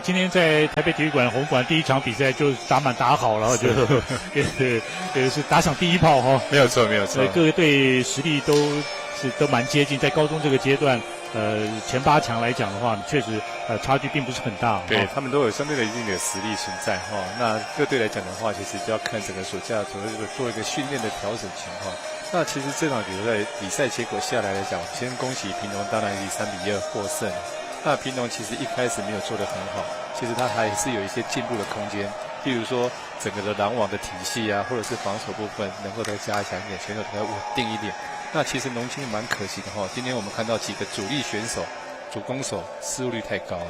今天在台北体育馆红馆第1场比赛就打满打好了，就也是打响第1炮哈。没有错。各个队实力都蛮接近，在高中这个阶段，前8强来讲的话，确实差距并不是很大。对，他们都有相对的一定的实力存在哈。那各队来讲的话，其实就要看整个暑假做一个训练的调整情况。那其实这场比赛结果下来讲，先恭喜屏东，当然以3-2获胜。那屏东其实一开始没有做得很好，其实他还是有一些进步的空间，譬如说整个的拦网的体系啊，或者是防守部分能够再加强一点，选手才稳定一点。那其实农青蛮可惜的哈，今天我们看到几个主力选手、主攻手失误率太高了，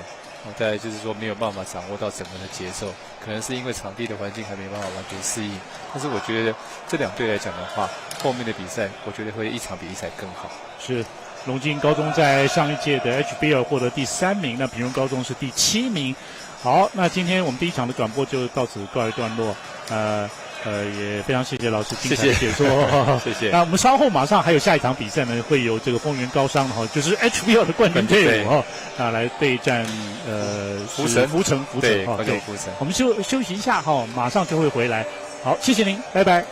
再来就是说没有办法掌握到整个的节奏，可能是因为场地的环境还没办法完全适应。但是我觉得这2队来讲的话，后面的比赛我觉得会一场比一场更好。是。龙津高中在上一届的 HBL 获得第3名，那屏东高中是第7名。好，那今天我们第1场的转播就到此告一段落。也非常谢谢老师精彩的解说，谢谢。那我们稍后马上还有下一场比赛呢，会有这个丰原高商就是 HBL 的冠军队伍来对战福城对，我们休息一下马上就会回来。好，谢谢您，拜拜。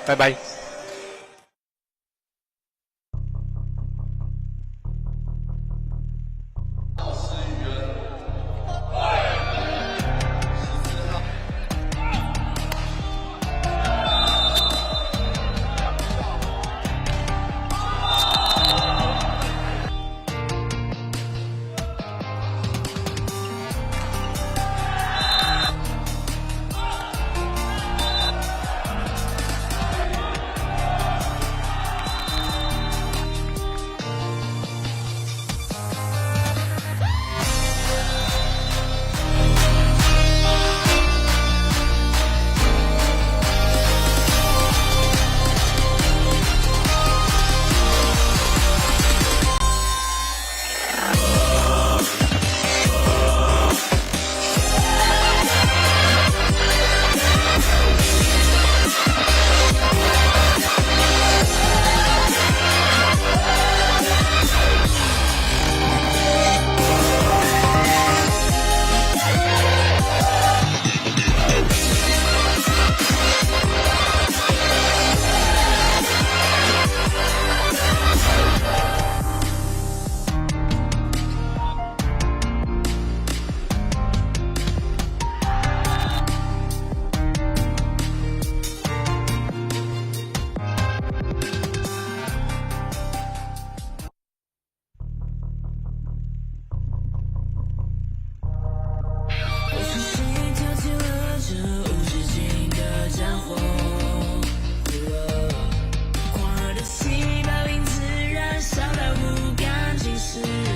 是。